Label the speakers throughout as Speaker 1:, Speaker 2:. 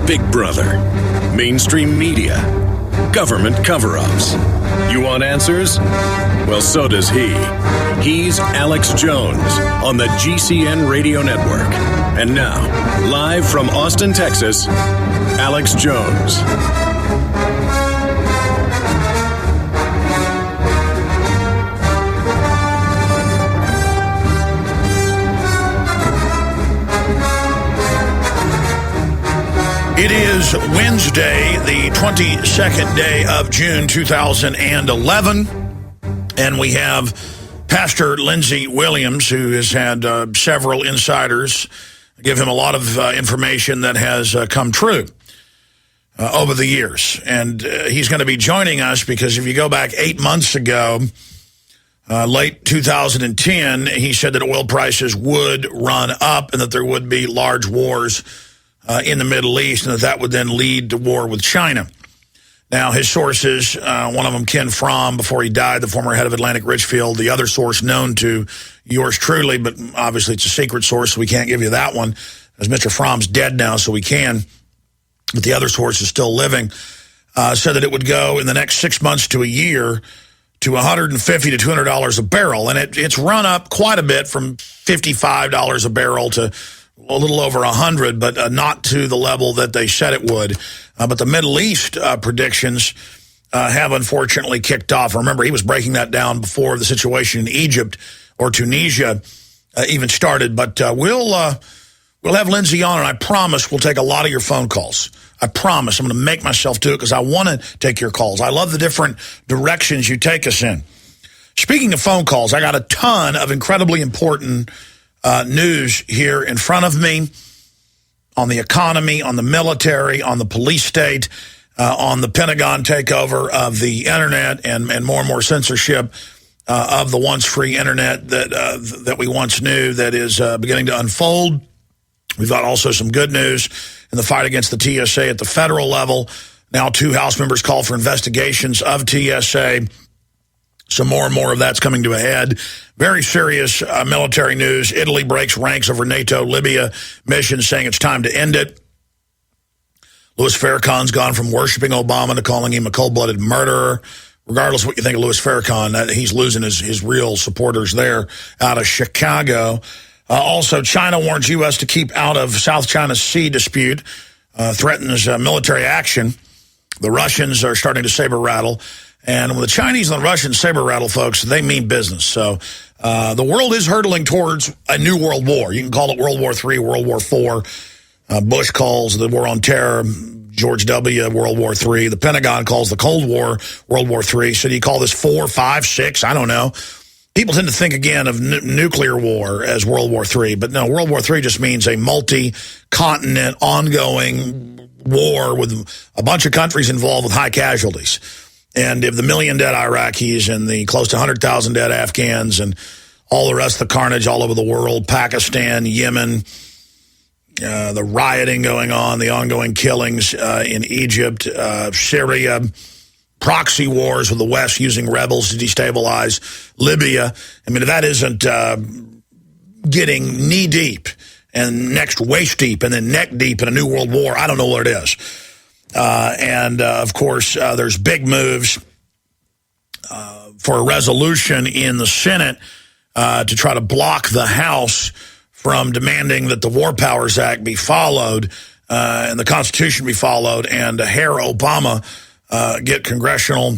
Speaker 1: Big Brother, mainstream media, government cover-ups. You want answers? Well, so does he. He's Alex Jones on the GCN Radio Network. And now, live from Austin, Texas, Alex Jones.
Speaker 2: It is Wednesday, the 22nd day of June 2011, and we have Pastor Lindsey Williams, who has had several insiders give him a lot of information that has come true over the years. And he's going to be joining us because if you go back 8 months ago, late 2010, he said that oil prices would run up and that there would be large wars in the Middle East, and that would then lead to war with China. Now, his sources, one of them, Ken Fromm, before he died, the former head of Atlantic Richfield, the other source known to yours truly, but obviously it's a secret source, so we can't give you that one, as Mr. Fromm's dead now, so we can, but the other source is still living, said that it would go in the next 6 months to a year to $150 to $200 a barrel, and it's run up quite a bit from $55 a barrel to a little over 100, but not to the level that they said it would. But the Middle East predictions have unfortunately kicked off. Remember, he was breaking that down before the situation in Egypt or Tunisia even started. But we'll have Lindsey on, and I promise we'll take a lot of your phone calls. I promise. I'm going to make myself do it because I want to take your calls. I love the different directions you take us in. Speaking of phone calls, I got a ton of incredibly important news here in front of me on the economy, on the military, on the police state, on the Pentagon takeover of the internet and more and more censorship of the once free internet that we once knew that is beginning to unfold. We've got also some good news in the fight against the TSA at the federal level. Now 2 House members call for investigations of TSA. So more and more of that's coming to a head. Very serious military news. Italy breaks ranks over NATO Libya mission, saying it's time to end it. Louis Farrakhan's gone from worshiping Obama to calling him a cold-blooded murderer. Regardless of what you think of Louis Farrakhan, he's losing his real supporters there out of Chicago. Also, China warns U.S. to keep out of South China Sea dispute, threatens military action. The Russians are starting to saber rattle. And when the Chinese and the Russians saber rattle, folks, they mean business. So the world is hurtling towards a new world war. You can call it World War III, World War IV. Bush calls the war on terror, George W., World War III. The Pentagon calls the Cold War World War III. So do you call this 4, 5, 6? I don't know. People tend to think, again, of nuclear war as World War III. But no, World War III just means a multi-continent, ongoing war with a bunch of countries involved with high casualties. And if the 1 million dead Iraqis and the close to 100,000 dead Afghans and all the rest of the carnage all over the world, Pakistan, Yemen, the rioting going on, the ongoing killings in Egypt, Syria, proxy wars with the West using rebels to destabilize Libya. I mean, if that isn't getting knee-deep and next waist-deep and then neck-deep in a new world war, I don't know what it is. Of course, there's big moves for a resolution in the Senate to try to block the House from demanding that the War Powers Act be followed and the Constitution be followed and Herr Obama get congressional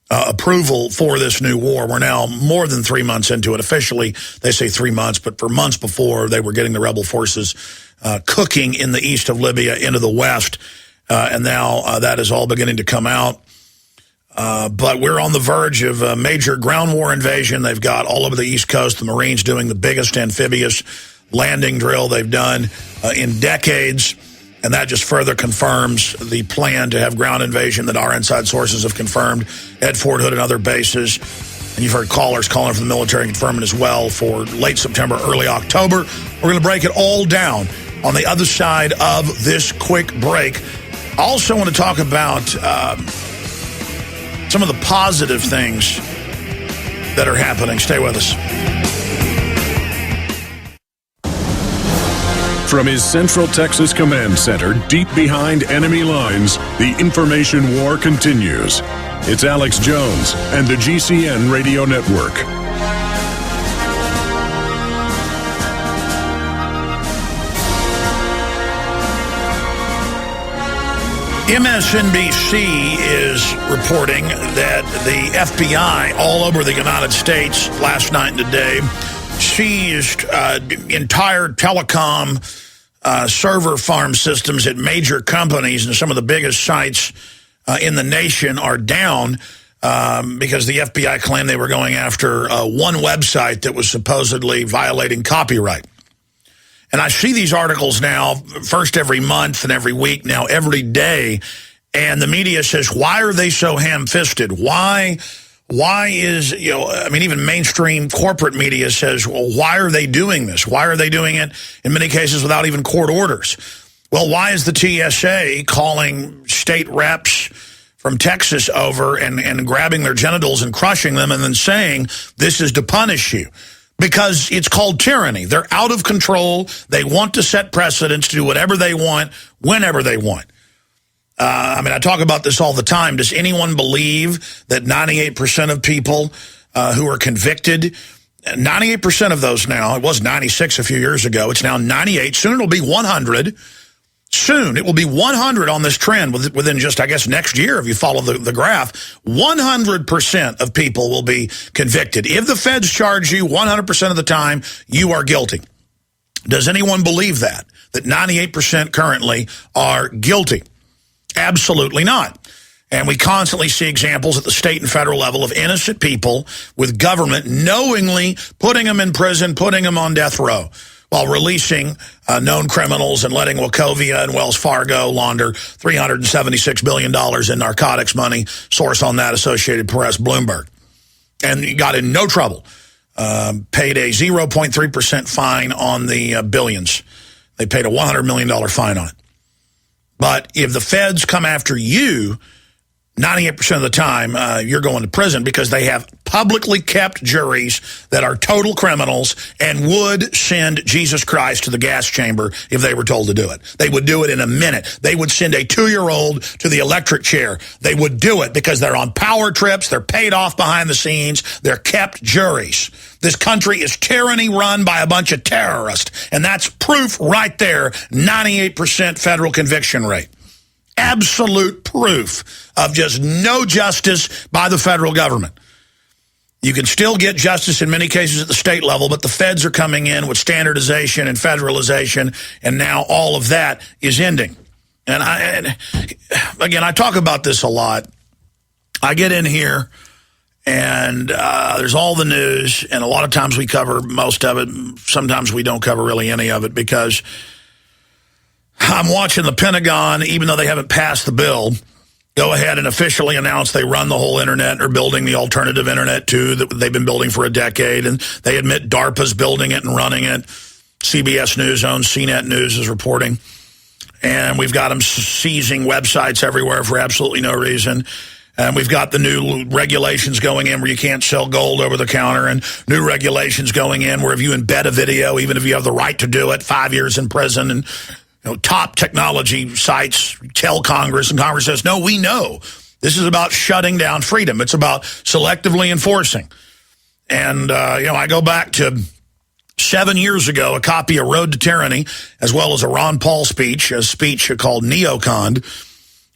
Speaker 2: approval for this new war. We're now more than 3 months into it. Officially, they say 3 months, but for months before, they were getting the rebel forces cooking in the east of Libya into the west. And now that is all beginning to come out. But we're on the verge of a major ground war invasion. They've got all over the East Coast, the Marines doing the biggest amphibious landing drill they've done in decades. And that just further confirms the plan to have ground invasion that our inside sources have confirmed at Fort Hood and other bases. And you've heard callers calling from the military confirming as well for late September, early October. We're going to break it all down on the other side of this quick break. I also want to talk about some of the positive things that are happening. Stay with us.
Speaker 1: From his Central Texas Command Center, deep behind enemy lines, the information war continues. It's Alex Jones and the GCN Radio Network.
Speaker 2: MSNBC is reporting that the FBI all over the United States last night and today seized entire telecom server farm systems at major companies, and some of the biggest sites in the nation are down because the FBI claimed they were going after one website that was supposedly violating copyright. And I see these articles now, first every month and every week, now every day, and the media says, why are they so ham-fisted? Why is, even mainstream corporate media says, well, why are they doing this? Why are they doing it, in many cases, without even court orders? Well, why is the TSA calling state reps from Texas over and grabbing their genitals and crushing them and then saying, this is to punish you? Because it's called tyranny. They're out of control. They want to set precedents to do whatever they want, whenever they want. I talk about this all the time. Does anyone believe that 98% of people who are convicted, 98% of those now, it was 96 a few years ago, it's now 98, soon it'll be 100. Soon it will be 100 on this trend within just, I guess, next year, if you follow the graph. 100% of people will be convicted. If the feds charge you 100% of the time, you are guilty. Does anyone believe that 98% currently are guilty? Absolutely not. And we constantly see examples at the state and federal level of innocent people with government knowingly putting them in prison, putting them on death row, while releasing known criminals and letting Wachovia and Wells Fargo launder $376 billion in narcotics money, source on that, Associated Press, Bloomberg. And he got in no trouble. Paid a 0.3% fine on the billions. They paid a $100 million fine on it. But if the feds come after you, 98% of the time, you're going to prison because they have publicly kept juries that are total criminals and would send Jesus Christ to the gas chamber if they were told to do it. They would do it in a minute. They would send a 2-year-old to the electric chair. They would do it because they're on power trips. They're paid off behind the scenes. They're kept juries. This country is tyranny run by a bunch of terrorists. And that's proof right there, 98% federal conviction rate. Absolute proof of just no justice by the federal government. You can still get justice in many cases at the state level, but the feds are coming in with standardization and federalization, and now all of that is ending. And again, I talk about this a lot. I get in here, and there's all the news, and a lot of times we cover most of it. Sometimes we don't cover really any of it because I'm watching the Pentagon, even though they haven't passed the bill, go ahead and officially announce they run the whole internet or building the alternative internet too that they've been building for a decade. And they admit DARPA's building it and running it. CBS News owns CNET News is reporting. And we've got them seizing websites everywhere for absolutely no reason. And we've got the new regulations going in where you can't sell gold over the counter, and new regulations going in where if you embed a video, even if you have the right to do it, 5 years in prison. And top technology sites tell Congress, and Congress says, no, we know. This is about shutting down freedom. It's about selectively enforcing. And, I go back to 7 years ago, a copy of Road to Tyranny, as well as a Ron Paul speech, a speech called Neocon,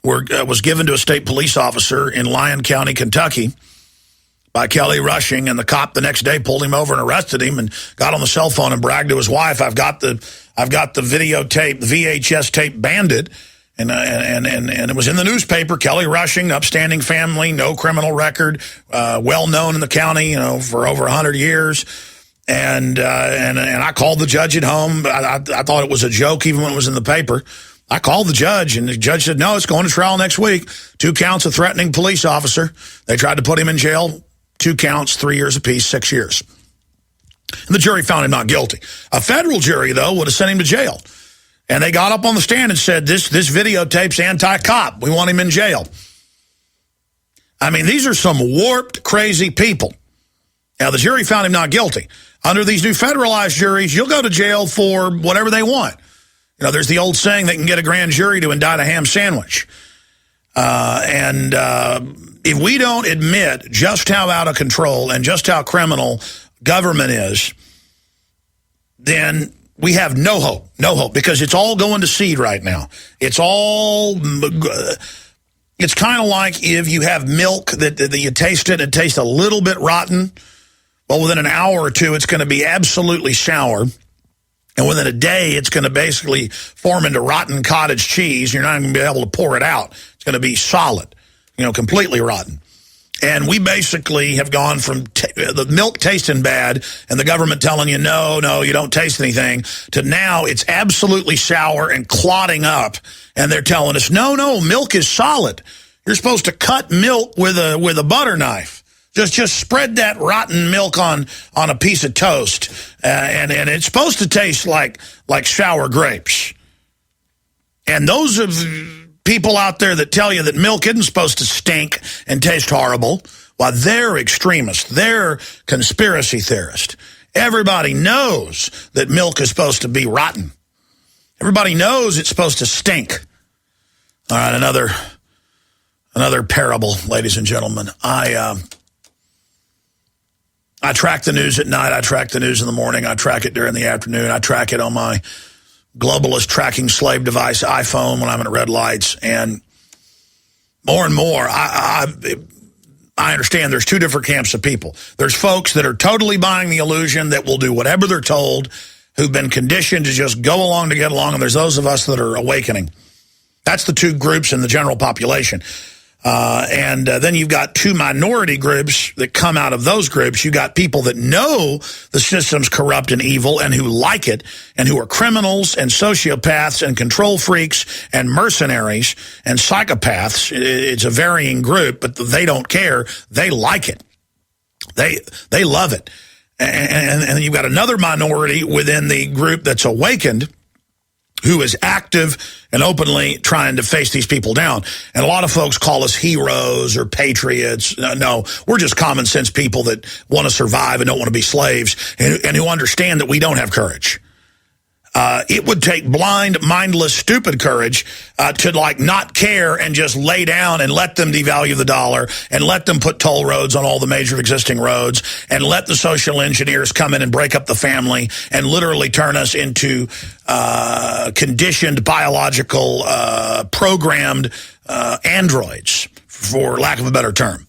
Speaker 2: was given to a state police officer in Lyon County, Kentucky, by Kelly Rushing, and the cop the next day pulled him over and arrested him and got on the cell phone and bragged to his wife, I've got the videotape, the VHS tape Bandit, and it was in the newspaper. Kelly Rushing, upstanding family, no criminal record, well known in the county, for over 100 years. And I called the judge at home. I thought it was a joke even when it was in the paper. I called the judge, and the judge said, no, it's going to trial next week. 2 counts of threatening police officer. They tried to put him in jail. 2 counts, 3 years apiece, 6 years. And the jury found him not guilty. A federal jury, though, would have sent him to jail. And they got up on the stand and said, this videotape's anti-cop. We want him in jail. I mean, these are some warped, crazy people. Now, the jury found him not guilty. Under these new federalized juries, you'll go to jail for whatever they want. You know, there's the old saying they can get a grand jury to indict a ham sandwich. If we don't admit just how out of control and just how criminal government is, then we have no hope, because it's all going to seed right now. It's kind of like if you have milk that you taste it, and it tastes a little bit rotten. Well, within an hour or two, it's going to be absolutely sour. And within a day, it's going to basically form into rotten cottage cheese. You're not going to be able to pour it out. It's going to be solid, completely rotten. And we basically have gone from the milk tasting bad and the government telling you, no, you don't taste anything, to now it's absolutely sour and clotting up. And they're telling us, no, milk is solid. You're supposed to cut milk with a butter knife. Just spread that rotten milk on a piece of toast, and it's supposed to taste like sour grapes. And those of people out there that tell you that milk isn't supposed to stink and taste horrible, well, they're extremists. They're conspiracy theorists. Everybody knows that milk is supposed to be rotten. Everybody knows it's supposed to stink. All right, another parable, ladies and gentlemen. I track the news at night. I track the news in the morning. I track it during the afternoon. I track it on my globalist tracking slave device, iPhone, when I'm at red lights. And more, I understand there's two different camps of people. There's folks that are totally buying the illusion that will do whatever they're told, who've been conditioned to just go along to get along, and there's those of us that are awakening. That's the two groups in the general population. And then you've got two minority groups that come out of those groups. You got people that know the system's corrupt and evil and who like it, and who are criminals and sociopaths and control freaks and mercenaries and psychopaths. It's a varying group, but they don't care. They like it. They love it. And then you've got another minority within the group that's awakened, who is active and openly trying to face these people down. And a lot of folks call us heroes or patriots. No, we're just common sense people that want to survive and don't want to be slaves, and who understand that we don't have courage. It would take blind, mindless, stupid courage to not care and just lay down and let them devalue the dollar and let them put toll roads on all the major existing roads and let the social engineers come in and break up the family and literally turn us into conditioned, biological, programmed androids, for lack of a better term.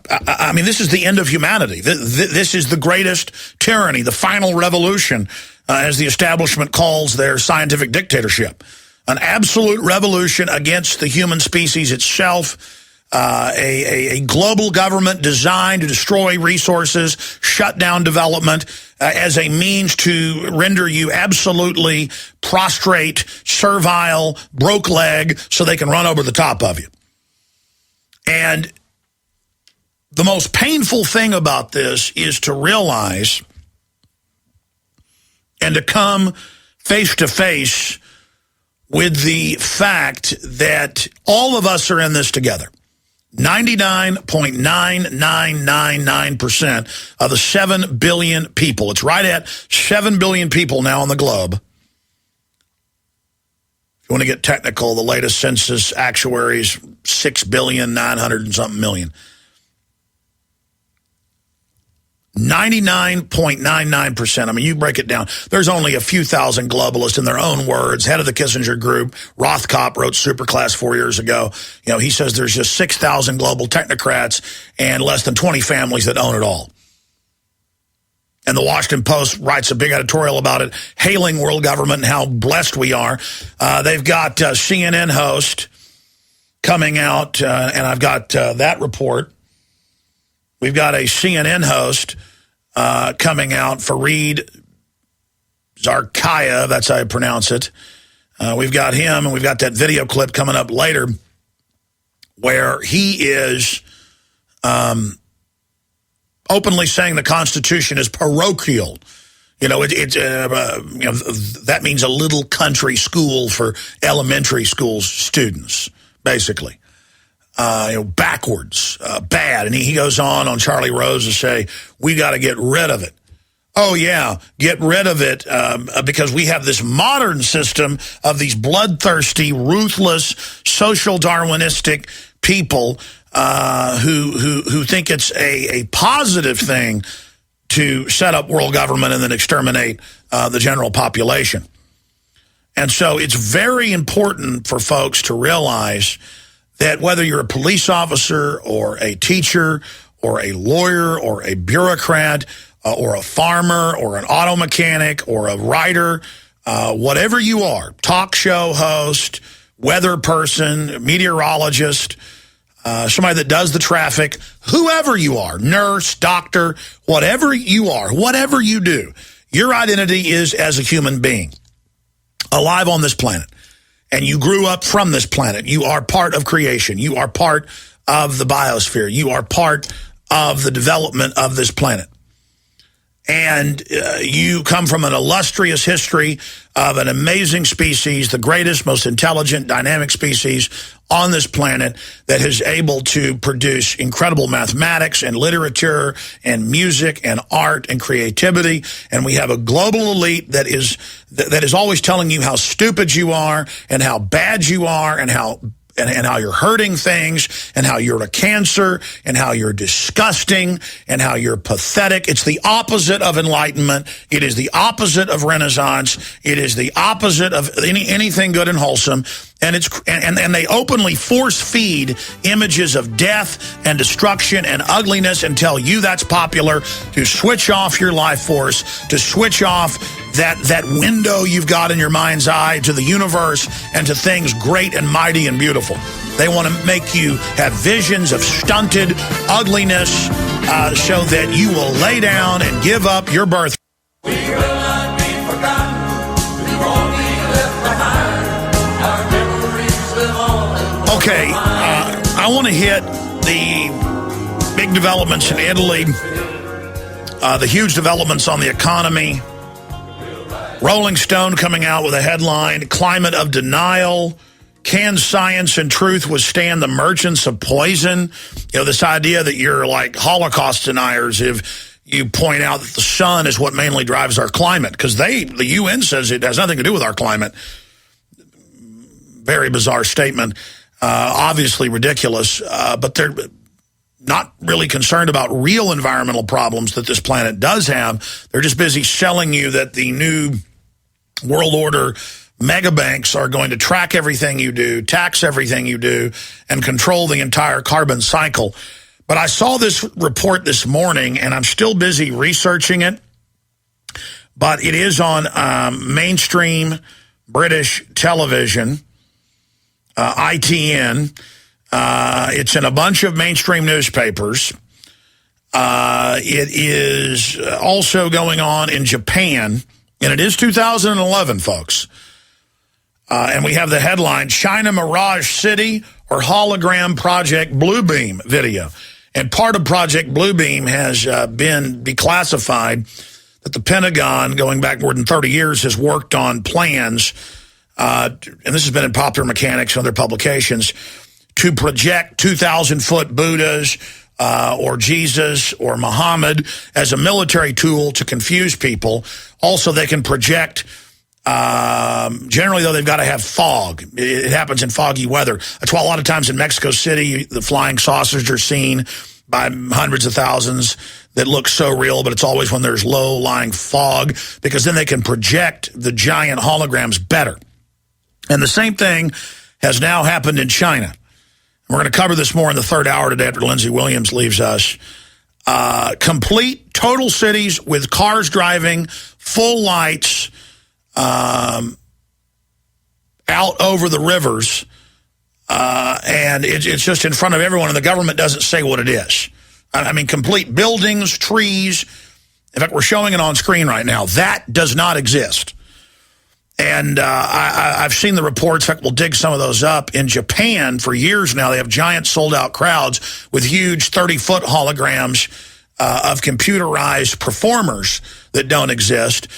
Speaker 2: I mean, this is the end of humanity. This is the greatest tyranny, the final revolution, as the establishment calls their scientific dictatorship. An absolute revolution against the human species itself, a global government designed to destroy resources, shut down development, as a means to render you absolutely prostrate, servile, broke leg, so they can run over the top of you. And the most painful thing about this is to realize and to come face to face with the fact that all of us are in this together. 99.9999% of the 7 billion people. It's right at 7 billion people now on the globe. If you want to get technical, the latest census actuaries, 6,900 and something million. 99.99%. I mean, you break it down. There's only a few thousand globalists, in their own words. Head of the Kissinger Group, Rothkopf, wrote Superclass 4 years ago. He says there's just 6,000 global technocrats and less than 20 families that own it all. And the Washington Post writes a big editorial about it, hailing world government and how blessed we are. They've got CNN host coming out, and I've got that report. We've got a CNN host coming out, Fareed Zakaria, that's how I pronounce it. We've got him, and we've got that video clip coming up later where he is openly saying the Constitution is parochial. That means a little country school for elementary school students, basically. Backwards, bad. And he goes on Charlie Rose to say, we got to get rid of it. Oh, yeah. Get rid of it because we have this modern system of these bloodthirsty, ruthless, social Darwinistic people who think it's a positive thing to set up world government and then exterminate the general population. And so it's very important for folks to realize that whether you're a police officer or a teacher or a lawyer or a bureaucrat or a farmer or an auto mechanic or a writer, whatever you are, talk show host, weather person, meteorologist, somebody that does the traffic, whoever you are, nurse, doctor, whatever you are, whatever you do, your identity is as a human being alive on this planet. And you grew up from this planet. You are part of creation. You are part of the biosphere. You are part of the development of this planet. And you come from an illustrious history of an amazing species, the greatest, most intelligent, dynamic species on this planet that is able to produce incredible mathematics and literature and music and art and creativity. And we have a global elite that is always telling you how stupid you are and how bad you are and how you're hurting things and how you're a cancer and how you're disgusting and how you're pathetic. It's the opposite of enlightenment. It is the opposite of Renaissance. It is the opposite of anything good and wholesome. And and they openly force feed images of death and destruction and ugliness and tell you that's popular, to switch off your life force, to switch off that window you've got in your mind's eye to the universe and to things great and mighty and beautiful. They want to make you have visions of stunted ugliness so that you will lay down and give up your birth.
Speaker 3: We will not be forgotten. We won't be left behind. Our memories live on.
Speaker 2: Okay, I want to hit the big developments in Italy, the huge developments on the economy. Rolling Stone coming out with a headline, Climate of Denial. Can science and truth withstand the merchants of poison? You know, this idea that you're like Holocaust deniers if you point out that the sun is what mainly drives our climate, because the UN says it has nothing to do with our climate. Very bizarre statement, obviously ridiculous, but they're not really concerned about real environmental problems that this planet does have. They're just busy selling you that the new world order mega banks are going to track everything you do, tax everything you do, and control the entire carbon cycle. But I saw this report this morning, and I'm still busy researching it, but it is on mainstream British television, ITN. It's in a bunch of mainstream newspapers. It is also going on in Japan, and it is 2011, folks. And we have the headline, China Mirage City or Hologram Project Bluebeam video. And part of Project Bluebeam has been declassified, that the Pentagon, going back more than 30 years, has worked on plans, and this has been in Popular Mechanics and other publications, to project 2,000-foot Buddhas or Jesus or Muhammad as a military tool to confuse people. Also, they can project, generally, though, they've got to have fog. It happens in foggy weather. That's why a lot of times in Mexico City, the flying saucers are seen by hundreds of thousands that look so real, but it's always when there's low-lying fog, because then they can project the giant holograms better. And the same thing has now happened in China. We're going to cover this more in the third hour today after Lindsey Williams leaves us. Complete, total cities with cars driving, full lights, out over the rivers, and it's just in front of everyone, and the government doesn't say what it is. I mean, complete buildings, trees. In fact, we're showing it on screen right now. That does not exist. And I've seen the reports. In fact, we'll dig some of those up. In Japan, for years now, they have giant sold-out crowds with huge 30-foot holograms of computerized performers that don't exist.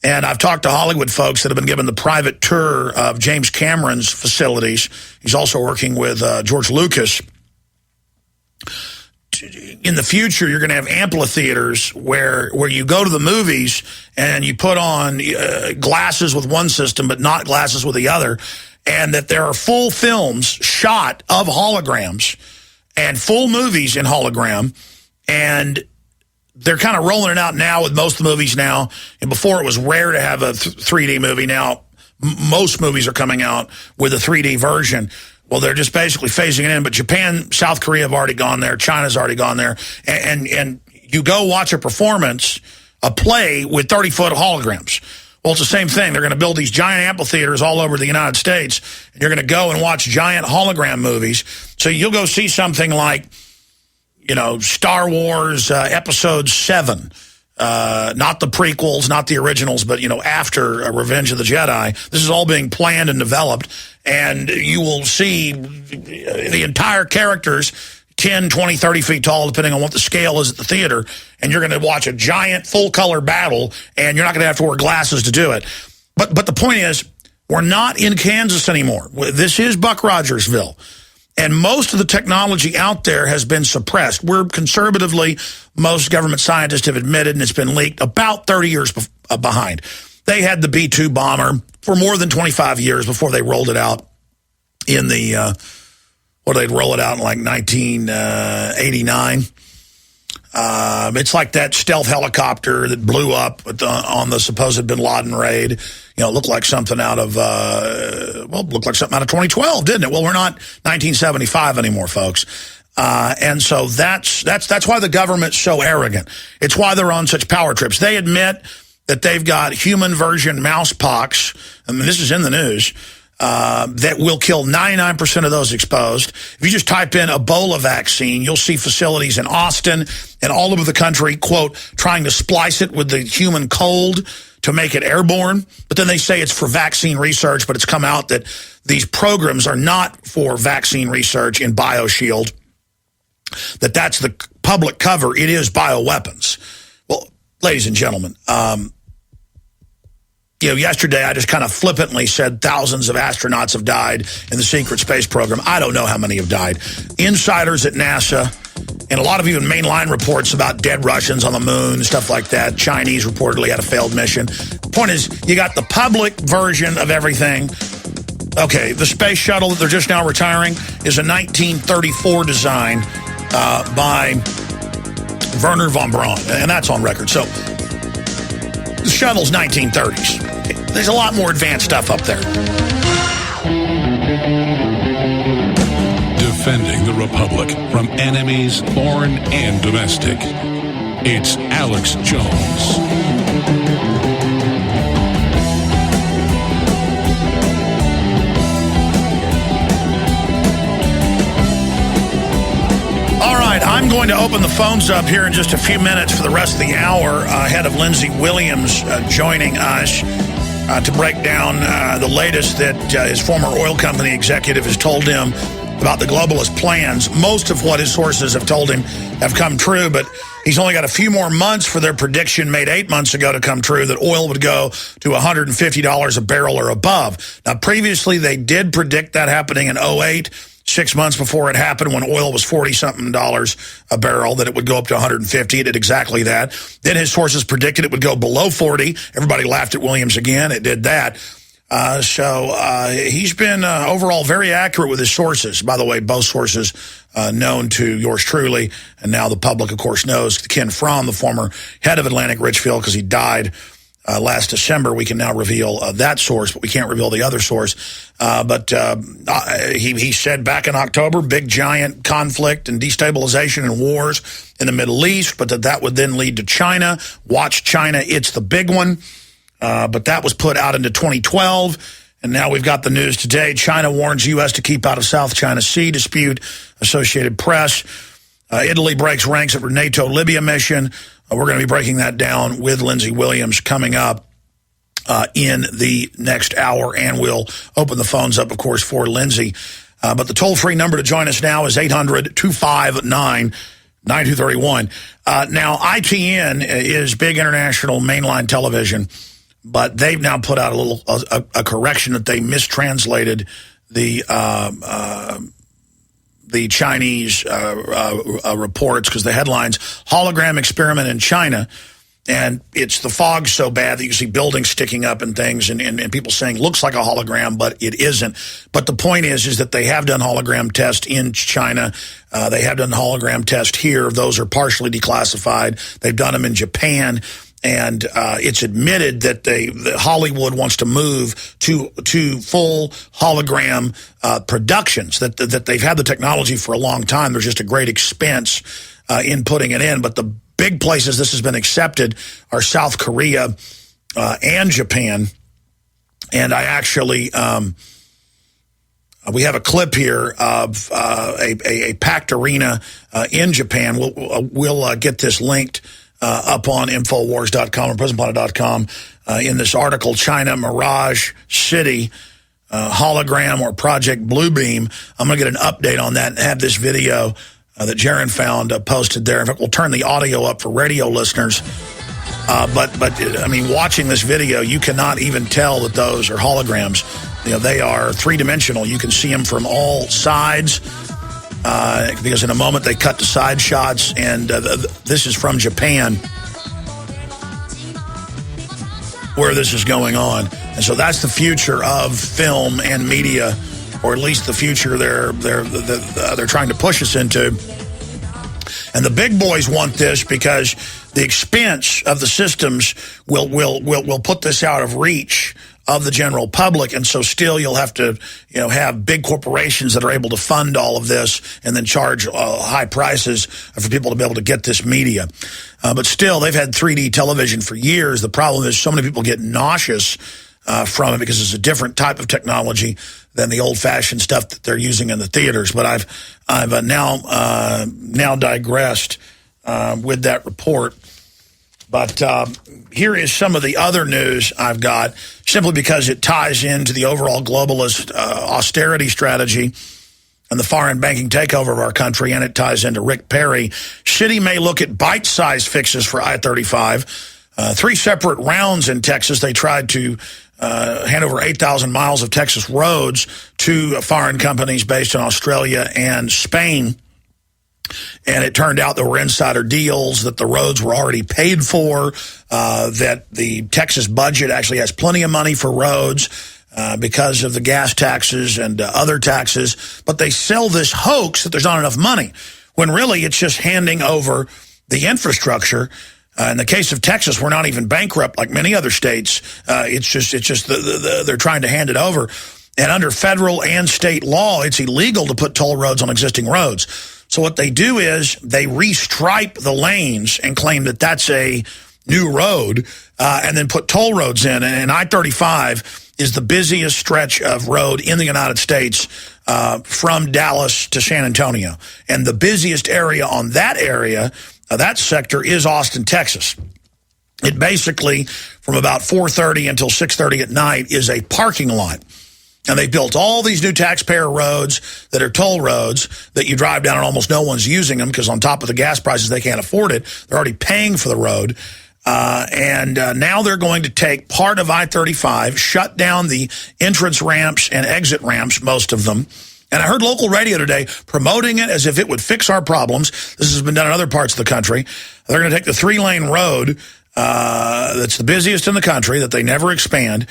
Speaker 2: And I've talked to Hollywood folks that have been given the private tour of James Cameron's facilities. He's also working with George Lucas in the future, you're going to have amphitheaters where you go to the movies and you put on glasses with one system but not glasses with the other, and that there are full films shot of holograms and full movies in hologram, and they're kind of rolling it out now with most of the movies now. And before, it was rare to have a 3D movie. Now most movies are coming out with a 3D version. Well, they're just basically phasing it in. But Japan, South Korea have already gone there. China's already gone there. And you go watch a performance, a play with 30-foot holograms. Well, it's the same thing. They're going to build these giant amphitheaters all over the United States. And you're going to go and watch giant hologram movies. So you'll go see something like, you know, Star Wars Episode 7. Not the prequels, not the originals, but, you know, after Revenge of the Jedi. This is all being planned and developed. And you will see the entire characters 10, 20, 30 feet tall, depending on what the scale is at the theater. And you're going to watch a giant full-color battle, and you're not going to have to wear glasses to do it. But the point is, we're not in Kansas anymore. This is Buck Rogersville. And most of the technology out there has been suppressed. We're conservatively, most government scientists have admitted, and it's been leaked, about 30 years behind. They had the B-2 bomber for more than 25 years before they rolled it out in the, they'd roll it out in like 1989. It's like that stealth helicopter that blew up on the supposed bin Laden raid. You know, it looked like something out of, looked like something out of 2012, didn't it? Well, we're not 1975 anymore, folks. And so that's why the government's so arrogant. It's why they're on such power trips. They admit that they've got human version mouse pox. I mean, this is in the news. That will kill 99% of those exposed. If you just type in Ebola vaccine, you'll see facilities in Austin and all over the country, quote, trying to splice it with the human cold to make it airborne. But then they say it's for vaccine research, but it's come out that these programs are not for vaccine research in BioShield, that's the public cover. It is bioweapons. Well, ladies and gentlemen, you know, yesterday I just kind of flippantly said thousands of astronauts have died in the secret space program. I don't know how many have died. Insiders at NASA, and a lot of even mainline reports about dead Russians on the moon and stuff like that. Chinese reportedly had a failed mission. The point is, you got the public version of everything. Okay, the space shuttle that they're just now retiring is a 1934 design by Wernher von Braun, and that's on record. So the shuttle's 1930s. There's a lot more advanced stuff up there.
Speaker 4: Defending the Republic from enemies, foreign and domestic. It's Alex Jones.
Speaker 2: All right, I'm going to open the phones up here in just a few minutes for the rest of the hour ahead of Lindsey Williams joining us to break down the latest that his former oil company executive has told him about the globalist plans. Most of what his sources have told him have come true, but he's only got a few more months for their prediction made 8 months ago to come true that oil would go to $150 a barrel or above. Now, previously, they did predict that happening in 2008. 6 months before it happened, when oil was $40-something a barrel, that it would go up to 150. It did exactly that. Then his sources predicted it would go below 40. Everybody laughed at Williams again. It did that. So he's been overall very accurate with his sources. By the way, both sources known to yours truly, and now the public, of course, knows. Ken Fromm, the former head of Atlantic Richfield, because he died last December. We can now reveal that source, but we can't reveal the other source. But he said back in October, big giant conflict and destabilization and wars in the Middle East, but that would then lead to China. Watch China, it's the big one. But that was put out into 2012, and now we've got the news today. China warns U.S. to keep out of South China Sea dispute, Associated Press. Italy breaks ranks at NATO Libya mission. We're going to be breaking that down with Lindsey Williams coming up in the next hour, and we'll open the phones up, of course, for Lindsey. But the toll-free number to join us now is 800-259-9231. Now, ITN is big international mainline television, but they've now put out a correction that they mistranslated the the Chinese reports, because the headline's hologram experiment in China. And it's the fog so bad that you see buildings sticking up and things, and people saying looks like a hologram, but it isn't. But the point is that they have done hologram tests in China. They have done hologram tests here. Those are partially declassified. They've done them in Japan. And it's admitted that that Hollywood wants to move to full hologram productions, that they've had the technology for a long time. There's just a great expense in putting it in. But the big places this has been accepted are South Korea and Japan. And I actually, we have a clip here of a packed arena in Japan. We'll get this linked up on Infowars.com or PrisonPlanet.com in this article, China Mirage City hologram or Project Bluebeam. I'm going to get an update on that and have this video that Jaron found posted there. In fact, we'll turn the audio up for radio listeners. But I mean, watching this video, you cannot even tell that those are holograms. You know, they are three-dimensional. You can see them from all sides. Because in a moment they cut to side shots, and this is from Japan where this is going on. And so that's the future of film and media, or at least the future they're trying to push us into. And the big boys want this because the expense of the systems will put this out of reach of the general public, and so still you'll have to, have big corporations that are able to fund all of this and then charge high prices for people to be able to get this media. But still, they've had 3D television for years. The problem is so many people get nauseous from it because it's a different type of technology than the old-fashioned stuff that they're using in the theaters. But I've now digressed with that report. But here is some of the other news I've got, simply because it ties into the overall globalist austerity strategy and the foreign banking takeover of our country, and it ties into Rick Perry. City may look at bite-sized fixes for I-35. 3 separate rounds in Texas. They tried to hand over 8,000 miles of Texas roads to foreign companies based in Australia and Spain. And it turned out there were insider deals, that the roads were already paid for, that the Texas budget actually has plenty of money for roads because of the gas taxes and other taxes. But they sell this hoax that there's not enough money, when really it's just handing over the infrastructure. In the case of Texas, we're not even bankrupt like many other states. It's just they're trying to hand it over. And under federal and state law, it's illegal to put toll roads on existing roads. So what they do is they restripe the lanes and claim that that's a new road, and then put toll roads in. And I-35 is the busiest stretch of road in the United States from Dallas to San Antonio. And the busiest area on that sector is Austin, Texas. It basically, from about 4:30 until 6:30 at night, is a parking lot. And they built all these new taxpayer roads that are toll roads that you drive down and almost no one's using them, because on top of the gas prices, they can't afford it. They're already paying for the road. And now they're going to take part of I-35, shut down the entrance ramps and exit ramps, most of them. And I heard local radio today promoting it as if it would fix our problems. This has been done in other parts of the country. They're going to take the 3-lane road that's the busiest in the country, that they never expand,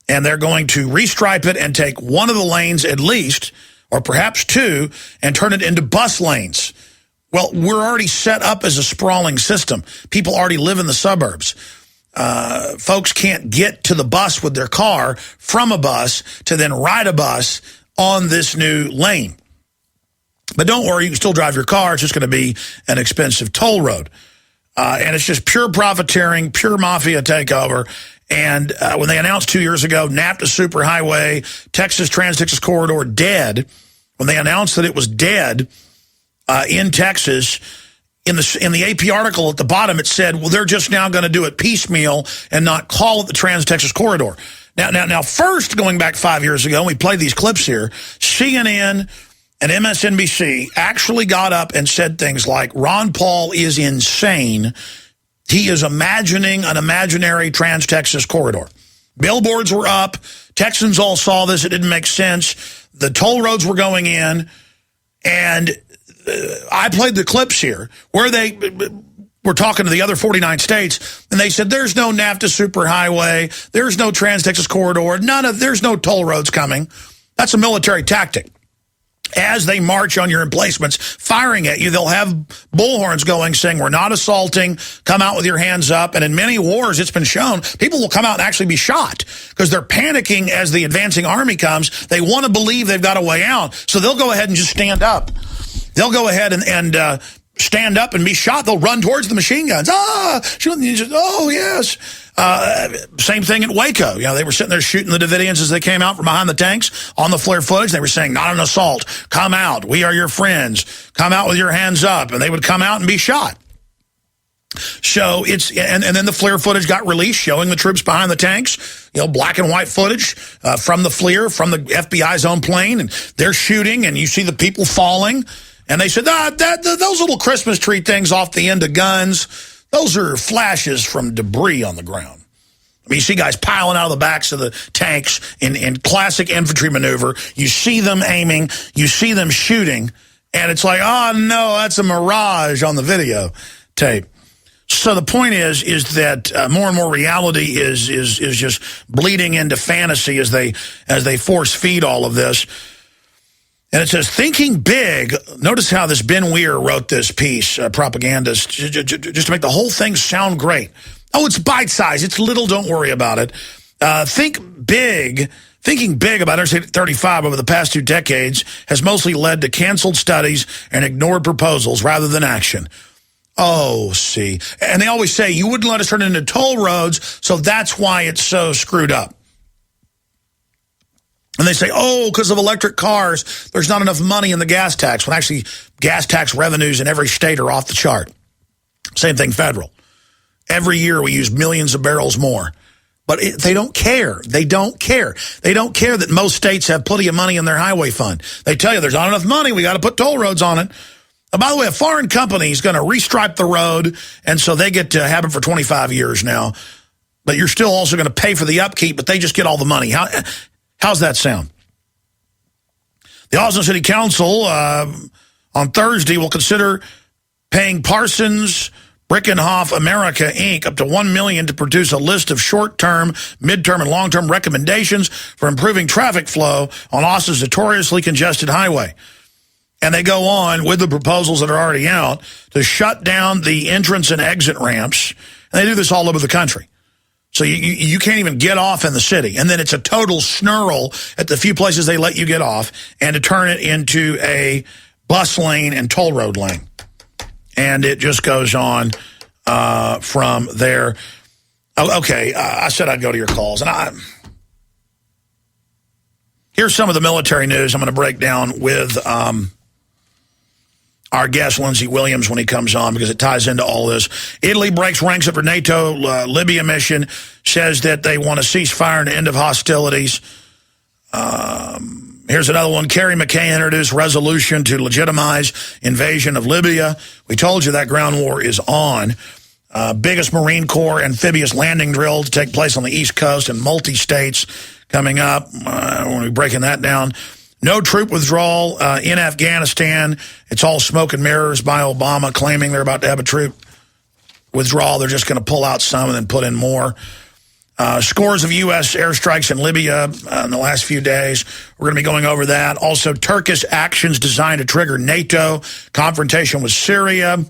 Speaker 2: and they're going to restripe it and take one of the lanes at least, or perhaps 2, and turn it into bus lanes. Well, we're already set up as a sprawling system. People already live in the suburbs. Folks can't get to the bus with their car from a bus to then ride a bus on this new lane. But don't worry, you can still drive your car. It's just going to be an expensive toll road. And it's just pure profiteering, pure mafia takeover. And when they announced 2 years ago, NAFTA Superhighway, Texas Trans-Texas Corridor dead, when they announced that it was dead in Texas, in the AP article at the bottom, it said, well, they're just now going to do it piecemeal and not call it the Trans-Texas Corridor. Now, first, going back 5 years ago, we played these clips here, CNN and MSNBC actually got up and said things like, Ron Paul is insane. He is imagining an imaginary Trans-Texas Corridor. Billboards were up. Texans all saw this. It didn't make sense. The toll roads were going in. And I played the clips here where they were talking to the other 49 states, and they said there's no NAFTA superhighway, there's no Trans-Texas corridor, there's no toll roads coming. That's a military tactic. As they march on your emplacements, firing at you, they'll have bullhorns going saying, we're not assaulting, come out with your hands up. And in many wars, it's been shown, people will come out and actually be shot because they're panicking as the advancing army comes. They want to believe they've got a way out, so they'll go ahead and just stand up. They'll go ahead and stand up and be shot. They'll run towards the machine guns. Oh, yes. Same thing at Waco. They were sitting there shooting the Davidians as they came out from behind the tanks on the FLIR footage. They were saying, not an assault. Come out. We are your friends. Come out with your hands up. And they would come out and be shot. So it's, and then the FLIR footage got released showing the troops behind the tanks, black and white footage from the FLIR, from the FBI's own plane. And they're shooting and you see the people falling. And they said, those little Christmas tree things off the end of guns, those are flashes from debris on the ground. I mean, you see guys piling out of the backs of the tanks in classic infantry maneuver. You see them aiming. You see them shooting. And it's like, oh, no, that's a mirage on the video tape. So the point is that more and more reality is just bleeding into fantasy as they force feed all of this. And it says, thinking big. Notice how this Ben Weir wrote this piece, propagandist, just to make the whole thing sound great. Oh, it's bite-sized. It's little. Don't worry about it. Think big. Thinking big about Interstate 35 over the past 2 decades has mostly led to canceled studies and ignored proposals rather than action. Oh, see. And they always say, you wouldn't let us turn it into toll roads, so that's why it's so screwed up. And they say, oh, because of electric cars, there's not enough money in the gas tax, when actually gas tax revenues in every state are off the chart. Same thing federal. Every year we use millions of barrels more. But they don't care. They don't care. They don't care that most states have plenty of money in their highway fund. They tell you there's not enough money. We got to put toll roads on it. And by the way, a foreign company is going to restripe the road, and so they get to have it for 25 years now. But you're still also going to pay for the upkeep, but they just get all the money. How's that sound? The Austin City Council on Thursday will consider paying Parsons Brinckerhoff America, Inc. up to $1 million to produce a list of short-term, mid-term, and long-term recommendations for improving traffic flow on Austin's notoriously congested highway. And they go on with the proposals that are already out to shut down the entrance and exit ramps. And they do this all over the country. So you can't even get off in the city. And then it's a total snarl at the few places they let you get off, and to turn it into a bus lane and toll road lane. And it just goes on from there. Oh, okay, I said I'd go to your calls. And here's some of the military news I'm going to break down with our guest, Lindsey Williams, when he comes on, because it ties into all this. Italy breaks ranks of her NATO Libya mission, says that they want a ceasefire and end of hostilities. Here's another one. Kerry McKay introduced resolution to legitimize invasion of Libya. We told you that ground war is on. Biggest Marine Corps amphibious landing drill to take place on the East Coast and multi-states coming up. We'll be breaking that down. No troop withdrawal in Afghanistan. It's all smoke and mirrors by Obama claiming they're about to have a troop withdrawal. They're just going to pull out some and then put in more. Scores of U.S. airstrikes in Libya in the last few days. We're going to be going over that. Also, Turkish actions designed to trigger NATO confrontation with Syria.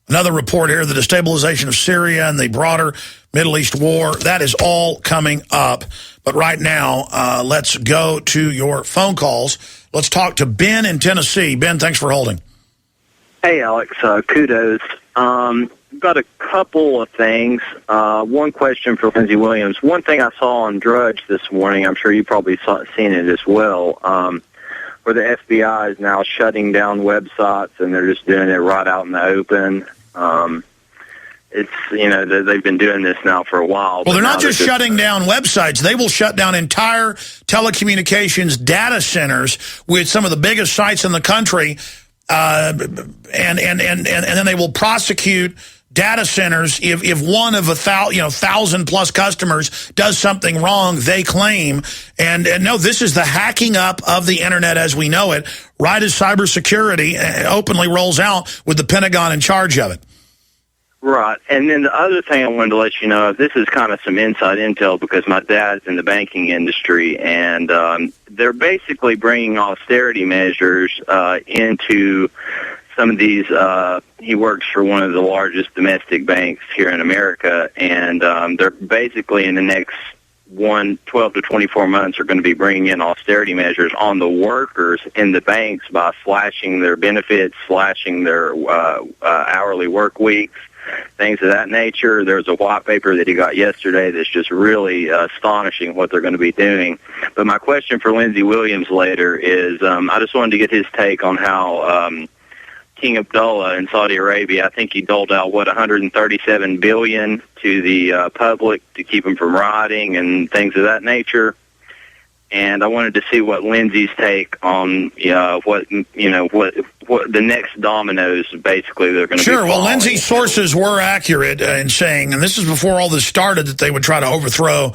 Speaker 2: Another report here, the destabilization of Syria and the broader Middle East war. That is all coming up. But right now, let's go to your phone calls. Let's talk to Ben in Tennessee. Ben, thanks for holding.
Speaker 5: Hey, Alex. Kudos. Got a couple of things. One question for Lindsey Williams. One thing I saw on Drudge this morning, I'm sure you probably seen it as well, where the FBI is now shutting down websites and they're just doing it right out in the open. It's, they've been doing this now for a while.
Speaker 2: Well, they're not just shutting down websites. They will shut down entire telecommunications data centers with some of the biggest sites in the country, and then they will prosecute data centers, if one of 1,000+ customers does something wrong, they claim. And no, this is the hacking up of the internet as we know it, right as cybersecurity openly rolls out with the Pentagon in charge of it.
Speaker 5: Right. And then the other thing I wanted to let you know, this is kind of some inside intel because my dad's in the banking industry, and they're basically bringing austerity measures into some of these. He works for one of the largest domestic banks here in America, and they're basically in the next 12 to 24 months are going to be bringing in austerity measures on the workers in the banks by slashing their benefits, slashing their hourly work weeks, things of that nature. There's a white paper that he got yesterday that's just really astonishing what they're going to be doing. But my question for Lindsey Williams later is I just wanted to get his take on how King Abdullah in Saudi Arabia, I think he doled out, $137 billion to the public to keep them from rioting and things of that nature. And I wanted to see what Lindsey's take on what the next dominoes basically they're going to be
Speaker 2: Sure. Well,
Speaker 5: following.
Speaker 2: Lindsey's sources were accurate in saying, and this is before all this started, that they would try to overthrow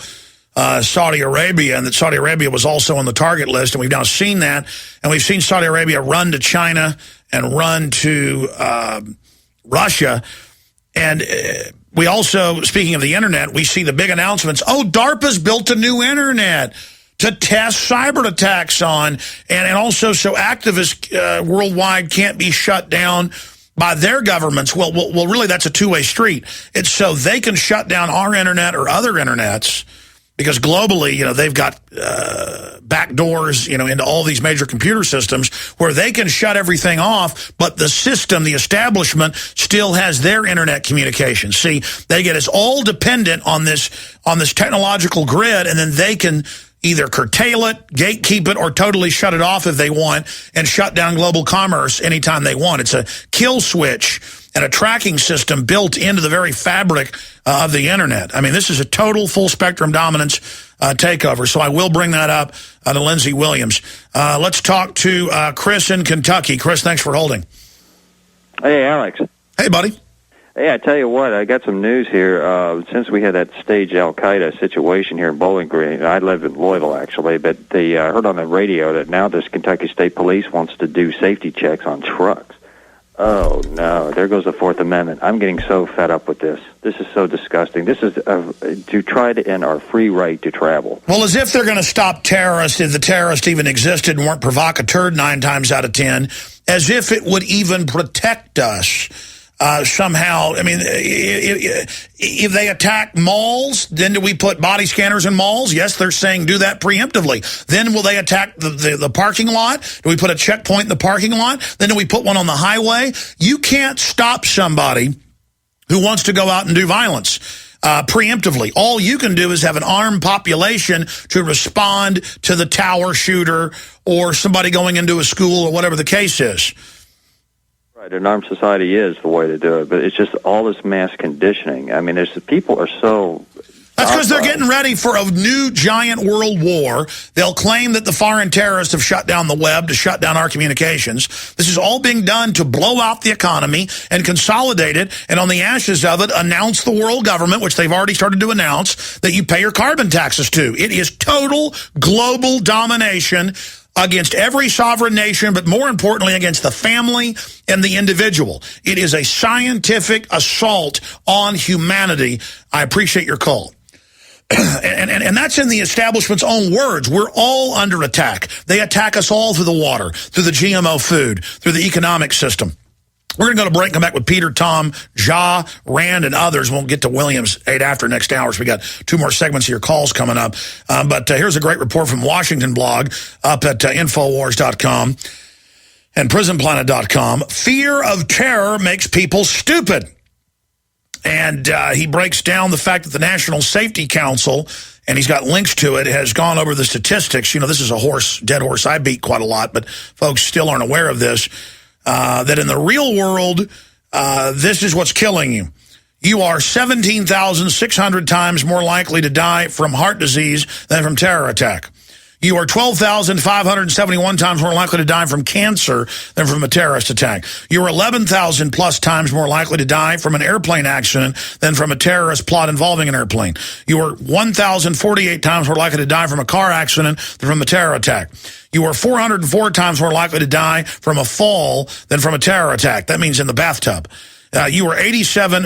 Speaker 2: Saudi Arabia, and that Saudi Arabia was also on the target list, and we've now seen that, and we've seen Saudi Arabia run to China and run to Russia, and we also, speaking of the internet, we see the big announcements. Oh, DARPA's built a new internet to test cyber attacks on, and also so activists worldwide can't be shut down by their governments. Well, really, that's a two-way street. It's so they can shut down our internet or other internets, because globally, they've got back doors, into all these major computer systems where they can shut everything off, but the system, the establishment, still has their internet communications. See, they get us all dependent on this technological grid, and then they can either curtail it, gatekeep it, or totally shut it off if they want, and shut down global commerce anytime they want. It's a kill switch and a tracking system built into the very fabric of the internet. I mean, this is a total full-spectrum dominance takeover, so I will bring that up to Lindsey Williams. Let's talk to Chris in Kentucky. Chris, thanks for holding.
Speaker 6: Hey, Alex.
Speaker 2: Hey, buddy.
Speaker 6: Hey, I tell you what, I got some news here. Since we had that staged Al-Qaeda situation here in Bowling Green, I live in Louisville, actually, but they heard on the radio that now this Kentucky State Police wants to do safety checks on trucks. Oh, no, there goes the Fourth Amendment. I'm getting so fed up with this. This is so disgusting. This is to try to end our free right to travel.
Speaker 2: Well, as if they're going to stop terrorists, if the terrorists even existed and weren't provocateur 9 times out of 10, as if it would even protect us. Somehow, I mean, if they attack malls, then do we put body scanners in malls? Yes, they're saying do that preemptively. Then will they attack the parking lot? Do we put a checkpoint in the parking lot? Then do we put one on the highway? You can't stop somebody who wants to go out and do violence preemptively. All you can do is have an armed population to respond to the tower shooter or somebody going into a school or whatever the case is.
Speaker 6: Right, an armed society is the way to do it, but it's just all this mass conditioning. I mean, people are so...
Speaker 2: That's because they're getting ready for a new giant world war. They'll claim that the foreign terrorists have shut down the web to shut down our communications. This is all being done to blow out the economy and consolidate it, and on the ashes of it, announce the world government, which they've already started to announce, that you pay your carbon taxes to. It is total global domination against every sovereign nation, but more importantly, against the family and the individual. It is a scientific assault on humanity. I appreciate your call. And that's in the establishment's own words. We're all under attack. They attack us all through the water, through the GMO food, through the economic system. We're going to go to break and come back with Peter, Tom, Ja, Rand, and others. We'll get to Williams 8 after next hour. So we got 2 more segments of your calls coming up. But here's a great report from Washington Blog up at Infowars.com and PrisonPlanet.com. Fear of terror makes people stupid. And he breaks down the fact that the National Safety Council, and he's got links to it, has gone over the statistics. This is a dead horse I beat quite a lot, but folks still aren't aware of this. That in the real world, this is what's killing you. You are 17,600 times more likely to die from heart disease than from terror attack. You are 12,571 times more likely to die from cancer than from a terrorist attack. You are 11,000 plus times more likely to die from an airplane accident than from a terrorist plot involving an airplane. You are 1,048 times more likely to die from a car accident than from a terror attack. You are 404 times more likely to die from a fall than from a terror attack. That means in the bathtub. You are 87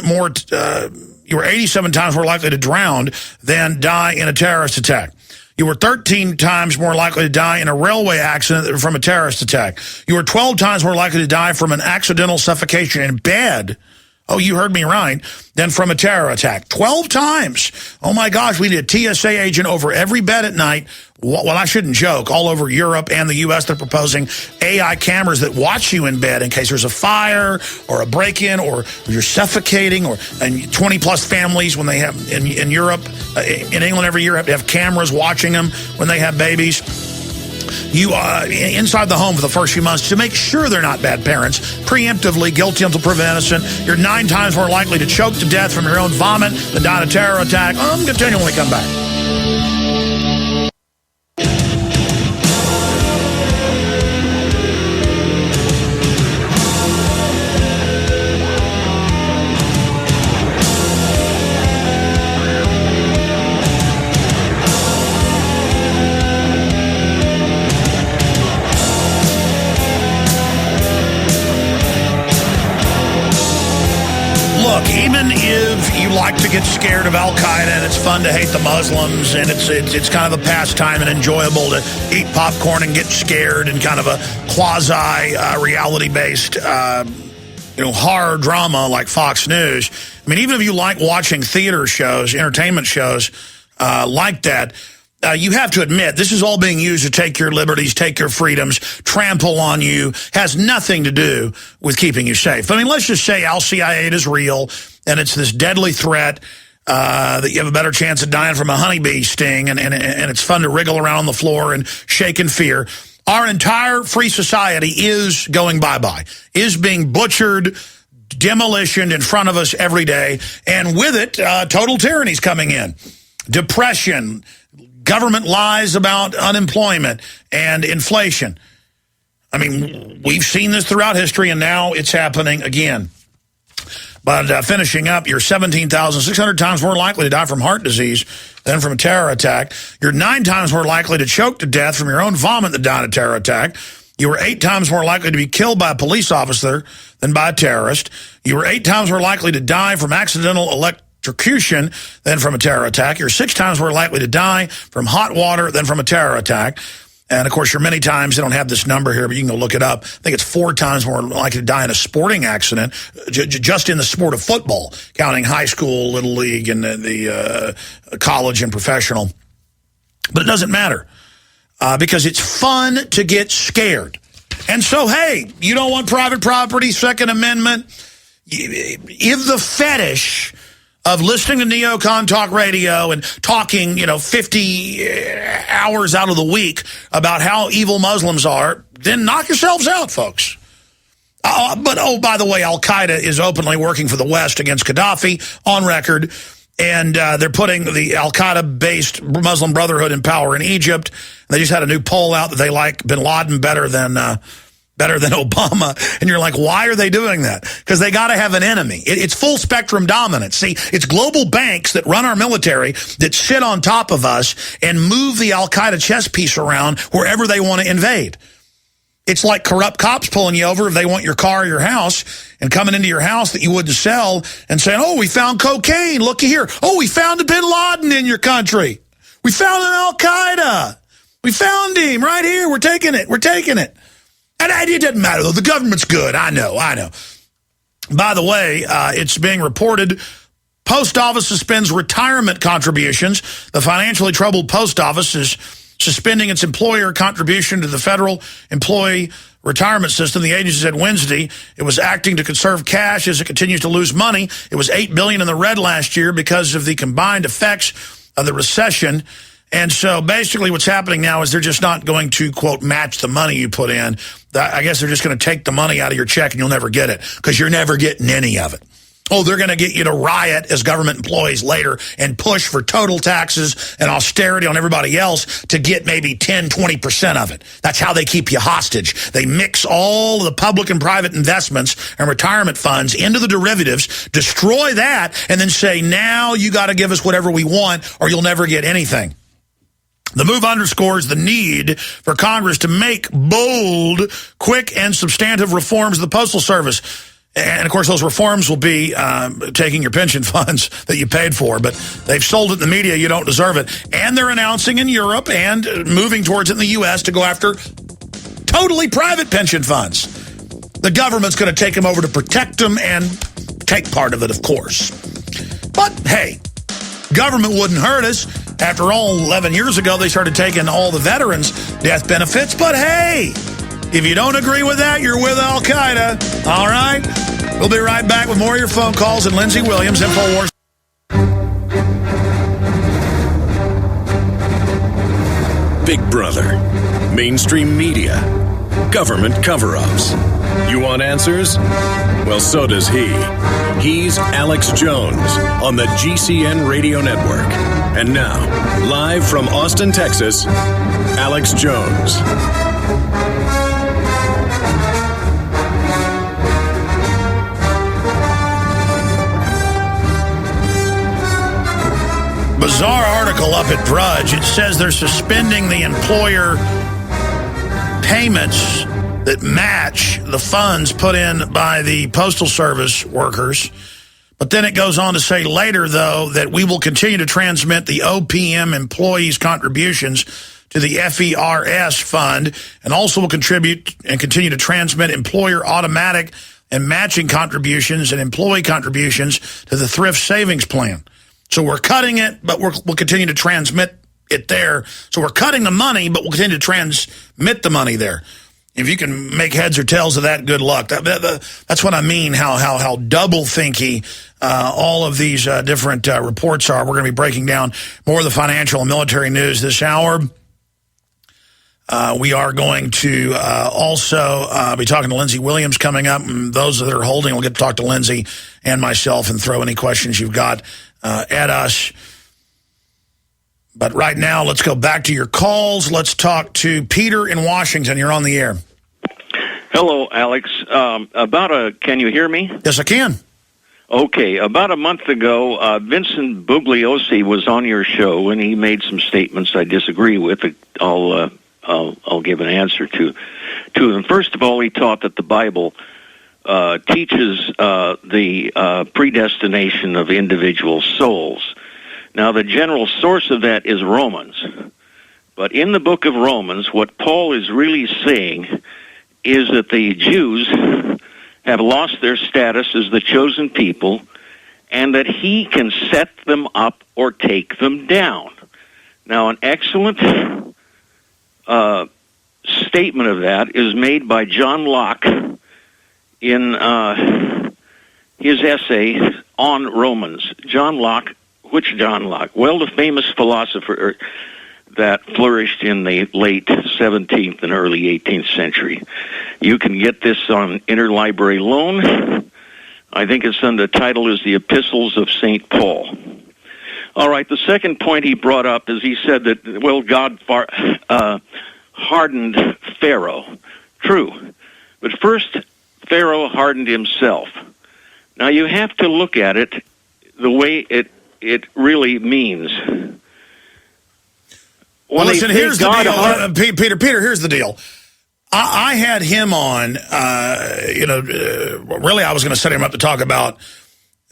Speaker 2: times more likely to drown than die in a terrorist attack. You were 13 times more likely to die in a railway accident than from a terrorist attack. You were 12 times more likely to die from an accidental suffocation in bed. Oh, you heard me right. Than from a terror attack. 12 times. Oh, my gosh, we need a TSA agent over every bed at night. Well, I shouldn't joke. All over Europe and the U.S., they're proposing AI cameras that watch you in bed in case there's a fire or a break-in or you're suffocating. Or and 20-plus families when they have, in Europe, in England every year, have to have cameras watching them when they have babies. You inside the home for the first few months to make sure they're not bad parents, preemptively, guilty until proven innocent. You're 9 times more likely to choke to death from your own vomit than die in a terror attack. I'm continuing when we come back. Even if you like to get scared of Al-Qaeda and it's fun to hate the Muslims and it's kind of a pastime and enjoyable to eat popcorn and get scared and kind of a quasi-reality-based horror drama like Fox News. I mean, even if you like watching theater shows, entertainment shows like that, you have to admit, this is all being used to take your liberties, take your freedoms, trample on you, has nothing to do with keeping you safe. I mean, let's just say Al-Qaeda is real, and it's this deadly threat that you have a better chance of dying from a honeybee sting, and it's fun to wriggle around on the floor and shake in fear. Our entire free society is going bye-bye, is being butchered, demolitioned in front of us every day, and with it, total tyranny's coming in. Depression, government lies about unemployment and inflation. I mean, we've seen this throughout history, and now it's happening again. But finishing up, you're 17,600 times more likely to die from heart disease than from a terror attack. You're 9 times more likely to choke to death from your own vomit than die in a terror attack. You were 8 times more likely to be killed by a police officer than by a terrorist. You were 8 times more likely to die from accidental electrocution than from a terror attack. You're 6 times more likely to die from hot water than from a terror attack. And, of course, you're many times, they don't have this number here, but you can go look it up. I think it's 4 times more likely to die in a sporting accident, just in the sport of football, counting high school, little league, and the college and professional. But it doesn't matter because it's fun to get scared. And so, hey, you don't want private property, Second Amendment. If the fetish of listening to Neocon Talk Radio and talking, 50 hours out of the week about how evil Muslims are, then knock yourselves out, folks. But, by the way, Al-Qaeda is openly working for the West against Gaddafi on record, and they're putting the Al-Qaeda-based Muslim Brotherhood in power in Egypt. They just had a new poll out that they like bin Laden better than Obama, and you're like, why are they doing that? Because they got to have an enemy. It's full spectrum dominance. See, it's global banks that run our military that sit on top of us and move the Al-Qaeda chess piece around wherever they want to invade. It's like corrupt cops pulling you over if they want your car or your house and coming into your house that you wouldn't sell and saying, oh, we found cocaine. Looky here. Oh, we found a bin Laden in your country. We found an Al-Qaeda. We found him right here. We're taking it. We're taking it. And it doesn't matter, though. The government's good. I know. By the way, it's being reported Post Office suspends retirement contributions. The financially troubled Post Office is suspending its employer contribution to the federal employee retirement system. The agency said Wednesday it was acting to conserve cash as it continues to lose money. It was $8 billion in the red last year because of the combined effects of the recession. And so basically what's happening now is they're just not going to, quote, match the money you put in. I guess they're just going to take the money out of your check and you'll never get it because you're never getting any of it. Oh, they're going to get you to riot as government employees later and push for total taxes and austerity on everybody else to get maybe 10, 20% of it. That's how they keep you hostage. They mix all the public and private investments and retirement funds into the derivatives, destroy that, and then say, now you got to give us whatever we want or you'll never get anything. The move underscores the need for Congress to make bold, quick, and substantive reforms of the Postal Service. And, of course, those reforms will be taking your pension funds that you paid for. But they've sold it in the media. You don't deserve it. And they're announcing in Europe and moving towards it in the U.S. to go after totally private pension funds. The government's going to take them over to protect them and take part of it, of course. But, hey, government wouldn't hurt us. After all, 11 years ago, they started taking all the veterans' death benefits. But, hey, if you don't agree with that, you're with Al-Qaeda. All right? We'll be right back with more of your phone calls and Lindsey Williams, InfoWars.
Speaker 1: Big Brother, mainstream media, government cover-ups. You want answers? Well, so does he. He's Alex Jones on the GCN Radio Network. And now, live from Austin, Texas, Alex Jones.
Speaker 2: Bizarre article up at Drudge. It says they're suspending the employer payments that match the funds put in by the Postal Service workers. But then it goes on to say later, though, that we will continue to transmit the OPM employees' contributions to the FERS fund and also will contribute and continue to transmit employer automatic and matching contributions and employee contributions to the thrift savings plan. So we're cutting it, but we'll continue to transmit it there. So we're cutting the money, but we'll continue to transmit the money there. If you can make heads or tails of that, good luck. That's what I mean, how double-thinky all of these different reports are. We're going to be breaking down more of the financial and military news this hour. We are going to also be talking to Lindsey Williams coming up. And those that are holding will get to talk to Lindsey and myself and throw any questions you've got at us. But right now, let's go back to your calls. Let's talk to Peter in Washington. You're on the air.
Speaker 7: Hello, Alex. Can you hear me?
Speaker 2: Yes, I can.
Speaker 7: Okay. About a month ago, Vincent Bugliosi was on your show, and he made some statements I disagree with. I'll give an answer to them. First of all, he taught that the Bible teaches the predestination of individual souls. Now, the general source of that is Romans. But in the book of Romans, what Paul is really saying is that the Jews have lost their status as the chosen people and that he can set them up or take them down. Now, an excellent statement of that is made by John Locke in his essay on Romans. John Locke. Which John Locke? Well, the famous philosopher that flourished in the late 17th and early 18th century. You can get this on interlibrary loan. I think it's under the title is The Epistles of St. Paul. All right, the second point he brought up is he said that, well, God hardened Pharaoh. True. But first, Pharaoh hardened himself. Now, you have to look at it the way it really means.
Speaker 2: Well, listen, here's the deal. Peter, here's the deal. I had him on, really I was going to set him up to talk about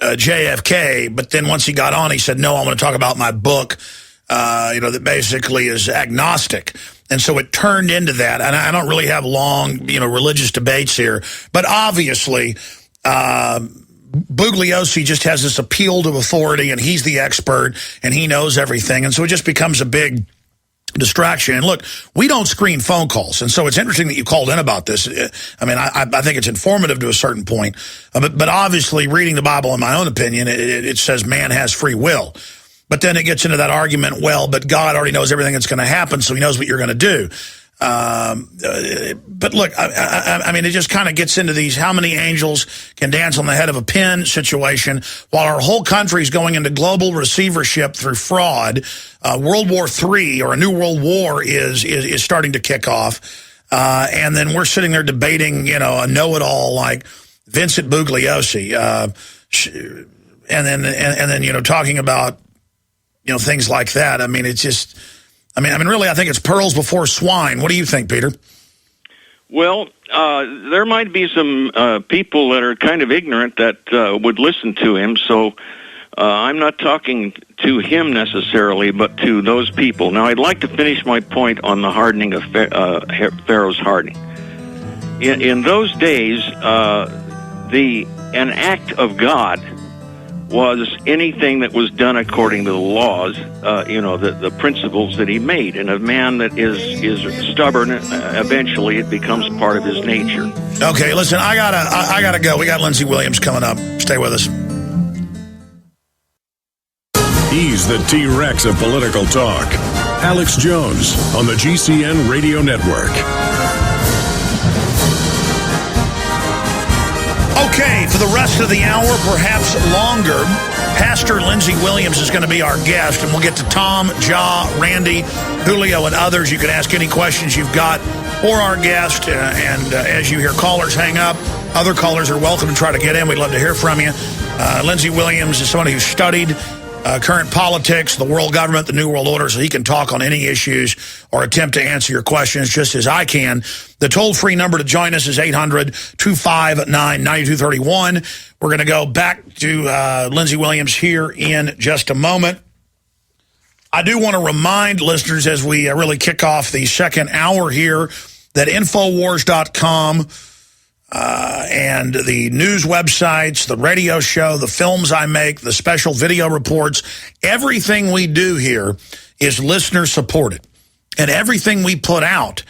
Speaker 2: JFK, but then once he got on, he said, no, I'm going to talk about my book, that basically is agnostic. And so it turned into that. And I don't really have long, religious debates here. But obviously, Bugliosi just has this appeal to authority, and he's the expert, and he knows everything. And so it just becomes a big distraction. And look, we don't screen phone calls. And so it's interesting that you called in about this. I mean, I think it's informative to a certain point. But obviously, reading the Bible, in my own opinion, it says man has free will. But then it gets into that argument, well, but God already knows everything that's going to happen, so he knows what you're going to do. But look, I mean, it just kind of gets into these how many angels can dance on the head of a pin situation while our whole country is going into global receivership through fraud. World War III, or a new world war, is starting to kick off. And then we're sitting there debating, a know-it-all like Vincent Bugliosi. And then, talking about, things like that. I mean, it's just... I mean, really, I think it's pearls before swine. What do you think, Peter?
Speaker 7: Well, there might be some people that are kind of ignorant that would listen to him, so I'm not talking to him necessarily, but to those people. Now, I'd like to finish my point on the hardening of Pharaoh's hardening. In those days, an act of God was anything that was done according to the laws, the principles that he made. And a man that is stubborn, eventually it becomes part of his nature.
Speaker 2: Okay, listen, I gotta go. We got Lindsey Williams coming up. Stay with us.
Speaker 1: He's the T-Rex of political talk. Alex Jones on the GCN Radio Network.
Speaker 2: Okay, for the rest of the hour, perhaps longer, Pastor Lindsey Williams is going to be our guest, and we'll get to Tom, Ja, Randy, Julio, and others. You can ask any questions you've got for our guest, and as you hear callers hang up, other callers are welcome to try to get in. We'd love to hear from you. Lindsey Williams is somebody who studied current politics, the world government, the New World Order, so he can talk on any issues or attempt to answer your questions just as I can. The toll-free number to join us is 800-259-9231. We're going to go back to Lindsey Williams here in just a moment. I do want to remind listeners as we really kick off the second hour here that Infowars.com and the news websites, the radio show, the films I make, the special video reports, everything we do here is listener supported. And everything we put out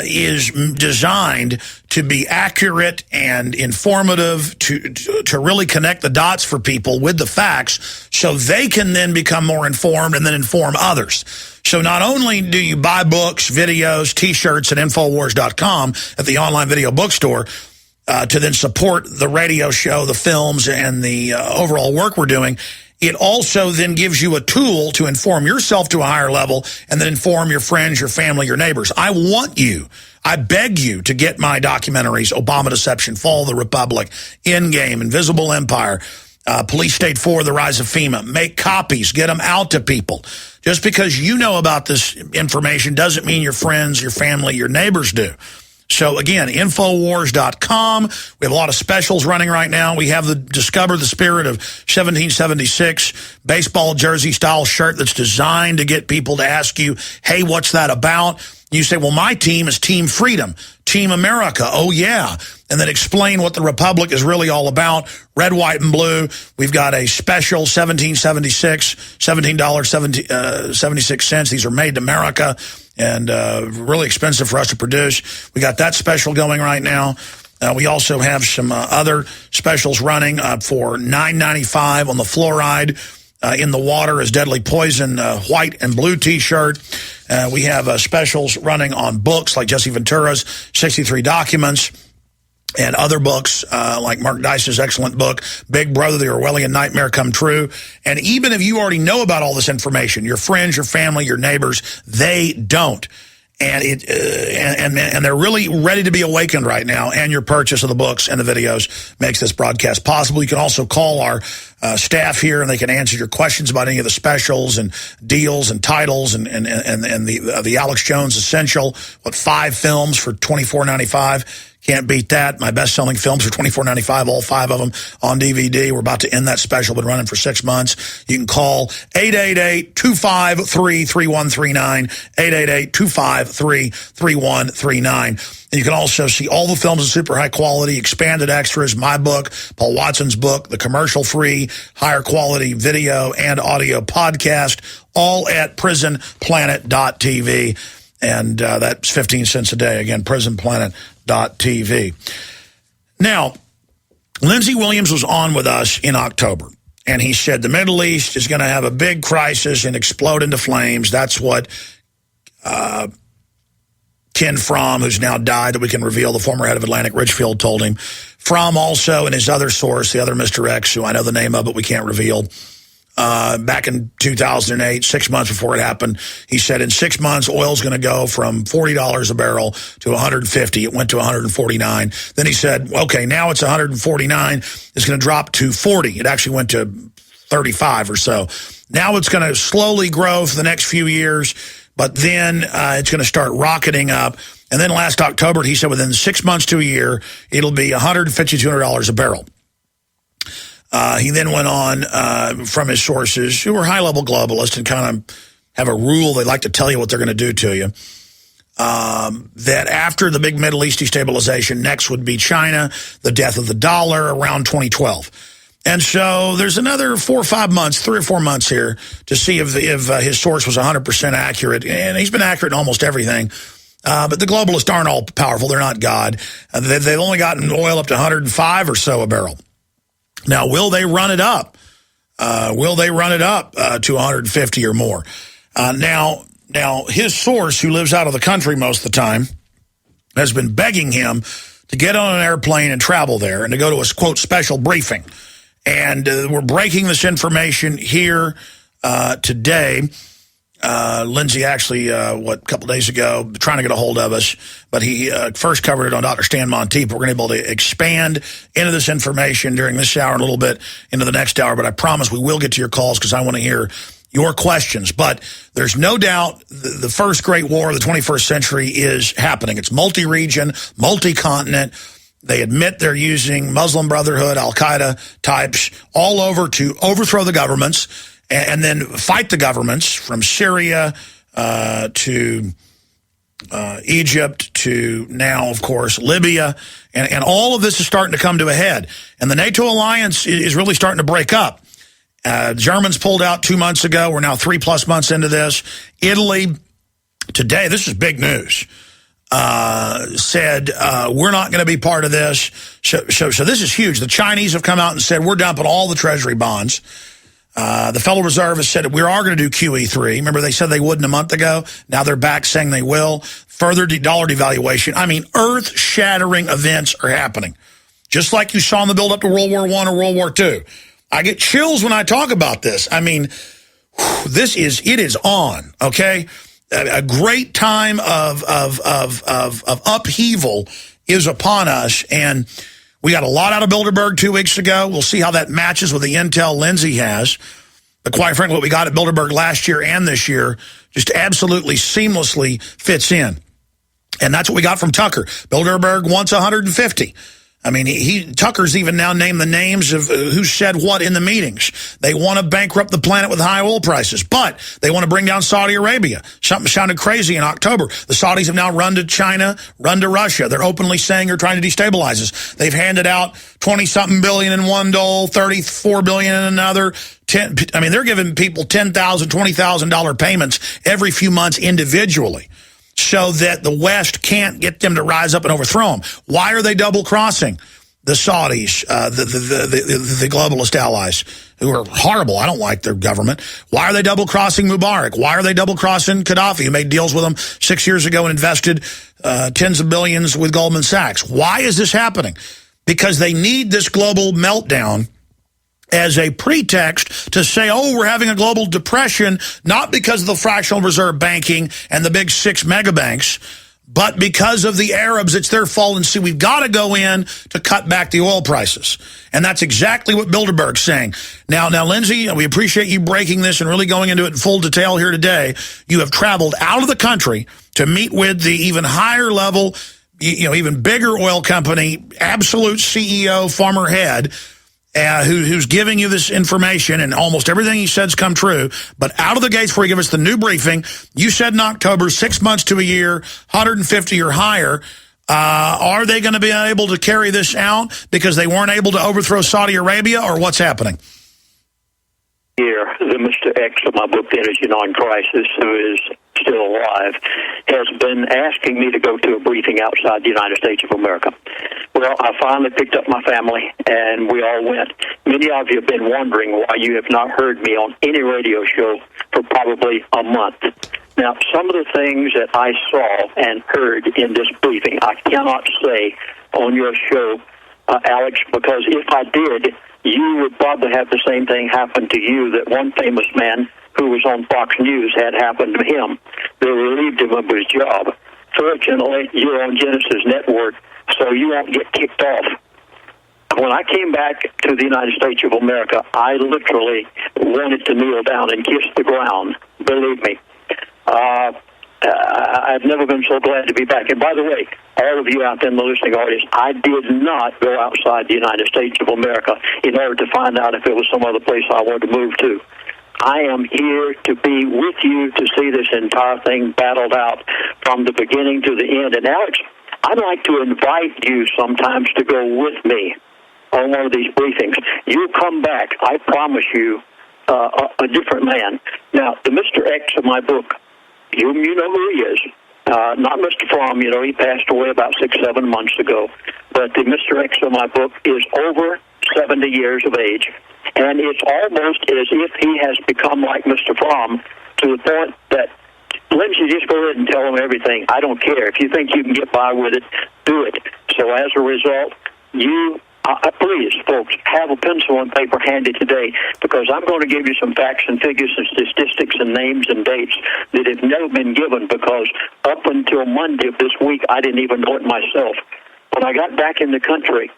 Speaker 2: is designed to be accurate and informative, to really connect the dots for people with the facts so they can then become more informed and then inform others. So not only do you buy books, videos, T-shirts at Infowars.com at the online video bookstore to then support the radio show, the films, and the overall work we're doing, it also then gives you a tool to inform yourself to a higher level and then inform your friends, your family, your neighbors. I beg you to get my documentaries, Obama Deception, Fall of the Republic, Endgame, Invisible Empire, Police State 4, The Rise of FEMA. Make copies. Get them out to people. Just because you know about this information doesn't mean your friends, your family, your neighbors do. So, again, Infowars.com. We have a lot of specials running right now. We have the Discover the Spirit of 1776 baseball jersey-style shirt that's designed to get people to ask you, hey, what's that about? You say, well, my team is Team Freedom, Team America. Oh, yeah. And then explain what the Republic is really all about. Red, white, and blue. We've got a special 1776, $17.76. These are made in America and really expensive for us to produce. We got that special going right now. We also have some other specials running for $9.95 on the fluoride in the water as deadly poison white and blue T-shirt. We have specials running on books like Jesse Ventura's 63 Documents and other books like Mark Dice's excellent book, Big Brother, The Orwellian Nightmare Come True. And even if you already know about all this information, your friends, your family, your neighbors, they don't. And and they're really ready to be awakened right now. And your purchase of the books and the videos makes this broadcast possible. You can also call our staff here, and they can answer your questions about any of the specials and deals and titles and the Alex Jones Essential. 5 films for $24.95. Can't beat that. My best-selling films for $24.95, all 5 of them on DVD. We're about to end that special, been running for 6 months. You can call 888-253-3139, 888-253-3139. And you can also see all the films in super high quality, expanded extras, my book, Paul Watson's book, the commercial-free, higher quality video and audio podcast, all at prisonplanet.tv. And that's 15 cents a day. Again, prisonplanet.tv. Now, Lindsey Williams was on with us in October, and he said the Middle East is going to have a big crisis and explode into flames. That's what Ken Fromm, who's now died, that we can reveal, the former head of Atlantic Richfield, told him. Fromm also, and his other source, the other Mr. X, who I know the name of, but we can't reveal, back in 2008, 6 months before it happened, he said in 6 months, oil's going to go from $40 a barrel to $150. It went to $149. Then he said, okay, now it's $149. It's going to drop to $40. It actually went to $35 or so. Now it's going to slowly grow for the next few years, but then it's going to start rocketing up. And then last October, he said within 6 months to a year, it'll be $150, $200 a barrel. He then went on from his sources, who are high-level globalists and kind of have a rule they like to tell you what they're going to do to you, that after the big Middle East destabilization, next would be China, the death of the dollar around 2012. And so there's another 4 or 5 months, 3 or 4 months here to see if his source was 100% accurate. And he's been accurate in almost everything. But the globalists aren't all powerful. They're not God. They've only gotten oil up to 105 or so a barrel. Now, will they run it up? Will they run it up to 150 or more? Now, his source, who lives out of the country most of the time, has been begging him to get on an airplane and travel there and to go to a, quote, special briefing. And we're breaking this information here today. Lindsay actually, a couple days ago, trying to get a hold of us, but he first covered it on Dr. Stan Monteith. We're going to be able to expand into this information during this hour and a little bit into the next hour, but I promise we will get to your calls because I want to hear your questions. But there's no doubt the first great war of the 21st century is happening. It's multi-region, multi-continent. They admit they're using Muslim Brotherhood, Al-Qaeda types all over to overthrow the governments and then fight the governments from Syria to Egypt to now, of course, Libya. And all of this is starting to come to a head. And the NATO alliance is really starting to break up. Germans pulled out 2 months ago. We're now 3+ months into this. Italy, today, this is big news, said we're not going to be part of this. So this is huge. The Chinese have come out and said we're dumping all the treasury bonds. The Federal Reserve has said we are going to do QE3. Remember, they said they wouldn't a month ago. Now they're back saying they will. Further dollar devaluation. I mean, earth-shattering events are happening. Just like you saw in the build-up to World War I or World War II. I get chills when I talk about this. I mean, it is on, okay? A great time of upheaval is upon us, and we got a lot out of Bilderberg 2 weeks ago. We'll see how that matches with the intel Lindsay has. But quite frankly, what we got at Bilderberg last year and this year just absolutely seamlessly fits in. And that's what we got from Tucker. Bilderberg wants 150. I mean, Tucker's even now named the names of who said what in the meetings. They want to bankrupt the planet with high oil prices, but they want to bring down Saudi Arabia. Something sounded crazy in October. The Saudis have now run to China, run to Russia. They're openly saying they're trying to destabilize us. They've handed out 20-something billion in one dole, $34 billion in another. They're giving people $10,000, $20,000 payments every few months individually, so that the West can't get them to rise up and overthrow them. Why are they double-crossing the Saudis, the globalist allies, who are horrible? I don't like their government. Why are they double-crossing Mubarak? Why are they double-crossing Gaddafi, who made deals with them 6 years ago and invested tens of billions with Goldman Sachs? Why is this happening? Because they need this global meltdown as a pretext to say, oh, we're having a global depression, not because of the fractional reserve banking and the big 6 mega banks, but because of the Arabs. It's their fault, and see, we've got to go in to cut back the oil prices. And that's exactly what Bilderberg's saying. Now, Lindsay, we appreciate you breaking this and really going into it in full detail here today. You have traveled out of the country to meet with the even higher level, even bigger oil company, absolute CEO, former head, who's giving you this information, and almost everything he said's come true. But out of the gates, before you give us the new briefing, you said in October, 6 months to a year, 150 or higher. Are they going to be able to carry this out because they weren't able to overthrow Saudi Arabia, or what's happening?
Speaker 8: Here, the Mr. X of my book, Energy Non-Crisis, who is still alive, has been asking me to go to a briefing outside the United States of America. Well, I finally picked up my family, and we all went. Many of you have been wondering why you have not heard me on any radio show for probably a month. Now, some of the things that I saw and heard in this briefing, I cannot say on your show, Alex, because if I did, you would probably have the same thing happen to you that one famous man who was on Fox News had happened to him. They relieved him of his job. Fortunately, you're on Genesis Network, so you won't get kicked off. When I came back to the United States of America, I literally wanted to kneel down and kiss the ground, believe me. I've never been so glad to be back. And by the way, all of you out there in the listening audience, I did not go outside the United States of America in order to find out if it was some other place I wanted to move to. I am here to be with you to see this entire thing battled out from the beginning to the end. And Alex, I'd like to invite you sometimes to go with me on one of these briefings. You come back, I promise you, a different man. Now, the Mr. X of my book, you know who he is. Not Mr. Fromm, he passed away about 6-7 months ago. But the Mr. X of my book is over 70 years of age. And it's almost as if he has become like Mr. Fromm to the point that, Lindsay, just go ahead and tell him everything. I don't care. If you think you can get by with it, do it. So as a result, please, folks, have a pencil and paper handy today, because I'm going to give you some facts and figures and statistics and names and dates that have never been given, because up until Monday of this week, I didn't even know it myself. When I got back in the country,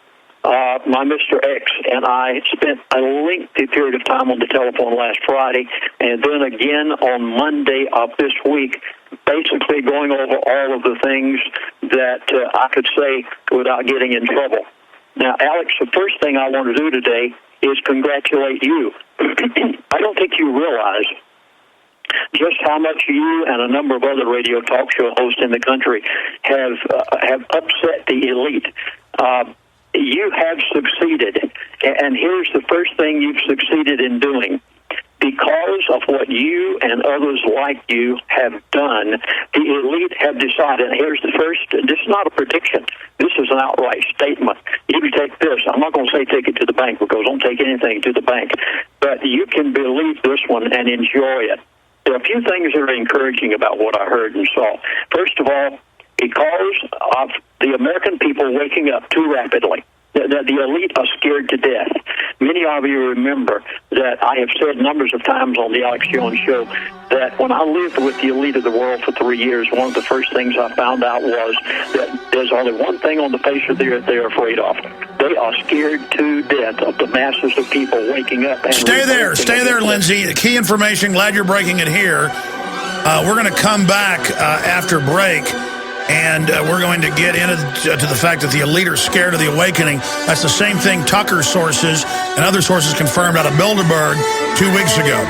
Speaker 8: my Mr. X and I spent a lengthy period of time on the telephone last Friday, and then again on Monday of this week, basically going over all of the things that I could say without getting in trouble. Now, Alex, the first thing I want to do today is congratulate you. I don't think you realize just how much you and a number of other radio talk show hosts in the country have upset the elite. You have succeeded, and here's the first thing you've succeeded in doing. Because of what you and others like you have done, the elite have decided, and here's the first, this is not a prediction, this is an outright statement. You can take this, I'm not going to say take it to the bank, because don't take anything to the bank, but you can believe this one and enjoy it. There are a few things that are encouraging about what I heard and saw. First of all, because of the American people waking up too rapidly, the elite are scared to death. Many of you remember that I have said numbers of times on the Alex Jones Show that when I lived with the elite of the world for 3 years, one of the first things I found out was that there's only one thing on the face of the earth they're afraid of. They are scared to death of the masses of people waking up. And
Speaker 2: Stay there, Lindsay. Key information. Glad you're breaking it here. We're going to come back after break. And we're going to get into the fact that the elite are scared of the awakening. That's the same thing Tucker sources and other sources confirmed out of Bilderberg 2 weeks ago.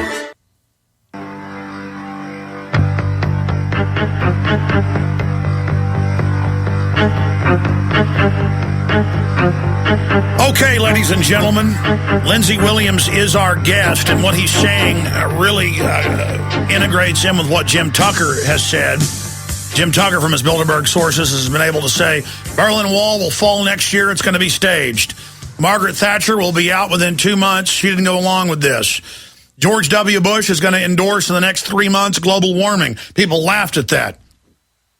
Speaker 2: Okay, ladies and gentlemen, Lindsey Williams is our guest, and what he's saying really integrates in with what Jim Tucker has said. Jim Tucker from his Bilderberg sources has been able to say, Berlin Wall will fall next year. It's going to be staged. Margaret Thatcher will be out within 2 months. She didn't go along with this. George W. Bush is going to endorse in the next 3 months global warming. People laughed at that.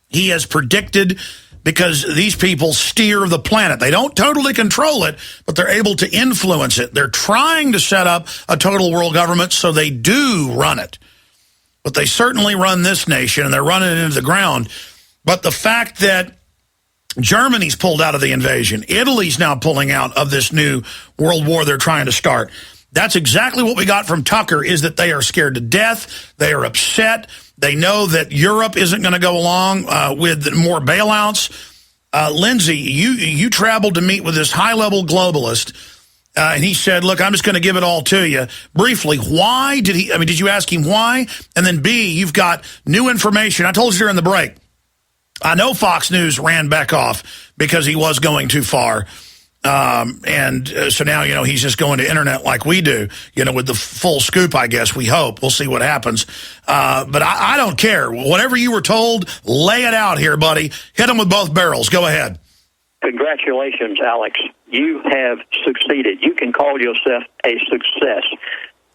Speaker 2: He has predicted, because these people steer the planet. They don't totally control it, but they're able to influence it. They're trying to set up a total world government, so they do run it. But they certainly run this nation, and they're running it into the ground. But the fact that Germany's pulled out of the invasion, Italy's now pulling out of this new world war they're trying to start, that's exactly what we got from Tucker, is that they are scared to death. They are upset. They know that Europe isn't going to go along with more bailouts. Lindsay, you traveled to meet with this high-level globalist, and he said, look, I'm just going to give it all to you. Briefly, why did he, did you ask him why? And then B, you've got new information. I told you during the break, I know Fox News ran back off because he was going too far. So now, he's just going to internet like we do, with the full scoop, I guess. We hope. We'll see what happens. But I don't care. Whatever you were told, lay it out here, buddy. Hit them with both barrels. Go ahead.
Speaker 8: Congratulations, Alex. You have succeeded. You can call yourself a success.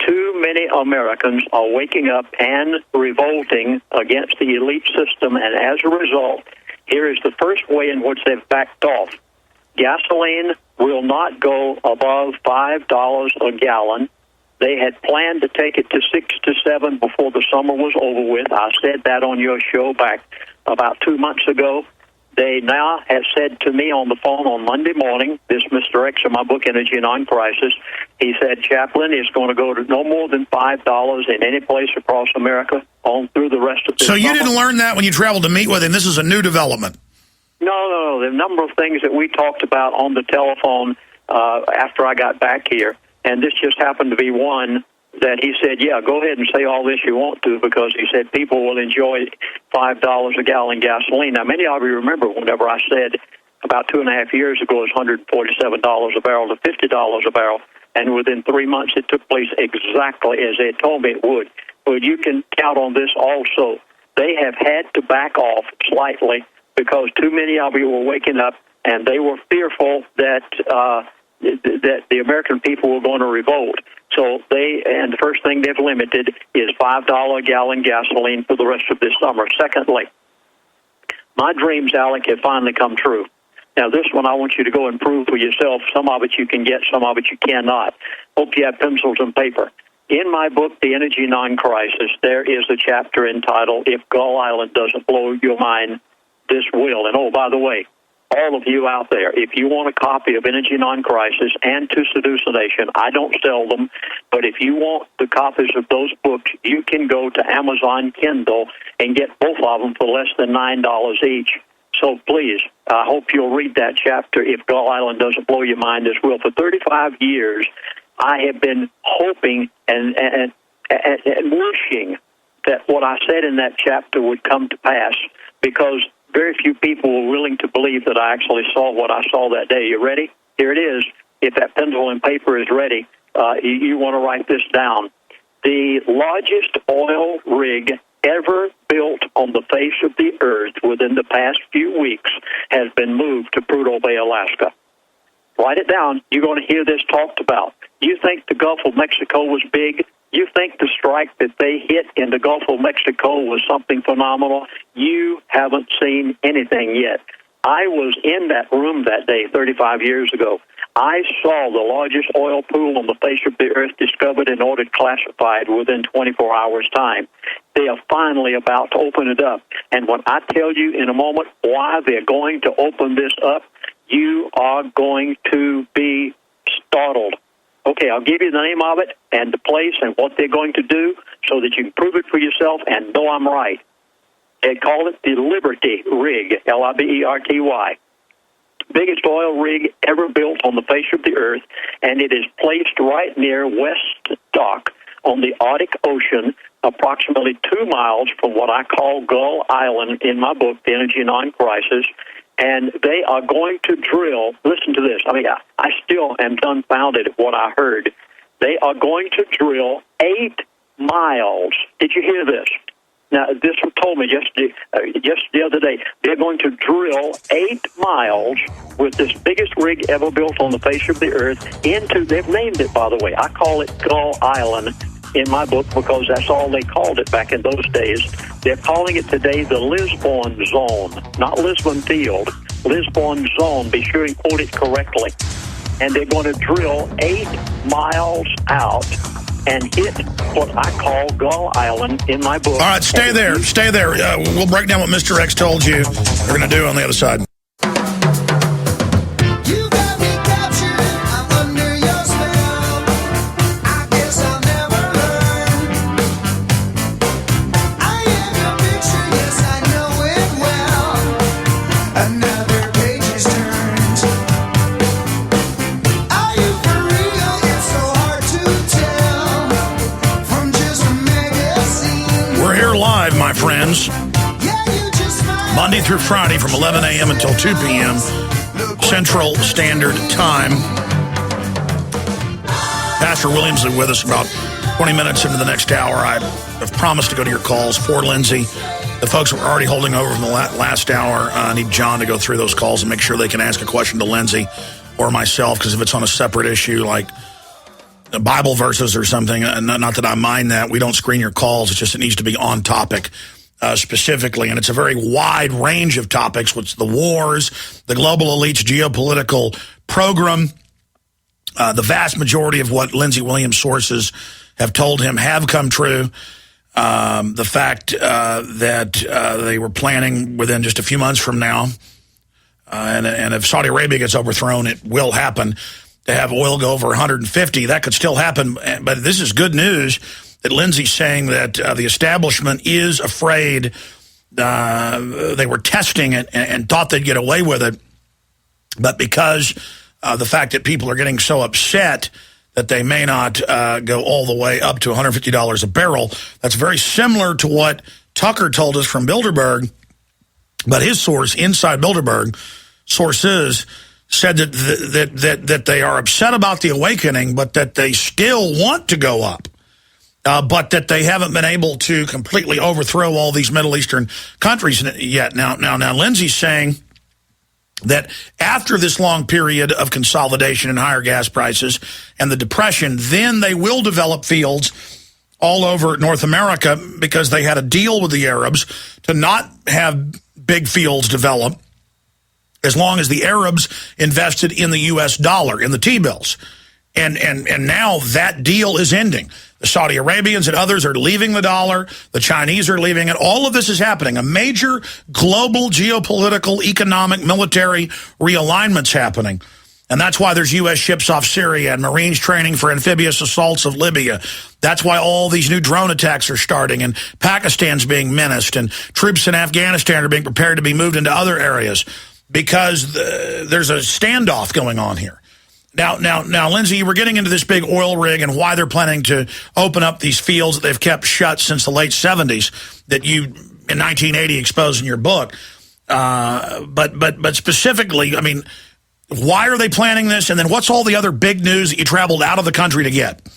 Speaker 8: 2 many Americans are waking up and revolting against the elite system, and as a result, here is the first way in which they've backed off. Gasoline will not go above $5 a gallon. They had planned to take it to 6 to 7 before the summer was over with. I said that on your show back about 2 months ago. They now have said to me on the phone on Monday morning, this Mr. X in my book, Energy Non-Crisis, he said, Chaplain, it's going to go to no more than $5 in any place across America on through the rest of the
Speaker 2: So you
Speaker 8: summer.
Speaker 2: didn't learn that when you traveled to meet with him? This is a new development.
Speaker 8: No. The number of things that we talked about on the telephone after I got back here, and this just happened to be one that he said, yeah, go ahead and say all this you want to, because he said people will enjoy $5 a gallon gasoline. Now, many of you remember whenever I said about 2.5 years ago it was $147 a barrel to $50 a barrel, and within 3 months it took place exactly as they told me it would. Well, you can count on this also. They have had to back off slightly because too many of you were waking up, and they were fearful that the American people were going to revolt. So and the first thing they've limited is $5 a gallon gasoline for the rest of this summer. Secondly, my dreams, Alec, have finally come true. Now, this one I want you to go and prove for yourself. Some of it you can get, some of it you cannot. Hope you have pencils and paper. In my book, The Energy Non-Crisis, there is a chapter entitled, If Gull Island Doesn't Blow Your Mind, This Will. And, oh, by the way, all of you out there, if you want a copy of Energy Non-Crisis and To Seduce a Nation, I don't sell them, but if you want the copies of those books, you can go to Amazon Kindle and get both of them for less than $9 each. So please, I hope you'll read that chapter, If Gull Island Doesn't Blow Your Mind as Will. For 35 years, I have been hoping and wishing that what I said in that chapter would come to pass, because very few people were willing to believe that I actually saw what I saw that day. You ready? Here it is. If that pencil and paper is ready, you want to write this down. The largest oil rig ever built on the face of the earth within the past few weeks has been moved to Prudhoe Bay, Alaska. Write it down. You're going to hear this talked about. You think the Gulf of Mexico was big? You think the strike that they hit in the Gulf of Mexico was something phenomenal? You haven't seen anything yet. I was in that room that day 35 years ago. I saw the largest oil pool on the face of the earth discovered and ordered classified within 24 hours' time. They are finally about to open it up. And when I tell you in a moment why they're going to open this up, you are going to be startled. Okay, I'll give you the name of it and the place and what they're going to do so that you can prove it for yourself and know I'm right. They call it the Liberty Rig, Liberty. Biggest oil rig ever built on the face of the earth, and it is placed right near West Dock on the Arctic Ocean, approximately 2 miles from what I call Gull Island in my book, The Energy Non-Crisis. And they are going to drill, listen to this, I still am dumbfounded at what I heard. They are going to drill 8 miles. Did you hear this? Now, this was told me just the other day. They're going to drill 8 miles with this biggest rig ever built on the face of the earth they've named it, by the way. I call it Gull Island in my book because that's all they called it back in those days. They're calling it today the Lisbon Zone, not Lisbon Field. Lisbon Zone, be sure and quote it correctly. And they're going to drill 8 miles out and hit what I call Gull Island in my book.
Speaker 2: All right, stay there. We'll break down what Mr. X told you we're going to do on the other side. Friends, Monday through Friday from 11 a.m. until 2 p.m. Central Standard Time. Pastor Williams is with us about 20 minutes into the next hour. I have promised to go to your calls for Lindsay. The folks who are already holding over from the last hour, I need John to go through those calls and make sure they can ask a question to Lindsay or myself, because if it's on a separate issue like Bible verses or something. Not that I mind that. We don't screen your calls. It's just it needs to be on topic specifically. And it's a very wide range of topics, which the wars, the global elite's geopolitical program, the vast majority of what Lindsey Williams' sources have told him have come true. The fact that they were planning within just a few months from now, and if Saudi Arabia gets overthrown, it will happen, to have oil go over 150. That could still happen, but this is good news that Lindsey's saying that the establishment is afraid. They were testing it and thought they'd get away with it, but because the fact that people are getting so upset that they may not go all the way up to $150 a barrel. That's very similar to what Tucker told us from Bilderberg, but his source inside Bilderberg, sources, said that they are upset about the awakening, but that they still want to go up, but that they haven't been able to completely overthrow all these Middle Eastern countries yet. Now, Lindsey's saying that after this long period of consolidation and higher gas prices and the depression, then they will develop fields all over North America because they had a deal with the Arabs to not have big fields develop as long as the Arabs invested in the U.S. dollar, in the T-bills. And now that deal is ending. The Saudi Arabians and others are leaving the dollar. The Chinese are leaving it. All of this is happening. A major global geopolitical, economic, military realignment's happening. And that's why there's U.S. ships off Syria and Marines training for amphibious assaults of Libya. That's why all these new drone attacks are starting, and Pakistan's being menaced, and troops in Afghanistan are being prepared to be moved into other areas because there's a standoff going on here. Now, Lindsey, we're getting into this big oil rig and why they're planning to open up these fields that they've kept shut since the late 70s that you, in 1980, exposed in your book. But specifically, I mean, why are they planning this? And then what's all the other big news that you traveled out of the country to get?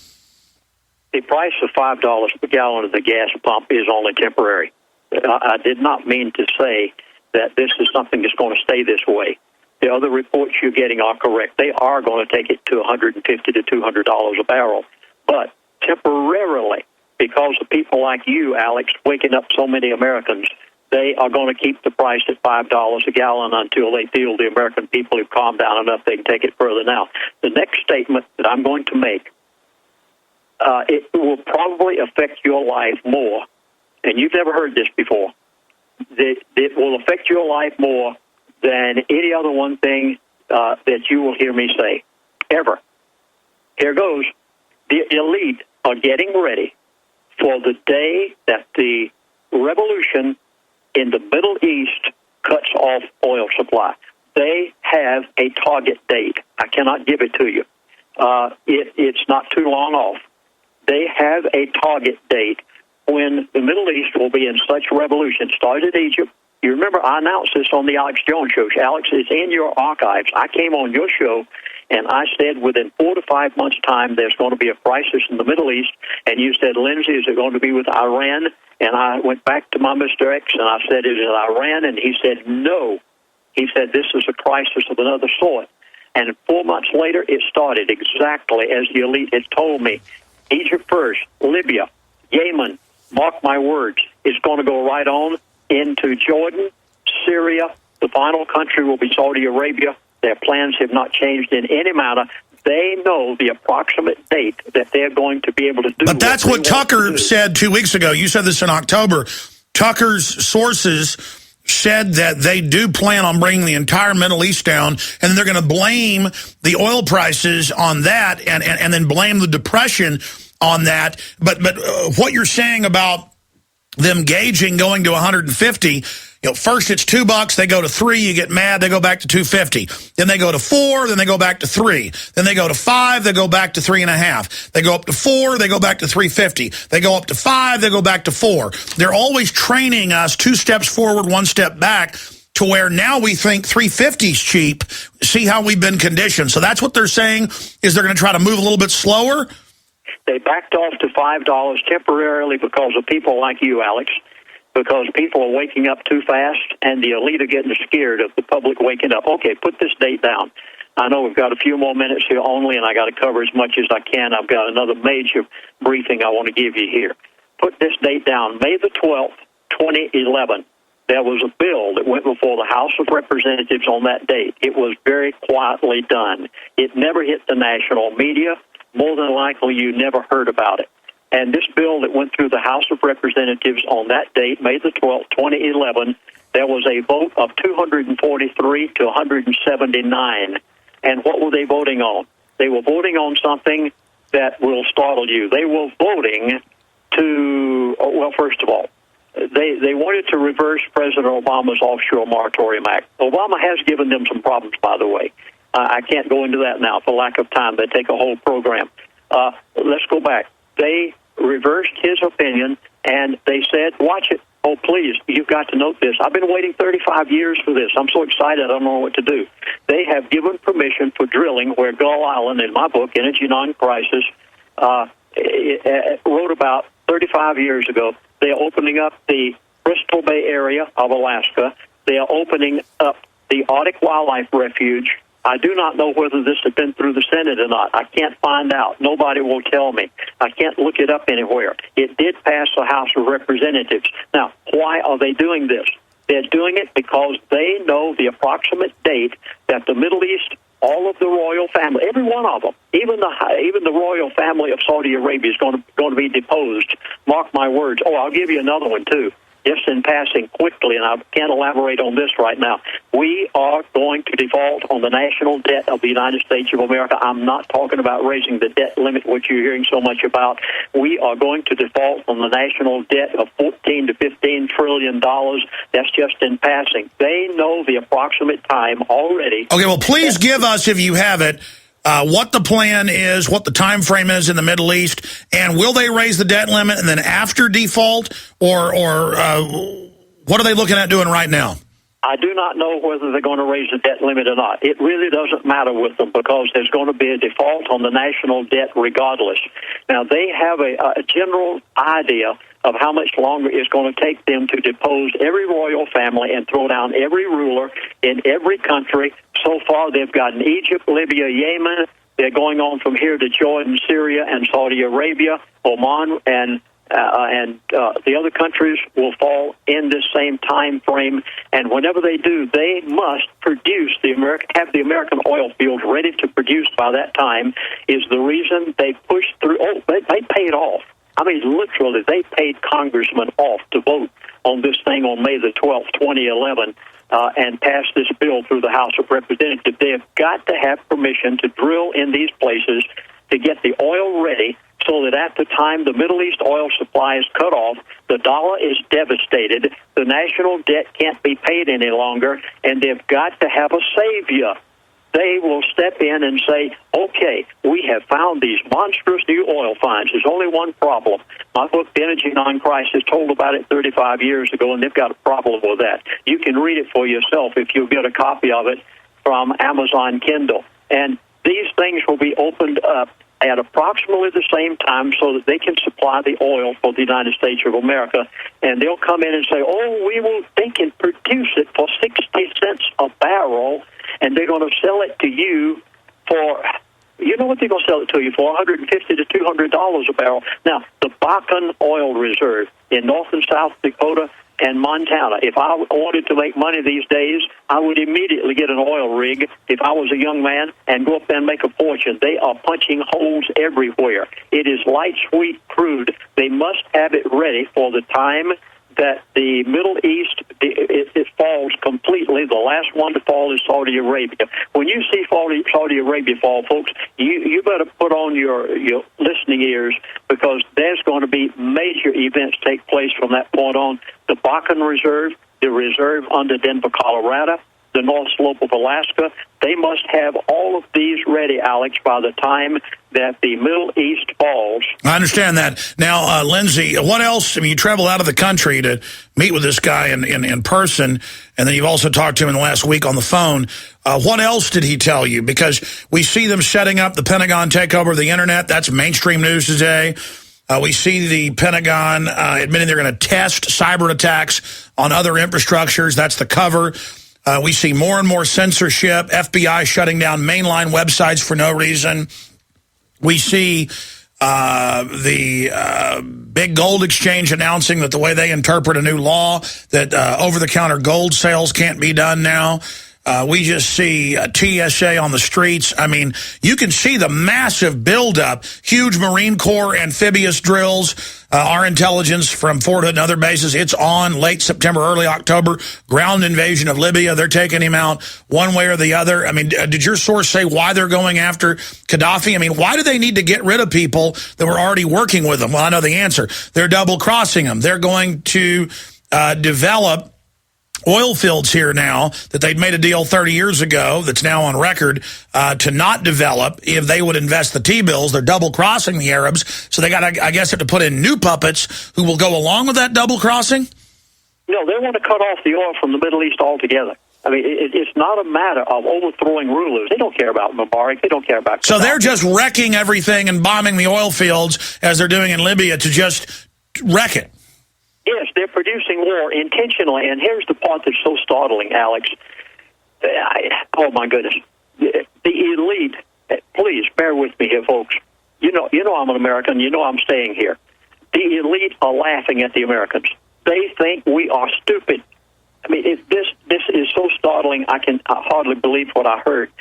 Speaker 8: The price of $5 per gallon at the gas pump is only temporary. I did not mean to say that this is something that's going to stay this way. The other reports you're getting are correct. They are going to take it to $150 to $200 a barrel. But temporarily, because of people like you, Alex, waking up so many Americans, they are going to keep the price at $5 a gallon until they feel the American people have calmed down enough they can take it further. Now, the next statement that I'm going to make, it will probably affect your life more, and you've never heard this before. It will affect your life more than any other one thing that you will hear me say, ever. Here goes. The elite are getting ready for the day that the revolution in the Middle East cuts off oil supply. They have a target date. I cannot give it to you. It's not too long off. They have a target date when the Middle East will be in such revolution. Started Egypt. You remember I announced this on the Alex Jones show. Alex, it's in your archives. I came on your show, and I said within 4 to 5 months' time there's going to be a crisis in the Middle East. And you said, Lindsey, is it going to be with Iran? And I went back to my Mr. X, and I said, is it Iran? And he said, no. He said, this is a crisis of another sort. And 4 months later, it started exactly as the elite had told me. Egypt first, Libya, Yemen, mark my words, it's going to go right on into Jordan, Syria. The final country will be Saudi Arabia. Their plans have not changed in any manner. They know the approximate date that they're going to be able to do.
Speaker 2: But that's what Tucker said 2 weeks ago. You said this in October. Tucker's sources said that they do plan on bringing the entire Middle East down, and they're going to blame the oil prices on that and then blame the depression on that. But what you're saying about them gauging going to 150, first it's $2, they go to $3, you get mad, they go back to $2.50. Then they go to $4, then they go back to $3. Then they go to $5, they go back to $3.50. They go up to $4, they go back to $3.50. They go up to $5, they go back to $4. They're always training us 2 steps forward, 1 step back, to where now we think $3.50 is cheap. See how we've been conditioned. So that's what they're saying, is they're going to try to move a little bit slower.
Speaker 8: They backed off to $5 temporarily because of people like you, Alex, because people are waking up too fast, and the elite are getting scared of the public waking up. Okay, put this date down. I know we've got a few more minutes here only, and I got to cover as much as I can. I've got another major briefing I want to give you here. Put this date down, May the 12th, 2011. There was a bill that went before the House of Representatives on that date. It was very quietly done. It never hit the national media. More than likely, you never heard about it. And this bill that went through the House of Representatives on that date, May the 12th, 2011, there was a vote of 243 to 179. And what were they voting on? They were voting on something that will startle you. They were voting to, well, first of all, they wanted to reverse President Obama's Offshore Moratorium Act. Obama has given them some problems, by the way. I can't go into that now for lack of time. They take a whole program. Let's go back. They reversed his opinion, and they said, watch it. Oh, please, you've got to note this. I've been waiting 35 years for this. I'm so excited I don't know what to do. They have given permission for drilling where Gull Island, in my book, Energy Non-Crisis, wrote about 35 years ago. They are opening up the Bristol Bay area of Alaska. They are opening up the Arctic Wildlife Refuge. I do not know whether this has been through the Senate or not. I can't find out. Nobody will tell me. I can't look it up anywhere. It did pass the House of Representatives. Now, why are they doing this? They're doing it because they know the approximate date that the Middle East, all of the royal family, every one of them, even the royal family of Saudi Arabia is going to be deposed. Mark my words. Oh, I'll give you another one, too. Just in passing quickly, and I can't elaborate on this right now. We are going to default on the national debt of the United States of America. I'm not talking about raising the debt limit, which you're hearing so much about. We are going to default on the national debt of $14 to $15 trillion. That's just in passing. They know the approximate time already.
Speaker 2: Okay, well, please give us, if you have it, what the plan is, what the time frame is in the Middle East, and will they raise the debt limit and then after default, or what are they looking at doing right now?
Speaker 8: I do not know whether they're going to raise the debt limit or not. It really doesn't matter with them because there's going to be a default on the national debt regardless. Now, they have a general idea of how much longer it's going to take them to depose every royal family and throw down every ruler in every country. So far, they've gotten Egypt, Libya, Yemen. They're going on from here to Jordan, Syria, and Saudi Arabia, Oman, and the other countries will fall in this same time frame. And whenever they do, they must produce have the American oil fields ready to produce by that time. Is the reason they pushed through. Oh, they paid off. I mean, literally, they paid congressmen off to vote on this thing on May the 12th, 2011, and pass this bill through the House of Representatives. They have got to have permission to drill in these places to get the oil ready so that at the time the Middle East oil supply is cut off, the dollar is devastated, the national debt can't be paid any longer, and they've got to have a savior. They will step in and say, okay, we have found these monstrous new oil finds. There's only one problem. My book, The Energy Non-Crisis, told about it 35 years ago, and they've got a problem with that. You can read it for yourself if you'll get a copy of it from Amazon Kindle. And these things will be opened up at approximately the same time so that they can supply the oil for the United States of America. And they'll come in and say, they can produce it for 60 cents a barrel, and they're going to sell it to you for, you know what they're going to sell it to you for, $150 to $200 a barrel. Now, the Bakken Oil Reserve in North and South Dakota and Montana. If I wanted to make money these days, I would immediately get an oil rig if I was a young man and go up there and make a fortune. They are punching holes everywhere. It is light, sweet crude. They must have it ready for the time that the Middle East, it falls completely. The last one to fall is Saudi Arabia. When you see Saudi Arabia fall, folks, you better put on your listening ears because there's going to be major events take place from that point on. The Bakken Reserve, the reserve under Denver, Colorado, the North Slope of Alaska, they must have all of these ready, Alex, by the time that the Middle East falls.
Speaker 2: I understand that. Now, Lindsay, what else? I mean, you travel out of the country to meet with this guy in person, and then you've also talked to him in the last week on the phone. What else did he tell you? Because we see them setting up the Pentagon takeover of the Internet. That's mainstream news today. We see the Pentagon admitting they're going to test cyber attacks on other infrastructures. That's the cover. We see more and more censorship, FBI shutting down mainline websites for no reason. We see the big gold exchange announcing that the way they interpret a new law, that over-the-counter gold sales can't be done now. We just see TSA on the streets. I mean, you can see the massive buildup, huge Marine Corps amphibious drills, our intelligence from Fort Hood and other bases. It's on late September, early October, ground invasion of Libya. They're taking him out one way or the other. I mean, did your source say why they're going after Gaddafi? I mean, why do they need to get rid of people that were already working with them? Well, I know the answer. They're double-crossing them. They're going to develop oil fields here now that they'd made a deal 30 years ago that's now on record to not develop if they would invest the T-bills. They're double-crossing the Arabs, so they got, I guess, have to put in new puppets who will go along with that double-crossing?
Speaker 8: No, they want to cut off the oil from the Middle East altogether. I mean, it's not a matter of overthrowing rulers. They don't care about Mubarak. They don't care about Gaddafi.
Speaker 2: So they're just wrecking everything and bombing the oil fields, as they're doing in Libya, to just wreck it.
Speaker 8: Yes, they're producing war intentionally, and here's the part that's so startling, Alex. Oh, my goodness. The elite, please bear with me here, folks. You know I'm an American. You know I'm staying here. The elite are laughing at the Americans. They think we are stupid. I mean, this is so startling, I hardly believe what I heard.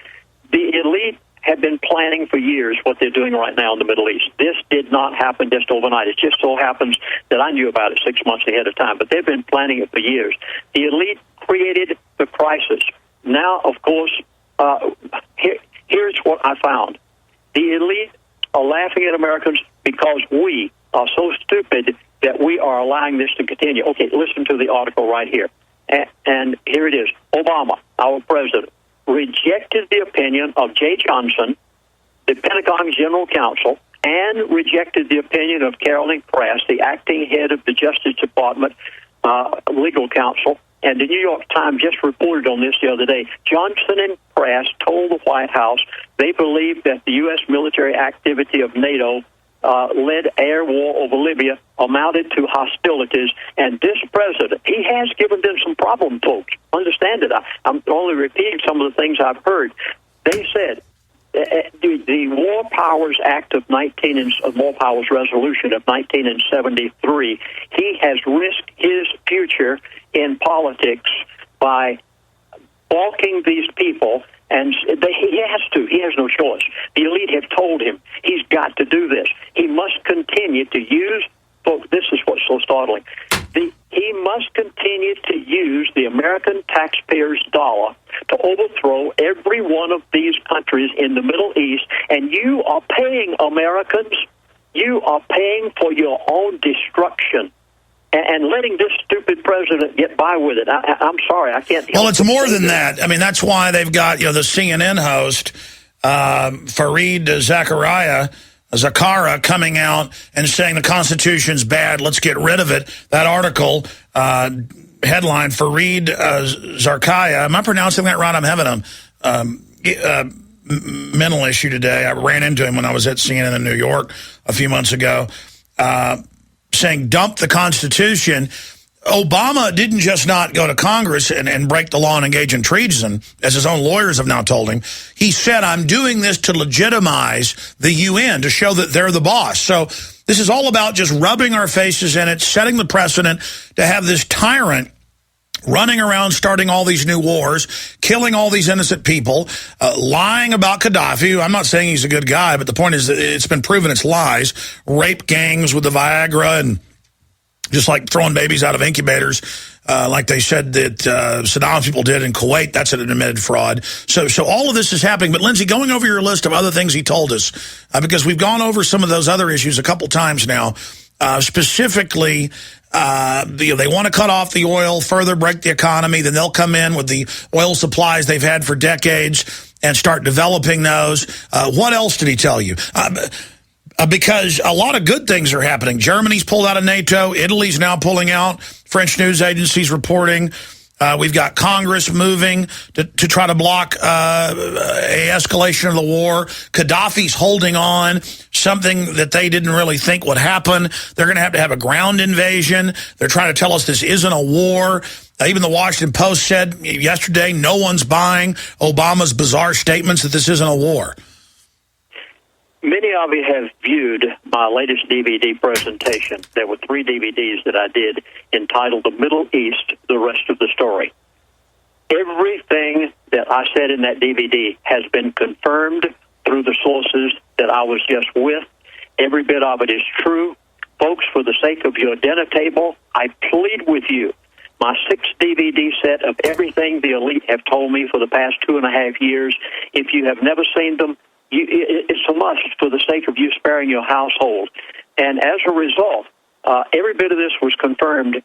Speaker 8: The elite have been planning for years what they're doing right now in the Middle East. This did not happen just overnight. It just so happens that I knew about it 6 months ahead of time, but they've been planning it for years. The elite created the crisis. Now, of course, here's what I found. The elite are laughing at Americans because we are so stupid that we are allowing this to continue. Okay, listen to the article right here. And here it is. Obama, our president, rejected the opinion of Jay Johnson, the Pentagon General Counsel, and rejected the opinion of Carolyn Press, the acting head of the Justice Department legal counsel. And the New York Times just reported on this the other day. Johnson and Press told the White House they believe that the U.S. military activity of NATO led air war over Libya amounted to hostilities, and this president, he has given them some problem, folks. Understand it. I'm only repeating some of the things I've heard. They said the War Powers Act of War Powers Resolution of 1973, he has risked his future in politics by balking these people. And he has to. He has no choice. The elite have told him he's got to do this. He must continue to use, folks, this is what's so startling. He must continue to use the American taxpayer's dollar to overthrow every one of these countries in the Middle East. And you are paying, Americans, you are paying for your own destruction. And letting this stupid president get by with it. I'm sorry, I can't.
Speaker 2: Well, it's more than that. I mean, that's why they've got the CNN host Fareed Zakaria coming out and saying the Constitution's bad. Let's get rid of it. That article headline: Fareed Zakaria. Am I pronouncing that right? I'm having a mental issue today. I ran into him when I was at CNN in New York a few months ago. Saying dump the Constitution. Obama didn't just not go to Congress and break the law and engage in treason, as his own lawyers have now told him. He said, I'm doing this to legitimize the UN, to show that they're the boss. So this is all about just rubbing our faces in it, setting the precedent to have this tyrant running around starting all these new wars, killing all these innocent people, lying about Gaddafi. I'm not saying he's a good guy, but the point is that it's been proven it's lies. Rape gangs with the Viagra, and just like throwing babies out of incubators, like they said that Saddam people did in Kuwait. That's an admitted fraud. So all of this is happening. But, Lindsay, going over your list of other things he told us, because we've gone over some of those other issues a couple times now, specifically, they want to cut off the oil, further break the economy. Then they'll come in with the oil supplies they've had for decades and start developing those. What else did he tell you? Because a lot of good things are happening. Germany's pulled out of NATO. Italy's now pulling out. French news agencies reporting. We've got Congress moving to try to block a escalation of the war. Gaddafi's holding on, something that they didn't really think would happen. They're going to have a ground invasion. They're trying to tell us this isn't a war. Even the Washington Post said yesterday no one's buying Obama's bizarre statements that this isn't a war.
Speaker 8: Many of you have viewed my latest DVD presentation. There were 3 DVDs that I did entitled The Middle East, The Rest of the Story. Everything that I said in that DVD has been confirmed through the sources that I was just with. Every bit of it is true. Folks, for the sake of your dinner table, I plead with you. My 6 DVD set of everything the elite have told me for the past 2.5 years. If you have never seen them, it's a must for the sake of you sparing your household. And as a result, every bit of this was confirmed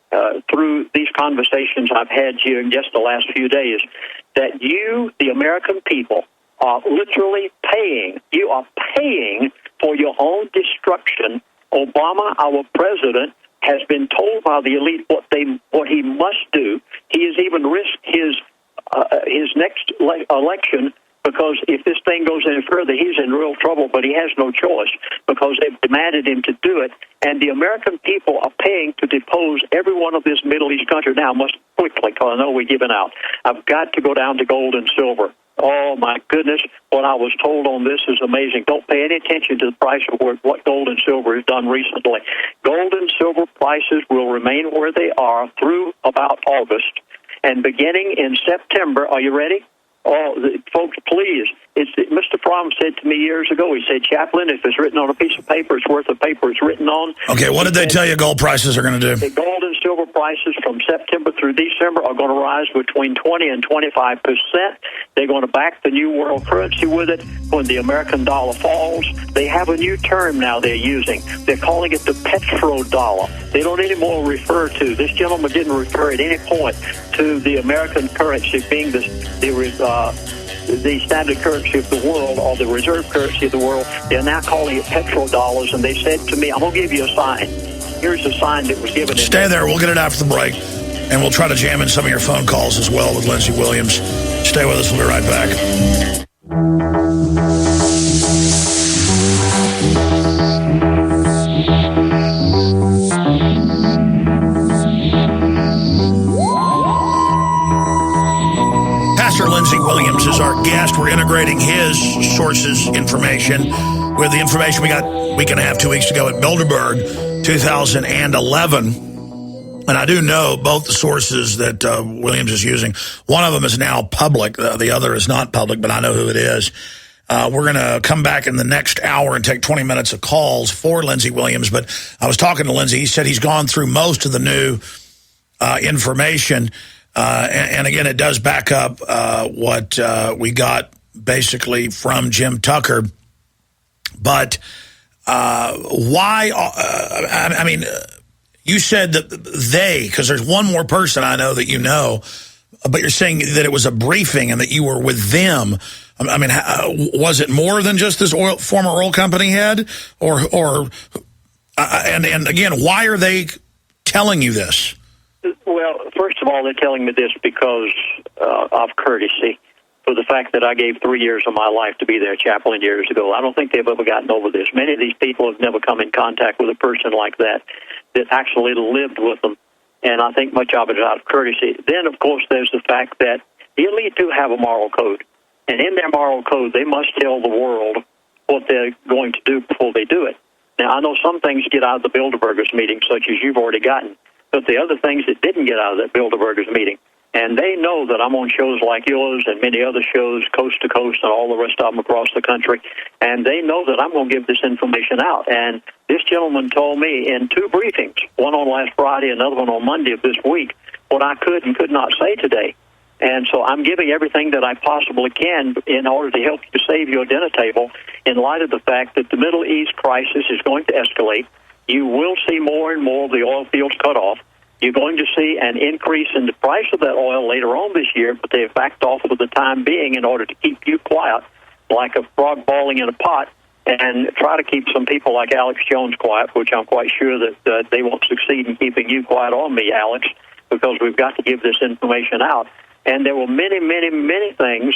Speaker 8: through these conversations I've had here in just the last few days, that you, the American people, are literally paying. You are paying for your own destruction. Obama, our president, has been told by the elite what he must do. He has even risked his next election, because if this thing goes any further, he's in real trouble, but he has no choice because they've demanded him to do it. And the American people are paying to depose every one of this Middle East country now, must quickly, because I know we're giving out. I've got to go down to gold and silver. Oh, my goodness, what I was told on this is amazing. Don't pay any attention to the price of what gold and silver has done recently. Gold and silver prices will remain where they are through about August. And beginning in September, are you ready? Oh, folks, please. Mr. Fromm said to me years ago, he said, Chaplain, if it's written on a piece of paper, it's worth the paper it's written on.
Speaker 2: Okay, what did they tell you gold prices are going to do?
Speaker 8: The gold and silver prices from September through December are going to rise between 20 and 25%. They're going to back the new world currency with it when the American dollar falls. They have a new term now they're using. They're calling it the petrodollar. They don't anymore refer to, this gentleman didn't refer at any point to the American currency being the standard currency of the world or the reserve currency of the world. They're now calling it petrodollars, and they said to me, I'm going to give you a sign. Here's a sign that was given.
Speaker 2: Stay there. We'll get it after the break, and we'll try to jam in some of your phone calls as well with Lindsey Williams. Stay with us. We'll be right back. Pastor Lindsey Williams is our guest. We're integrating his sources information with the information we got a week and a half, 2 weeks ago at Bilderberg 2011. And I do know both the sources that Williams is using. One of them is now public. The other is not public, but I know who it is. We're going to come back in the next hour and take 20 minutes of calls for Lindsey Williams. But I was talking to Lindsey. He said he's gone through most of the new information. And again, it does back up what we got basically from Jim Tucker. But why? I mean, you said that they, because there's one more person I know that you know, but you're saying that it was a briefing and that you were with them. I mean, was it more than just this former oil company head? And again, why are they telling you this?
Speaker 8: Well, first of all, they're telling me this because of courtesy, for the fact that I gave 3 years of my life to be their chaplain years ago. I don't think they've ever gotten over this. Many of these people have never come in contact with a person like that actually lived with them, and I think much of it is out of courtesy. Then, of course, there's the fact that the elite do have a moral code, and in their moral code, they must tell the world what they're going to do before they do it. Now, I know some things get out of the Bilderbergers meeting, such as you've already gotten, but the other things that didn't get out of that Bilderbergers meeting. And they know that I'm on shows like yours and many other shows, coast to coast, and all the rest of them across the country. And they know that I'm going to give this information out. And this gentleman told me in 2 briefings, one on last Friday, another one on Monday of this week, what I could and could not say today. And so I'm giving everything that I possibly can in order to help you to save your dinner table in light of the fact that the Middle East crisis is going to escalate. You will see more and more of the oil fields cut off. You're going to see an increase in the price of that oil later on this year, but they've backed off for the time being in order to keep you quiet, like a frog boiling in a pot, and try to keep some people like Alex Jones quiet, which I'm quite sure that they won't succeed in keeping you quiet on me, Alex. because we've got to give this information out. And there were many, many, many things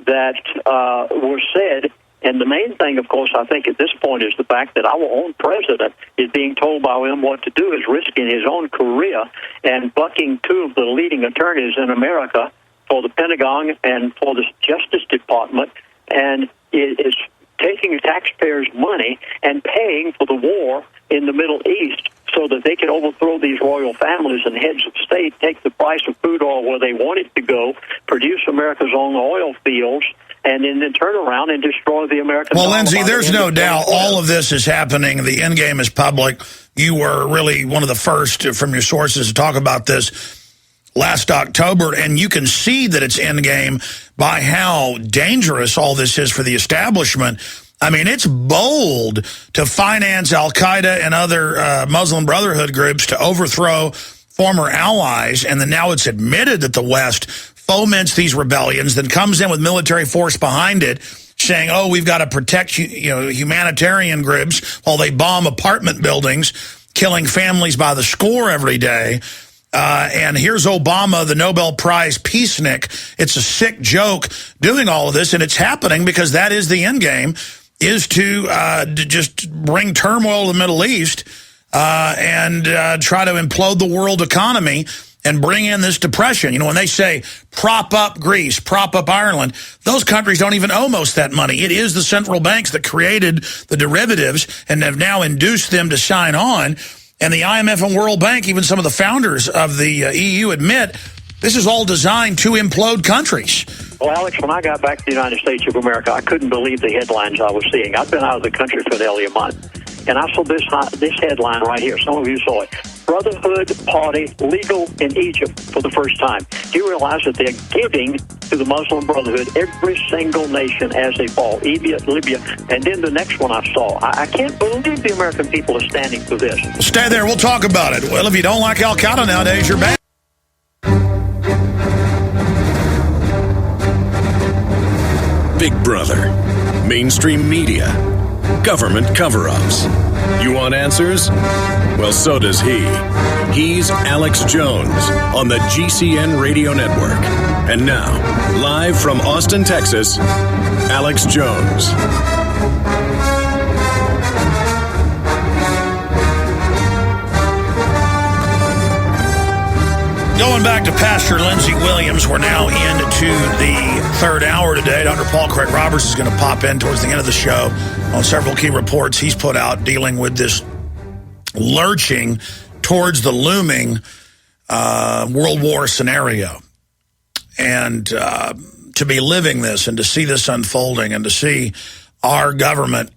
Speaker 8: that were said. And the main thing, of course, I think at this point is the fact that our own president is being told by him what to do, is risking his own career and bucking two of the leading attorneys in America for the Pentagon and for the Justice Department, and is taking taxpayers' money and paying for the war in the Middle East so that they can overthrow these royal families and heads of state, take the price of crude oil where they want it to go, produce America's own oil fields, and then turn around and destroy the American.
Speaker 2: Well, Lindsay, there's no doubt all of this is happening. The end game is public. You were really one of the first from your sources to talk about this last October, and you can see that it's end game by how dangerous all this is for the establishment. I mean, it's bold to finance al-Qaeda and other Muslim Brotherhood groups to overthrow former allies, and then now it's admitted that the West foments these rebellions, then comes in with military force behind it, saying, oh, we've got to protect humanitarian groups while they bomb apartment buildings, killing families by the score every day. And here's Obama, the Nobel Prize peacenik. It's a sick joke doing all of this, and it's happening because that is the end game, is to just bring turmoil to the Middle East and try to implode the world economy and bring in this depression. You know, when they say prop up Greece, prop up Ireland, those countries don't even owe most that money. It is the central banks that created the derivatives and have now induced them to sign on. And the IMF and World Bank, even some of the founders of the EU admit this is all designed to implode countries.
Speaker 8: Well, Alex, when I got back to the United States of America, I couldn't believe the headlines I was seeing. I've been out of the country for nearly a month, and I saw this headline right here. Some of you saw it. Brotherhood Party legal in Egypt for the first time. Do you realize that they're giving to the Muslim Brotherhood every single nation as they fall? Libya, and then the next one I saw. I can't believe the American people are standing for this.
Speaker 2: Stay there. We'll talk about it. Well, if you don't like al-Qaeda nowadays, you're bad.
Speaker 1: Big Brother, mainstream media, government cover-ups. You want answers? Well, so does he. He's Alex Jones on the GCN Radio Network. And now, live from Austin, Texas, Alex Jones.
Speaker 2: Going back to Pastor Lindsey Williams, we're now into the third hour today. Dr. Paul Craig Roberts is going to pop in towards the end of the show on several key reports he's put out dealing with this lurching towards the looming World War scenario. And to be living this and to see this unfolding and to see our government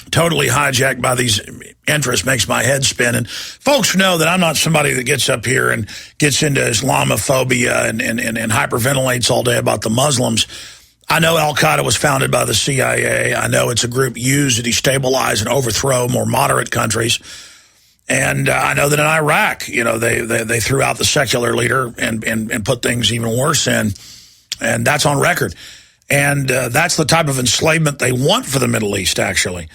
Speaker 2: totally hijacked by these interests makes my head spin. And folks know that I'm not somebody that gets up here and gets into Islamophobia and hyperventilates all day about the Muslims. I know al-Qaeda was founded by the CIA. I know it's a group used to destabilize and overthrow more moderate countries. And I know that in Iraq, you know, they threw out the secular leader and put things even worse in. And that's on record. And that's the type of enslavement they want for the Middle East, actually.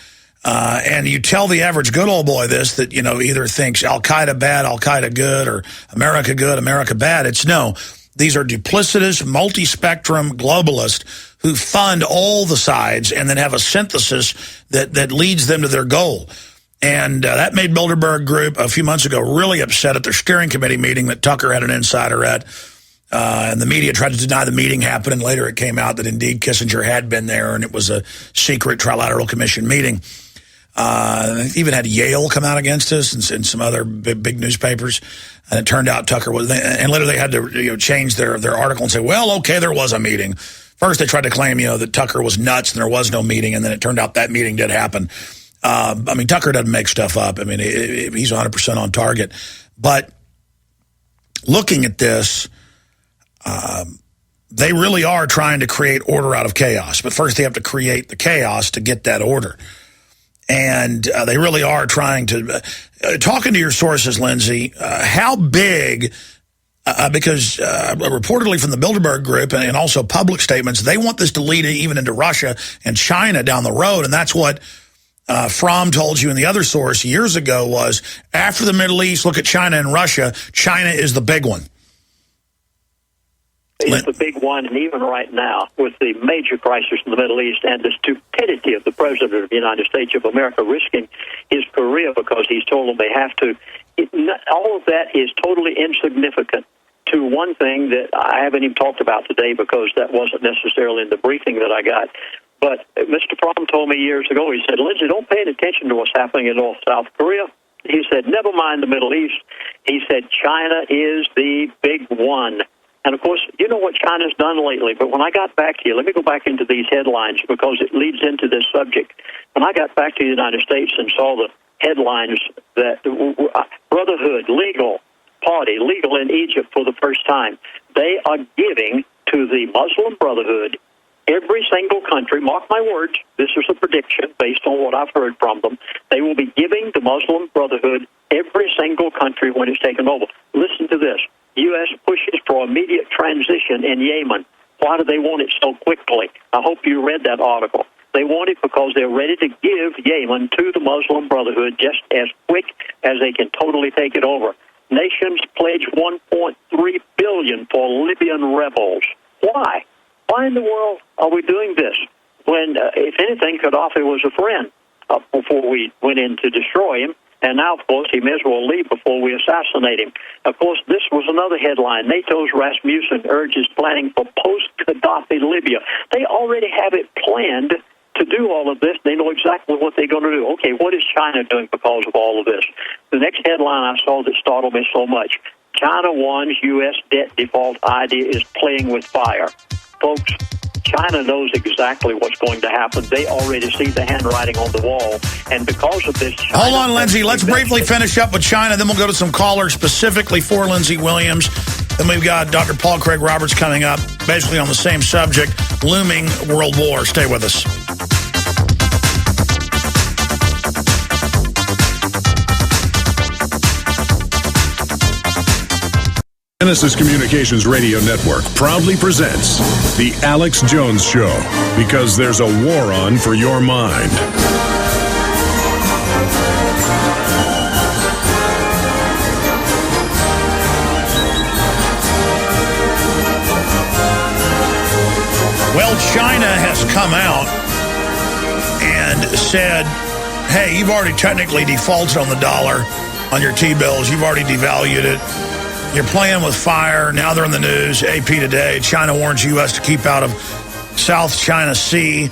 Speaker 2: And you tell the average good old boy this, that, you know, either thinks al-Qaeda bad, al-Qaeda good, or America good, America bad. It's no. These are duplicitous, multi-spectrum globalists who fund all the sides and then have a synthesis that leads them to their goal. And that made Bilderberg Group a few months ago really upset at their steering committee meeting that Tucker had an insider at. And the media tried to deny the meeting happened, and later it came out that indeed Kissinger had been there, and it was a secret Trilateral Commission meeting. They even had Yale come out against us and some other big newspapers. And it turned out Tucker was, and later they had to change their article and say, well, okay, there was a meeting. First they tried to claim, that Tucker was nuts and there was no meeting, and then it turned out that meeting did happen. I mean, Tucker doesn't make stuff up. I mean, he's 100% on target. But looking at this, they really are trying to create order out of chaos. But first they have to create the chaos to get that order. And they really are trying to, talking to your sources, Lindsay, how big, because reportedly from the Bilderberg Group and also public statements, they want this to lead even into Russia and China down the road. And that's what Fromm told you, and the other source years ago was, after the Middle East, look at China and Russia. China is the big one.
Speaker 8: It's the big one, and even right now, with the major crisis in the Middle East and the stupidity of the President of the United States of America risking his career because he's told them they have to, all of that is totally insignificant to one thing that I haven't even talked about today because that wasn't necessarily in the briefing that I got. But Mr. Fromm told me years ago, he said, Lindsey, don't pay any attention to what's happening in North South Korea. He said, never mind the Middle East. He said, China is the big one. And, of course, you know what China's done lately. But when I got back here, let me go back into these headlines because it leads into this subject. When I got back to the United States and saw the headlines that Brotherhood, legal party, legal in Egypt for the first time, they are giving to the Muslim Brotherhood every single country, mark my words, this is a prediction based on what I've heard from them, they will be giving the Muslim Brotherhood every single country when it's taken over. Listen to this. U.S. pushes for immediate transition in Yemen. Why do they want it so quickly? I hope you read that article. They want it because they're ready to give Yemen to the Muslim Brotherhood just as quick as they can totally take it over. Nations pledge $1.3 billion for Libyan rebels. Why? Why in the world are we doing this when, if anything, Gaddafi was a friend before we went in to destroy him? And now, of course, he may as well leave before we assassinate him. Of course, this was another headline. NATO's Rasmussen urges planning for post-Gaddafi Libya. They already have it planned to do all of this. They know exactly what they're going to do. Okay, what is China doing because of all of this? The next headline I saw that startled me so much. China warns U.S. debt default idea is playing with fire. Folks, China knows exactly what's going to happen. They already see the handwriting on the wall. And because of this... China,
Speaker 2: hold on, Lindsey. Let's briefly finish up with China. Then we'll go to some callers specifically for Lindsey Williams. Then we've got Dr. Paul Craig Roberts coming up, basically on the same subject, looming world war. Stay with us.
Speaker 1: Genesis Communications Radio Network proudly presents The Alex Jones Show, because there's a war on for your mind.
Speaker 2: Well, China has come out and said, hey, you've already technically defaulted on the dollar, on your T-bills. You've already devalued it. You're playing with fire. Now they're in the news. AP today, China warns U.S. to keep out of South China Sea.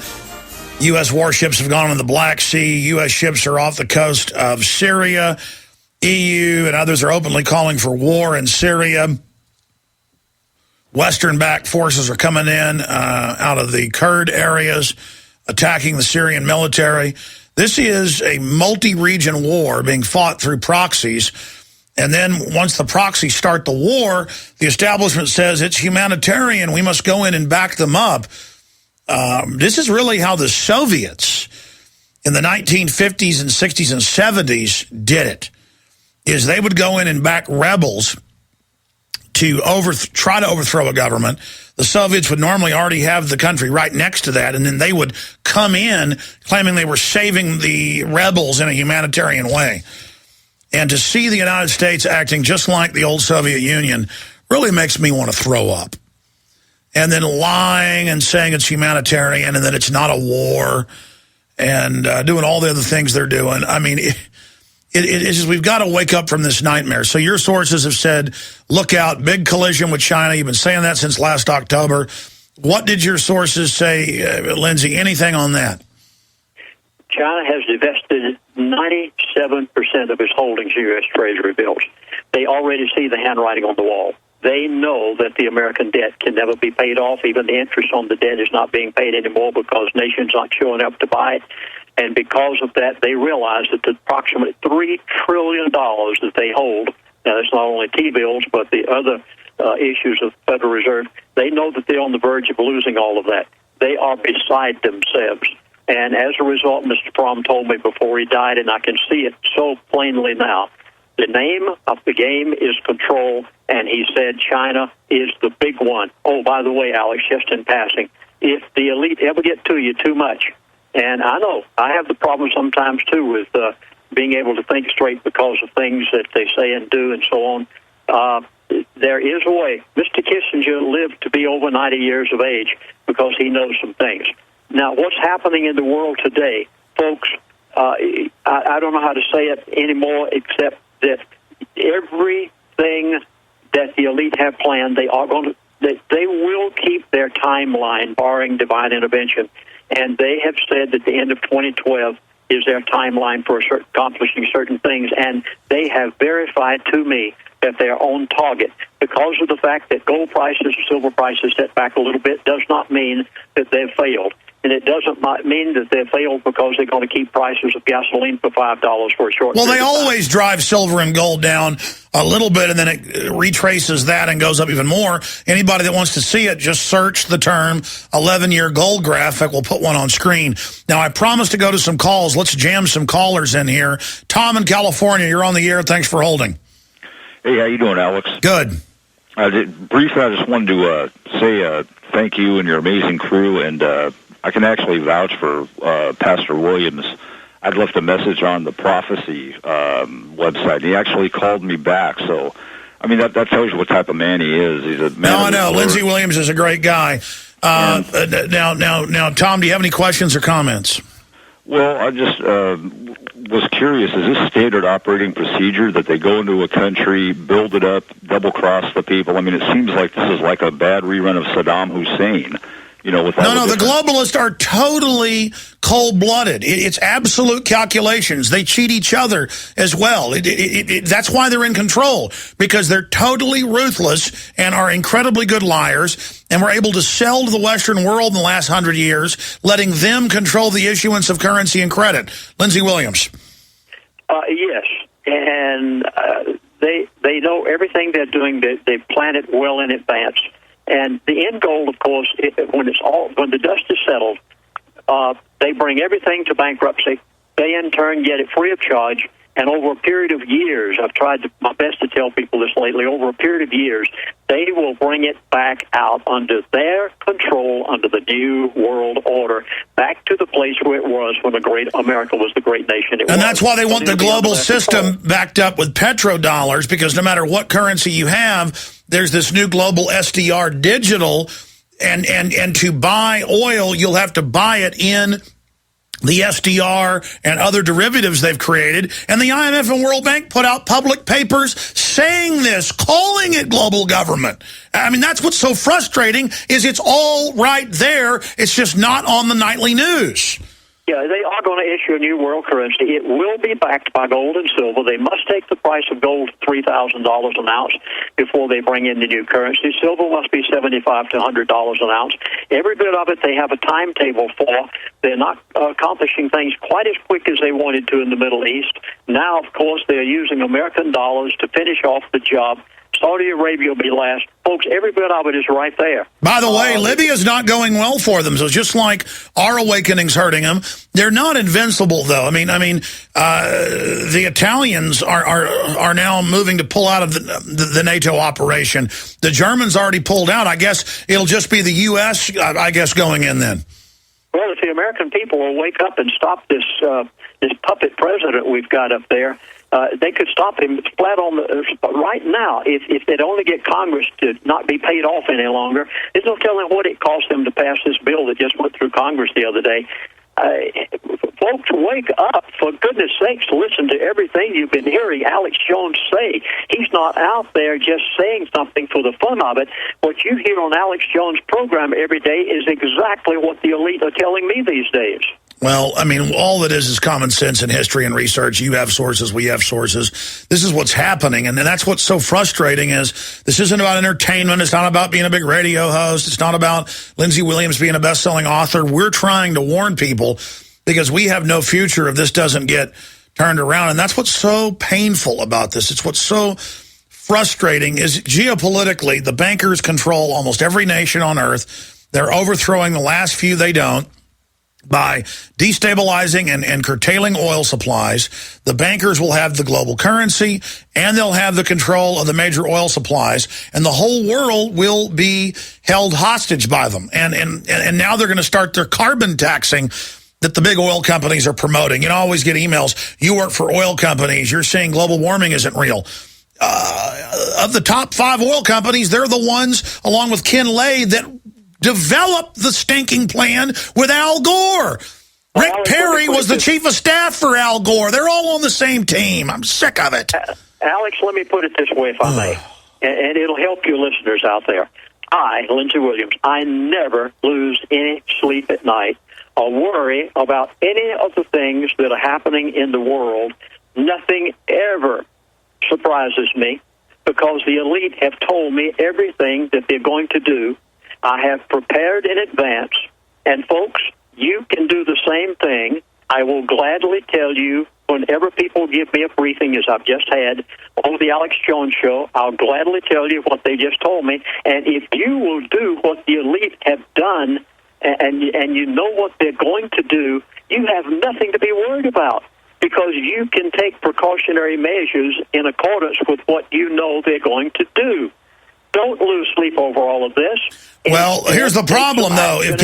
Speaker 2: U.S. warships have gone in the Black Sea. U.S. ships are off the coast of Syria. EU and others are openly calling for war in Syria. Western-backed forces are coming in out of the Kurd areas, attacking the Syrian military. This is a multi-region war being fought through proxies. And then once the proxies start the war, the establishment says it's humanitarian. We must go in and back them up. This is really how the Soviets in the 1950s and 60s and 70s did it, is they would go in and back rebels to try to overthrow a government. The Soviets would normally already have the country right next to that, and then they would come in claiming they were saving the rebels in a humanitarian way. And to see the United States acting just like the old Soviet Union really makes me want to throw up. And then lying and saying it's humanitarian and that it's not a war and doing all the other things they're doing. I mean, it's just, we've got to wake up from this nightmare. So your sources have said, look out, big collision with China. You've been saying that since last October. What did your sources say, Lindsey? Anything on that?
Speaker 8: China has divested 97% of its holdings in U.S. Treasury bills. They already see the handwriting on the wall. They know that the American debt can never be paid off. Even the interest on the debt is not being paid anymore because nations aren't showing up to buy it. And because of that, they realize that the approximately $3 trillion that they hold, now it's not only T-bills, but the other issues of the Federal Reserve, they know that they're on the verge of losing all of that. They are beside themselves. And as a result, Mr. Fromm told me before he died, and I can see it so plainly now, the name of the game is control, and he said China is the big one. Oh, by the way, Alex, just in passing, if the elite ever get to you too much, And I know I have the problem sometimes, too, with being able to think straight because of things that they say and do and so on. There is a way. Mr. Kissinger lived to be over 90 years of age because he knows some things. Now, what's happening in the world today, folks, I don't know how to say it anymore except that everything that the elite have planned, they will keep their timeline, barring divine intervention. And they have said that the end of 2012 is their timeline for accomplishing certain things. And they have verified to me that they are on target. Because of the fact that gold prices or silver prices set back a little bit does not mean that they've failed. And it doesn't mean that they've failed because they're going to keep prices of gasoline for $5 for a short period of time.
Speaker 2: Well, they always drive silver and gold down a little bit, and then it retraces that and goes up even more. Anybody that wants to see it, just search the term 11-year gold graphic. We'll put one on screen. Now, I promised to go to some calls. Let's jam some callers in here. Tom in California, you're on the air. Thanks for holding.
Speaker 9: Hey, how you doing, Alex?
Speaker 2: Good.
Speaker 9: Briefly, I just wanted to say thank you and your amazing crew, and I can actually vouch for Pastor Williams. I'd left a message on the Prophecy website. He actually called me back, so I mean that tells you what type of man he is. He's a man.
Speaker 2: No, I know. Lindsey Williams is a great guy. Now, Tom, do you have any questions or comments?
Speaker 9: Well, I just was curious. Is this standard operating procedure that they go into a country, build it up, double-cross the people? I mean, it seems like this is like a bad rerun of Saddam Hussein. You know, with all
Speaker 2: the globalists are totally cold-blooded. It's absolute calculations. They cheat each other as well. That's why they're in control, because they're totally ruthless and are incredibly good liars, and were able to sell to the Western world in the last 100 years, letting them control the issuance of currency and credit. Lindsey Williams.
Speaker 8: Yes, and they know everything they're doing. They plan it well in advance. And the end goal, of course, when the dust is settled, they bring everything to bankruptcy. They, in turn, get it free of charge. And over a period of years, I've tried my best to tell people this lately, over a period of years, they will bring it back out under their control, under the new world order, back to the place where it was when America was the great nation it was.
Speaker 2: And that's why they want the global system backed up with petrodollars, because no matter what currency you have, there's this new global SDR digital, and to buy oil, you'll have to buy it in the SDR and other derivatives they've created. And the IMF and World Bank put out public papers saying this, calling it global government. I mean, that's what's so frustrating, is it's all right there. It's just not on the nightly news.
Speaker 8: Yeah, they are going to issue a new world currency. It will be backed by gold and silver. They must take the price of gold to $3,000 an ounce before they bring in the new currency. Silver must be $75 to $100 an ounce. Every bit of it they have a timetable for. They're not accomplishing things quite as quick as they wanted to in the Middle East. Now, of course, they're using American dollars to finish off the job. Saudi Arabia will be last. Folks, every bit of it is right there.
Speaker 2: By the way, Libya's not going well for them. So just like our awakening's hurting them, they're not invincible, though. I mean, the Italians are now moving to pull out of the NATO operation. The Germans already pulled out. I guess it'll just be the U.S., going in then.
Speaker 8: Well, if the American people will wake up and stop this puppet president we've got up there, they could stop him flat on right now. If they'd only get Congress to not be paid off any longer, there's no telling what it cost them to pass this bill that just went through Congress the other day. Folks, wake up. For goodness sakes, listen to everything you've been hearing Alex Jones say. He's not out there just saying something for the fun of it. What you hear on Alex Jones' program every day is exactly what the elite are telling me these days.
Speaker 2: Well, I mean, all that is common sense and history and research. You have sources, we have sources. This is what's happening, and that's what's so frustrating is this isn't about entertainment. It's not about being a big radio host. It's not about Lindsey Williams being a best-selling author. We're trying to warn people because we have no future if this doesn't get turned around, and that's what's so painful about this. It's what's so frustrating is geopolitically, the bankers control almost every nation on earth. They're overthrowing the last few they don't. By destabilizing and curtailing oil supplies, the bankers will have the global currency, and they'll have the control of the major oil supplies, and the whole world will be held hostage by them. And now they're going to start their carbon taxing that the big oil companies are promoting. You know, I always get emails, you work for oil companies, you're saying global warming isn't real. Of the top 5 oil companies, they're the ones, along with Ken Lay, that developed the stinking plan with Al Gore. Rick Perry was the chief of staff for Al Gore. They're all on the same team. I'm sick of it.
Speaker 8: Alex, let me put it this way, if I may, and it'll help your listeners out there. I, Lindsey Williams, I never lose any sleep at night or worry about any of the things that are happening in the world. Nothing ever surprises me because the elite have told me everything that they're going to do. I have prepared in advance, and folks, you can do the same thing. I will gladly tell you whenever people give me a briefing, as I've just had on the Alex Jones Show, I'll gladly tell you what they just told me. And if you will do what the elite have done, and you know what they're going to do, you have nothing to be worried about because you can take precautionary measures in accordance with what you know they're going to do. Don't lose sleep over all of this.
Speaker 2: Well, here's the problem, though. If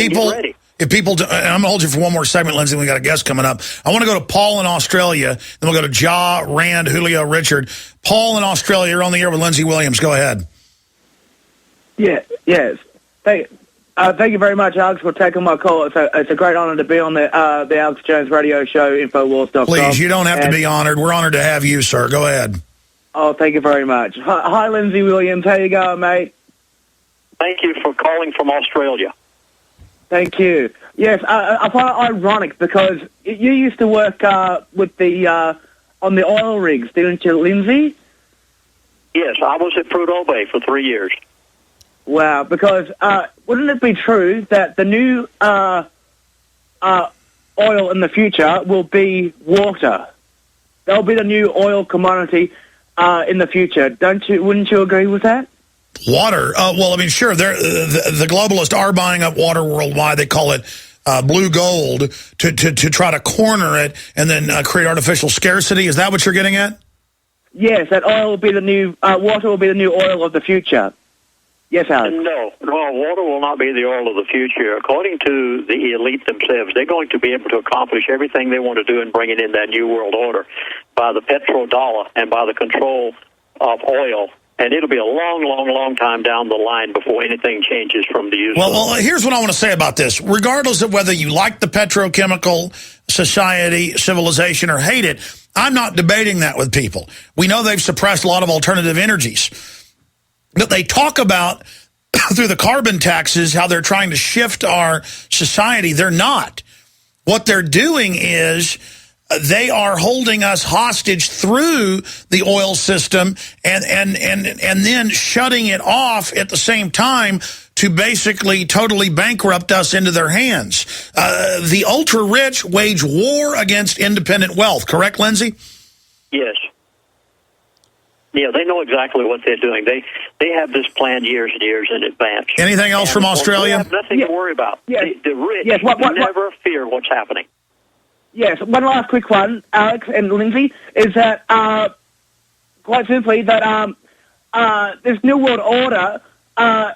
Speaker 2: people do, and I'm going to hold you for one more segment, Lindsey. We got a guest coming up. I want to go to Paul in Australia. Then we'll go to Ja, Rand, Julio, Richard. Paul in Australia, you're on the air with Lindsey Williams. Go ahead.
Speaker 10: Yes. Thank you very much, Alex, for taking my call. It's a great honor to be on the Alex Jones radio show, Infowars.com.
Speaker 2: Please, you don't have to be honored. We're honored to have you, sir. Go ahead.
Speaker 10: Oh, thank you very much. Hi, Lindsey Williams. How you going, mate?
Speaker 8: Thank you for calling from Australia.
Speaker 10: Thank you. Yes, I find it ironic because you used to work with the on the oil rigs, didn't you, Lindsey?
Speaker 8: Yes, I was at Prudhoe Bay for 3 years.
Speaker 10: Wow, because wouldn't it be true that the new oil in the future will be water? That'll be the new oil commodity in the future. Wouldn't you agree with that?
Speaker 2: Water? Well, I mean, sure. The globalists are buying up water worldwide. They call it blue gold to try to corner it and then create artificial scarcity. Is that what you're getting at?
Speaker 10: Yes, that oil will be the new water will be the new oil of the future. Yes, Alex.
Speaker 8: No, water will not be the oil of the future. According to the elite themselves, they're going to be able to accomplish everything they want to do in bringing in that new world order by the petrodollar and by the control of oil. And it'll be a long, long, long time down the line before anything changes from the use of
Speaker 2: Well, here's what I want to say about this. Regardless of whether you like the petrochemical society, civilization, or hate it, I'm not debating that with people. We know they've suppressed a lot of alternative energies. But they talk about, through the carbon taxes, how they're trying to shift our society. They're not. What they're doing is they are holding us hostage through the oil system and then shutting it off at the same time to basically totally bankrupt us into their hands. The ultra-rich wage war against independent wealth. Correct, Lindsey?
Speaker 8: Yes. Yeah, they know exactly what they're doing. They have this planned years and years in advance.
Speaker 2: Anything else from Australia?
Speaker 8: They have nothing to worry about.
Speaker 10: Yes.
Speaker 8: The rich never fear what's happening.
Speaker 10: Yes, one last quick one, Alex and Lindsey, is that quite simply that this New World Order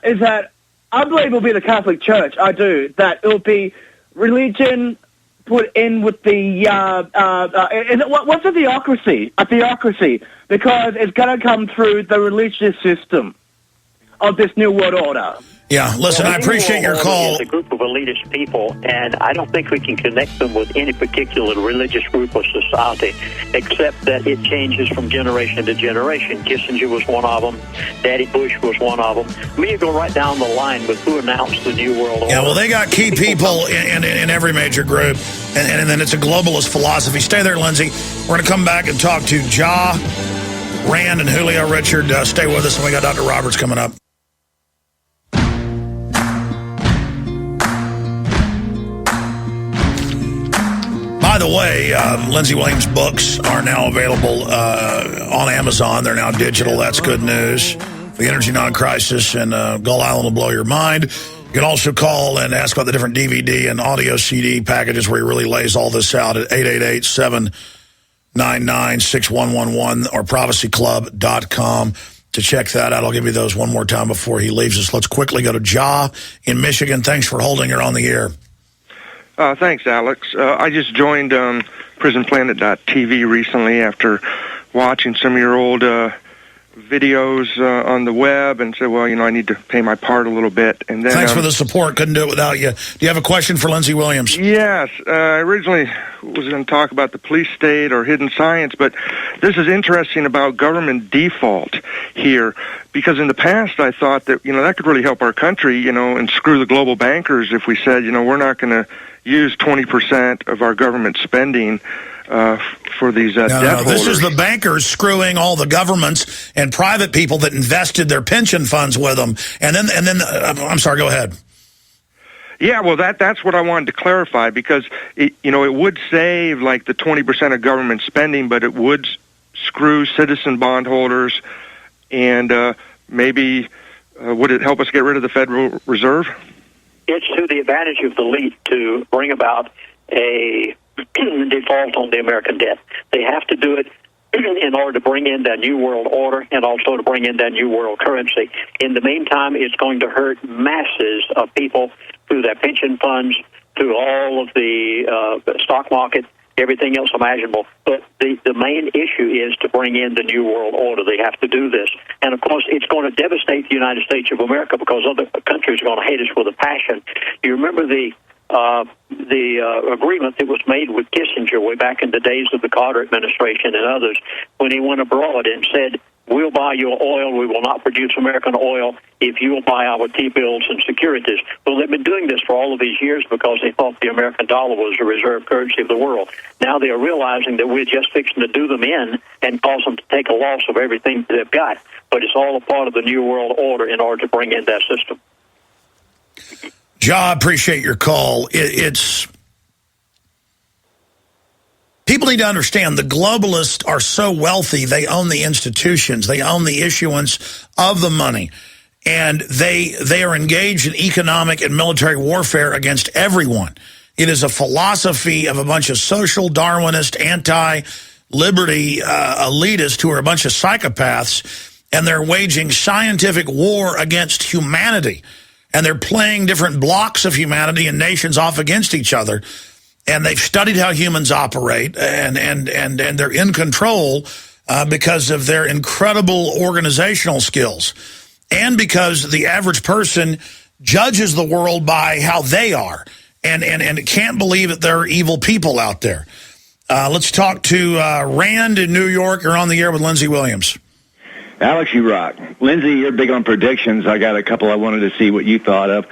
Speaker 10: is that I believe it will be the Catholic Church. I do. That it will be religion put in with the what's a theocracy? A theocracy, because it's going to come through the religious system of this New World Order.
Speaker 2: Yeah, listen, I appreciate your call.
Speaker 8: It's a group of elitist people, and I don't think we can connect them with any particular religious group or society, except that it changes from generation to generation. Kissinger was one of them. Daddy Bush was one of them. I mean, you go right down the line with who announced the New World Order.
Speaker 2: Yeah, well, they got key people in every major group, and then it's a globalist philosophy. Stay there, Lindsey. We're going to come back and talk to Ja, Rand, and Julio Richard. Stay with us, and we got Dr. Roberts coming up. By the way, Lindsey Williams' books are now available on Amazon. They're now digital. That's good news. The Energy Non-Crisis and Gull Island will blow your mind. You can also call and ask about the different DVD and audio CD packages where he really lays all this out at 888-799-6111 or prophecyclub.com to check that out. I'll give you those one more time before he leaves us. Let's quickly go to Ja in Michigan. Thanks for holding her on the air.
Speaker 11: Thanks, Alex. I just joined PrisonPlanet.tv recently after watching some of your old videos on the web, and said, well, I need to pay my part a little bit. And then,
Speaker 2: thanks for the support. Couldn't do it without you. Do you have a question for Lindsey Williams?
Speaker 11: Yes. I originally was going to talk about the police state or hidden science, but this is interesting about government default here, because in the past I thought that, that could really help our country, and screw the global bankers if we said, we're not going to use 20% of our government spending for these debt holders.
Speaker 2: This is the bankers screwing all the governments and private people that invested their pension funds with them. And then I'm sorry, go ahead.
Speaker 11: Yeah, well, that's what I wanted to clarify, because it would save like the 20% of government spending, but it would screw citizen bondholders, and maybe would it help us get rid of the Federal Reserve?
Speaker 8: It's to the advantage of the elite to bring about a default on the American debt. They have to do it in order to bring in that new world order and also to bring in that new world currency. In the meantime, it's going to hurt masses of people through their pension funds, through all of the stock market, everything else imaginable. But the main issue is to bring in the new world order. They have to do this. And, of course, it's going to devastate the United States of America because other countries are going to hate us with a passion. You remember the agreement that was made with Kissinger way back in the days of the Carter administration and others, when he went abroad and said, we'll buy your oil, we will not produce American oil if you will buy our T-bills and securities. Well, they've been doing this for all of these years because they thought the American dollar was the reserve currency of the world. Now they are realizing that we're just fixing to do them in and cause them to take a loss of everything they've got. But it's all a part of the New World Order in order to bring in that system.
Speaker 2: Ja, I appreciate your call. It's people need to understand the globalists are so wealthy, they own the institutions, they own the issuance of the money, and they are engaged in economic and military warfare against everyone. It is a philosophy of a bunch of social Darwinist, anti-liberty elitists who are a bunch of psychopaths, and they're waging scientific war against humanity. And they're playing different blocks of humanity and nations off against each other. And they've studied how humans operate, and they're in control because of their incredible organizational skills. And because the average person judges the world by how they are and can't believe that there are evil people out there. Let's talk to Rand in New York. You're on the air with Lindsey Williams.
Speaker 12: Alex, you rock. Lindsey, you're big on predictions. I got a couple I wanted to see what you thought of.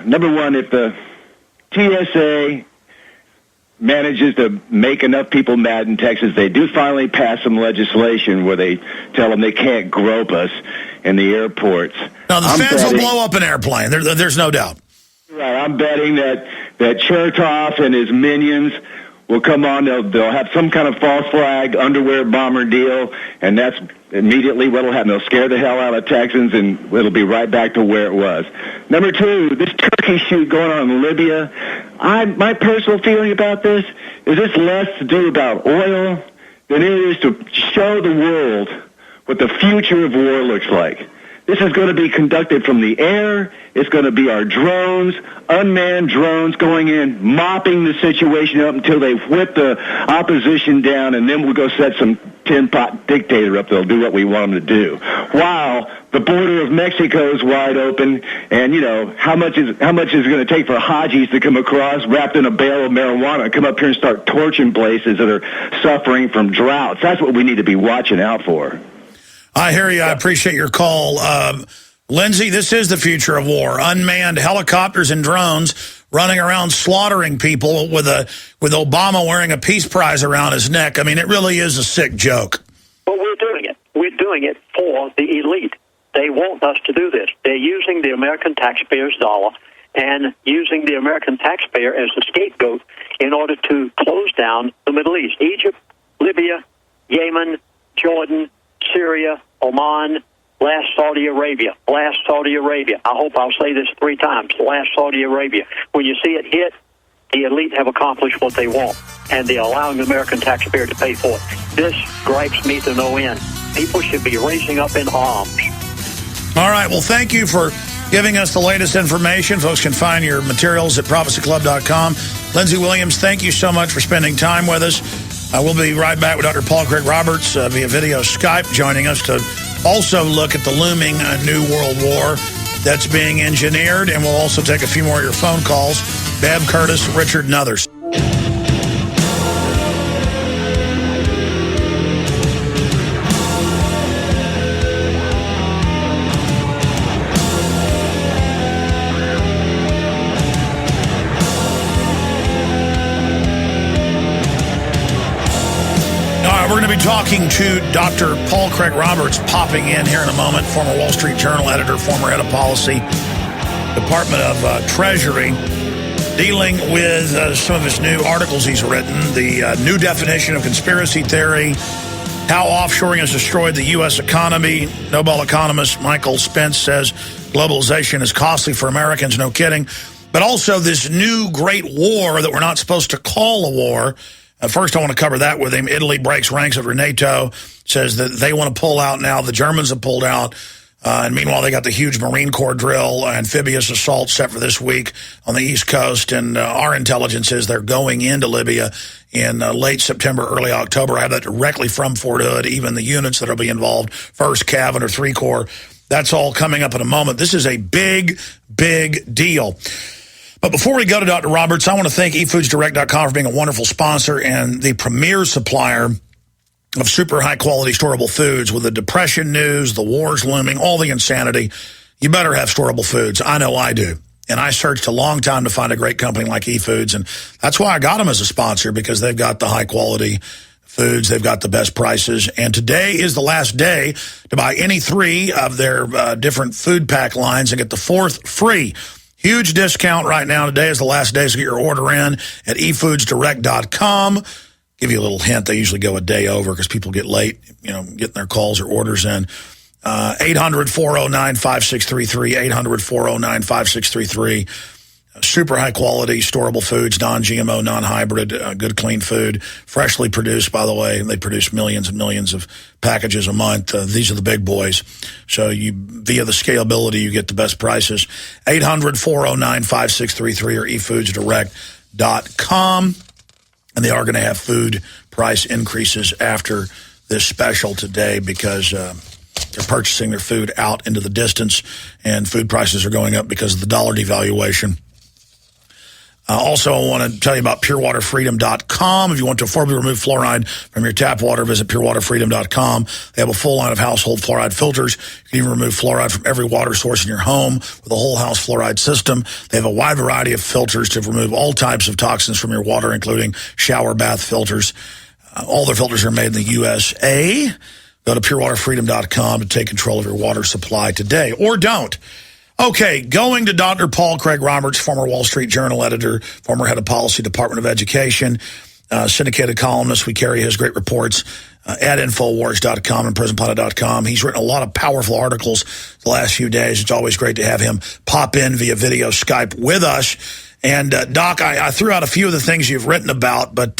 Speaker 12: Number one, if the TSA manages to make enough people mad in Texas, they do finally pass some legislation where they tell them they can't grope us in the airports.
Speaker 2: Now, the feds will blow up an airplane. There's no doubt.
Speaker 12: Right. I'm betting that Chertoff and his minions will come on. They'll have some kind of false flag underwear bomber deal, and that's immediately what will happen. They'll scare the hell out of Texans, and it'll be right back to where it was. Number two, this turkey shoot going on in Libya. My personal feeling about this is this less to do about oil than it is to show the world what the future of war looks like. This is going to be conducted from the air. It's going to be our drones, unmanned drones going in, mopping the situation up until they've whipped the opposition down, and then we'll go set some tin-pot dictator up that'll do what we want them to do. While the border of Mexico is wide open, and, how much is it going to take for Hajis to come across wrapped in a bale of marijuana, come up here and start torching places that are suffering from droughts? That's what we need to be watching out for.
Speaker 2: I hear you. I appreciate your call. Lindsey, this is the future of war. Unmanned helicopters and drones running around slaughtering people with Obama wearing a peace prize around his neck. I mean, it really is a sick joke.
Speaker 8: Well, we're doing it. We're doing it for the elite. They want us to do this. They're using the American taxpayer's dollar and using the American taxpayer as a scapegoat in order to close down the Middle East. Egypt, Libya, Yemen, Jordan, Syria, Oman, last Saudi Arabia. I hope I'll say this 3 times. Last Saudi Arabia. When you see it hit, the elite have accomplished what they want, and they're allowing the American taxpayer to pay for it. This gripes me to no end. People should be raising up in arms.
Speaker 2: All right. Well, thank you for giving us the latest information. Folks can find your materials at prophecyclub.com. Lindsey Williams, thank you so much for spending time with us. We'll be right back with Dr. Paul Craig Roberts via video Skype, joining us to also look at the looming New World War that's being engineered. And we'll also take a few more of your phone calls. Bev, Curtis, Richard, and others. We're going to be talking to Dr. Paul Craig Roberts, popping in here in a moment, former Wall Street Journal editor, former head of policy, Department of Treasury, dealing with some of his new articles he's written, the new definition of conspiracy theory, how offshoring has destroyed the U.S. economy. Nobel economist Michael Spence says globalization is costly for Americans, no kidding. But also this new great war that we're not supposed to call a war. First, I want to cover that with him. Italy breaks ranks over NATO, says that they want to pull out now. The Germans have pulled out. And meanwhile, they got the huge Marine Corps drill, amphibious assault set for this week on the East Coast. And our intelligence is they're going into Libya in late September, early October. I have that directly from Fort Hood, even the units that will be involved, 1st Cav or 3 Corps. That's all coming up in a moment. This is a big, big deal. But before we go to Dr. Roberts, I want to thank eFoodsDirect.com for being a wonderful sponsor and the premier supplier of super high-quality storable foods. With the depression news, the wars looming, all the insanity, you better have storable foods. I know I do. And I searched a long time to find a great company like eFoods, and that's why I got them as a sponsor, because they've got the high-quality foods, they've got the best prices. And today is the last day to buy any 3 of their different food pack lines and get the 4th free. Huge discount right now. Today is the last day, so get your order in at eFoodsDirect.com. Give you a little hint. They usually go a day over because people get late, getting their calls or orders in. 800-409-5633, 800-409-5633. Super high quality, storable foods, non-GMO, non-hybrid, good clean food, freshly produced, by the way. They produce millions and millions of packages a month. These are the big boys. So via the scalability, you get the best prices. 800-409-5633 or eFoodsDirect.com. And they are going to have food price increases after this special today because they're purchasing their food out into the distance, and food prices are going up because of the dollar devaluation. Also, I want to tell you about PureWaterFreedom.com. If you want to affordably remove fluoride from your tap water, visit PureWaterFreedom.com. They have a full line of household fluoride filters. You can even remove fluoride from every water source in your home with a whole house fluoride system. They have a wide variety of filters to remove all types of toxins from your water, including shower bath filters. All their filters are made in the USA. Go to PureWaterFreedom.com to take control of your water supply today, or don't. Okay, going to Dr. Paul Craig Roberts, former Wall Street Journal editor, former head of policy, Department of Education, syndicated columnist. We carry his great reports at Infowars.com and PrisonPlanet.com. He's written a lot of powerful articles the last few days. It's always great to have him pop in via video Skype with us. And, Doc, I threw out a few of the things you've written about, but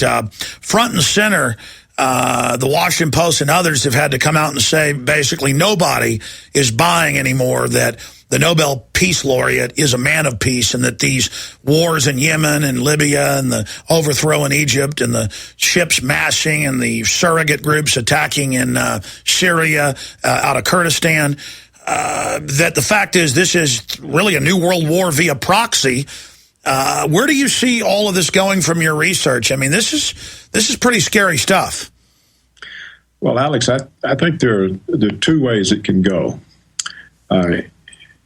Speaker 2: front and center, the Washington Post and others have had to come out and say basically nobody is buying anymore that the Nobel Peace Laureate is a man of peace, and that these wars in Yemen and Libya and the overthrow in Egypt and the ships massing and the surrogate groups attacking in Syria out of Kurdistan, that the fact is this is really a new world war via proxy. Where do you see all of this going from your research? I mean, this is pretty scary stuff.
Speaker 13: Well, Alex, I think there are 2 ways it can go.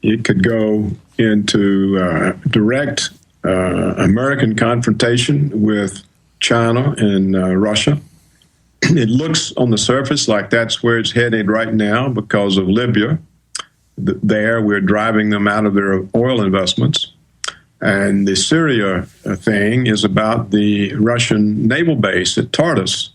Speaker 13: It could go into direct American confrontation with China and Russia. It looks on the surface like that's where it's headed right now because of Libya. There, we're driving them out of their oil investments. And the Syria thing is about the Russian naval base at Tartus.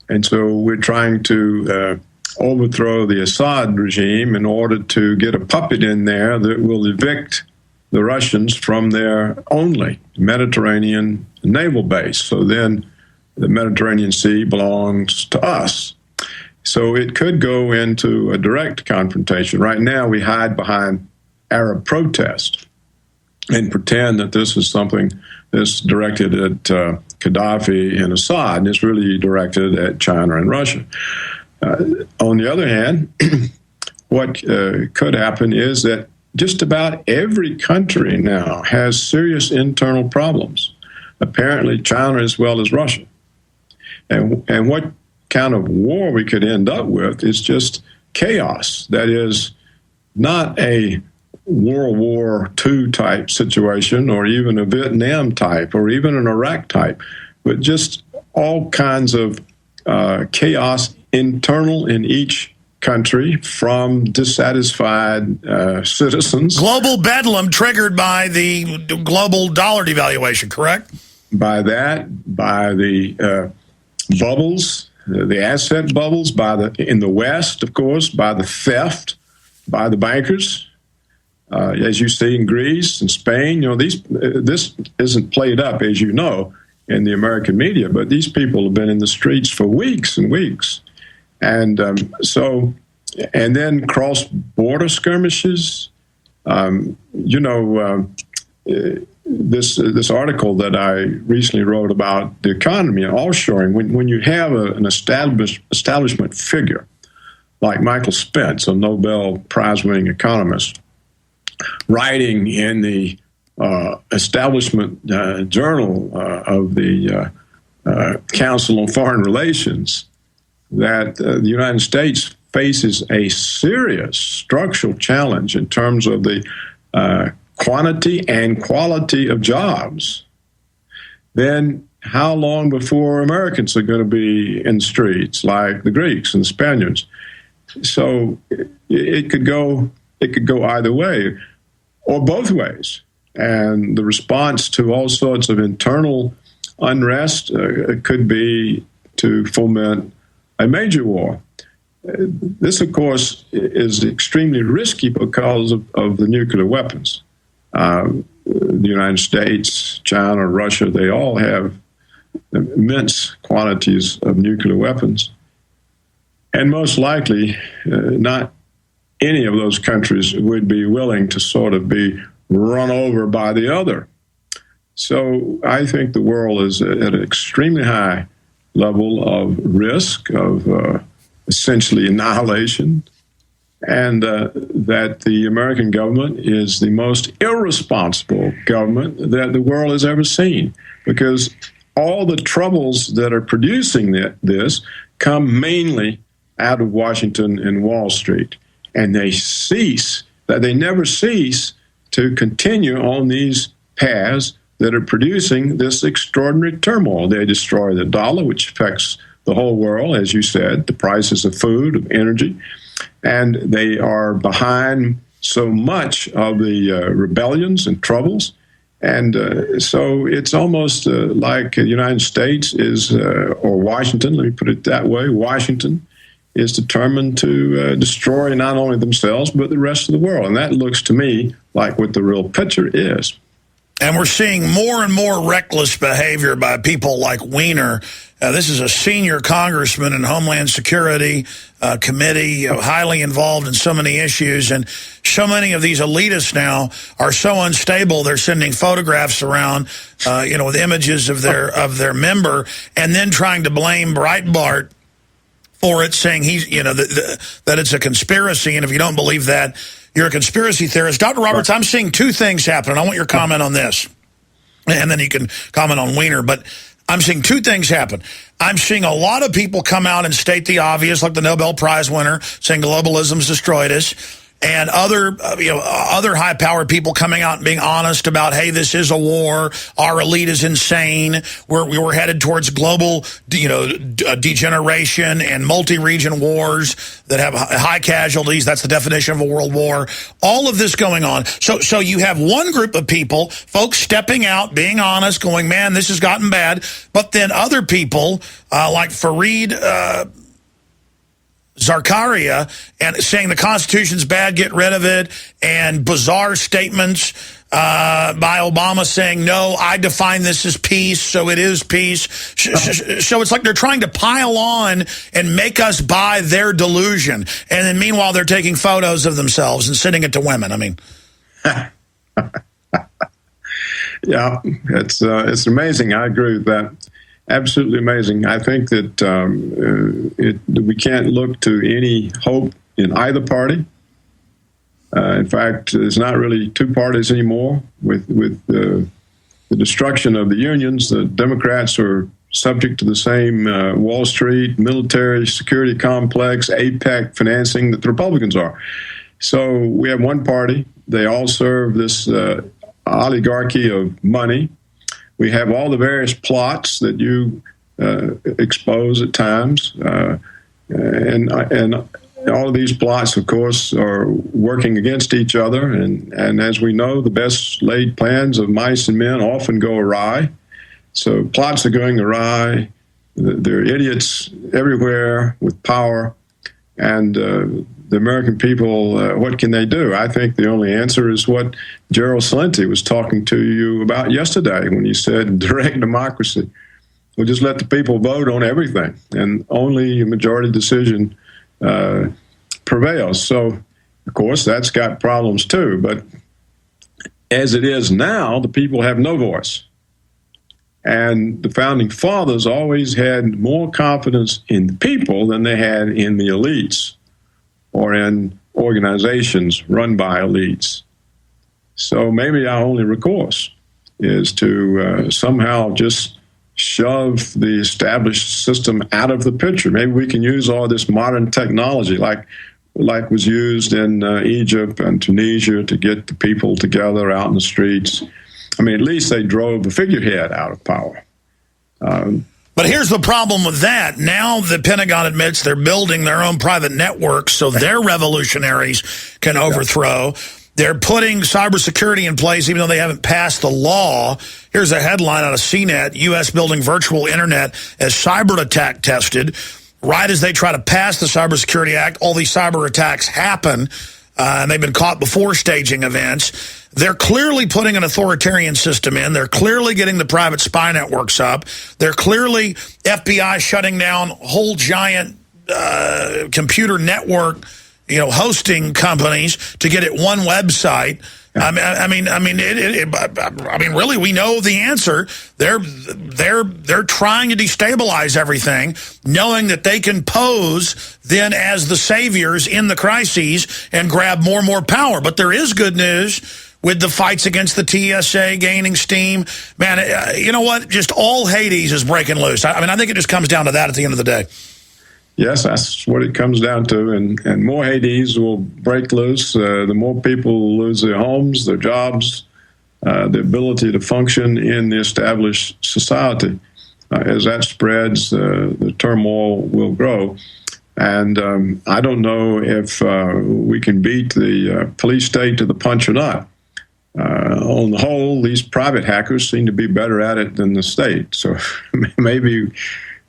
Speaker 13: And so we're trying to overthrow the Assad regime in order to get a puppet in there that will evict the Russians from their only Mediterranean naval base. So then the Mediterranean Sea belongs to us. So it could go into a direct confrontation. Right now we hide behind Arab protest and pretend that this is something that's directed at Gaddafi and Assad, and it's really directed at China and Russia. On the other hand, what could happen is that just about every country now has serious internal problems, apparently China as well as Russia. And what kind of war we could end up with is just chaos. That is not a World War II type situation or even a Vietnam type or even an Iraq type, but just all kinds of chaos internal in each country from dissatisfied citizens.
Speaker 2: Global bedlam triggered by the global dollar devaluation, correct?
Speaker 13: By that, by the bubbles, the asset bubbles, in the West, of course, by the theft, by the bankers. As you see in Greece and Spain, this isn't played up, as you know, in the American media, but these people have been in the streets for weeks and weeks. And and then cross-border skirmishes. This article that I recently wrote about the economy and offshoring, when you have an establishment figure like Michael Spence, a Nobel Prize-winning economist, writing in the establishment journal of the Council on Foreign Relations, that the United States faces a serious structural challenge in terms of the quantity and quality of jobs, then how long before Americans are going to be in the streets like the Greeks and the Spaniards? So it could go either way or both ways. And the response to all sorts of internal unrest could be to foment a major war. This, of course, is extremely risky because of the nuclear weapons. The United States, China, Russia, they all have immense quantities of nuclear weapons. And most likely, not any of those countries would be willing to sort of be run over by the other. So I think the world is at an extremely high level of risk, of essentially annihilation, and that the American government is the most irresponsible government that the world has ever seen, because all the troubles that are producing this come mainly out of Washington and Wall Street, and they never cease to continue on these paths that are producing this extraordinary turmoil. They destroy the dollar, which affects the whole world, as you said, the prices of food, of energy, and they are behind so much of the rebellions and troubles. And so it's almost like the United States is, or Washington, let me put it that way, Washington is determined to destroy not only themselves, but the rest of the world. And that looks to me like what the real picture is.
Speaker 2: And we're seeing more and more reckless behavior by people like Weiner. This is a senior congressman in Homeland Security Committee, highly involved in so many issues. And so many of these elitists now are so unstable, they're sending photographs around, with images of their member, and then trying to blame Breitbart for it, saying that it's a conspiracy. And if you don't believe that, you're a conspiracy theorist. Dr. Roberts, I'm seeing two things happen. I want your comment on this, and then you can comment on Weiner. But I'm seeing two things happen. I'm seeing a lot of people come out and state the obvious, like the Nobel Prize winner, saying globalism's destroyed us, and other high-powered people coming out and being honest about, hey, this is a war. Our elite is insane. We're headed towards global, degeneration and multi-region wars that have high casualties. That's the definition of a world war. All of this going on. So you have one group of people, folks stepping out, being honest, going, man, this has gotten bad. But then other people, like Fareed Zakaria, and saying the Constitution's bad, get rid of it, and bizarre statements by Obama saying, no, I define this as peace, so it is peace. So it's like they're trying to pile on and make us buy their delusion. And then meanwhile, they're taking photos of themselves and sending it to women. I mean,
Speaker 13: Yeah, it's amazing. I agree with that. Absolutely amazing. I think that we can't look to any hope in either party. In fact, there's not really two parties anymore. With the destruction of the unions, the Democrats are subject to the same Wall Street, military security complex, APEC financing that the Republicans are. So we have one party. They all serve this oligarchy of money. We have all the various plots that you expose at times, and all of these plots, of course, are working against each other. And as we know, the best laid plans of mice and men often go awry. So plots are going awry. There are idiots everywhere with power. And the American people, what can they do? I think the only answer is what Gerald Celente was talking to you about yesterday when he said direct democracy. We'll just let the people vote on everything, and only a majority decision prevails. So, of course, that's got problems too. But as it is now, the people have no voice. And the founding fathers always had more confidence in the people than they had in the elites or in organizations run by elites. So maybe our only recourse is to somehow just shove the established system out of the picture. Maybe we can use all this modern technology like was used in Egypt and Tunisia to get the people together out in the streets. I mean, at least they drove the figurehead out of power.
Speaker 2: But here's the problem with that. Now the Pentagon admits they're building their own private networks so their revolutionaries can overthrow. They're putting cybersecurity in place even though they haven't passed the law. Here's a headline out of CNET, U.S. building virtual internet as cyber attack tested. Right as they try to pass the Cybersecurity Act, all these cyber attacks happen, and they've been caught before staging events. They're clearly putting an authoritarian system in. They're clearly getting the private spy networks up. They're clearly FBI shutting down whole giant computer network, hosting companies to get it one website. I mean, really, we know the answer. They're trying to destabilize everything, knowing that they can pose then as the saviors in the crises and grab more and more power. But there is good news with the fights against the TSA gaining steam. Man, you know what? Just all Hades is breaking loose. I mean, I think it just comes down to that at the end of the day.
Speaker 13: Yes, that's what it comes down to, and more Hades will break loose. The more people lose their homes, their jobs, the ability to function in the established society. As that spreads, the turmoil will grow. And I don't know if we can beat the police state to the punch or not. On the whole, these private hackers seem to be better at it than the state. So maybe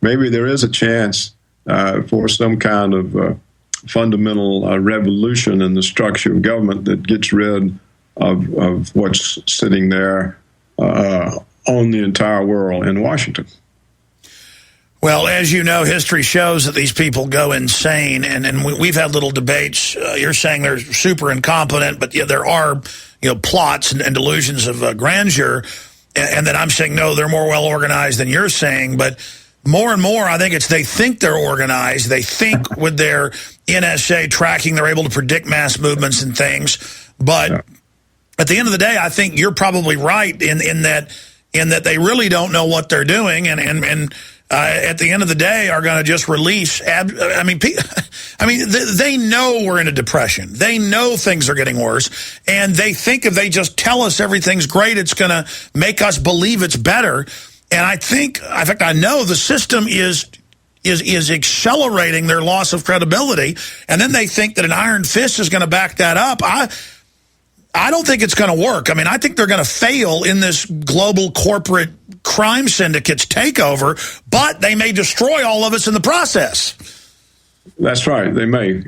Speaker 13: there is a chance for some kind of fundamental revolution in the structure of government that gets rid of what's sitting there on the entire world in Washington.
Speaker 2: Well, as you know, history shows that these people go insane, and we've had little debates. You're saying they're super incompetent, but there are plots and delusions of grandeur, and then I'm saying, no, they're more well-organized than you're saying, but more and more, I think they think they're organized. They think with their NSA tracking, they're able to predict mass movements and things. But at the end of the day, I think you're probably right in that they really don't know what they're doing, and at the end of the day are going to just release. They know we're in a depression. They know things are getting worse, and they think if they just tell us everything's great, it's going to make us believe it's better. And I think, in fact, I know the system is accelerating their loss of credibility, and then they think that an iron fist is going to back that up. I don't think it's going to work. I mean, I think they're going to fail in this global corporate crime syndicate's takeover, but they may destroy all of us in the process.
Speaker 13: That's right. They may.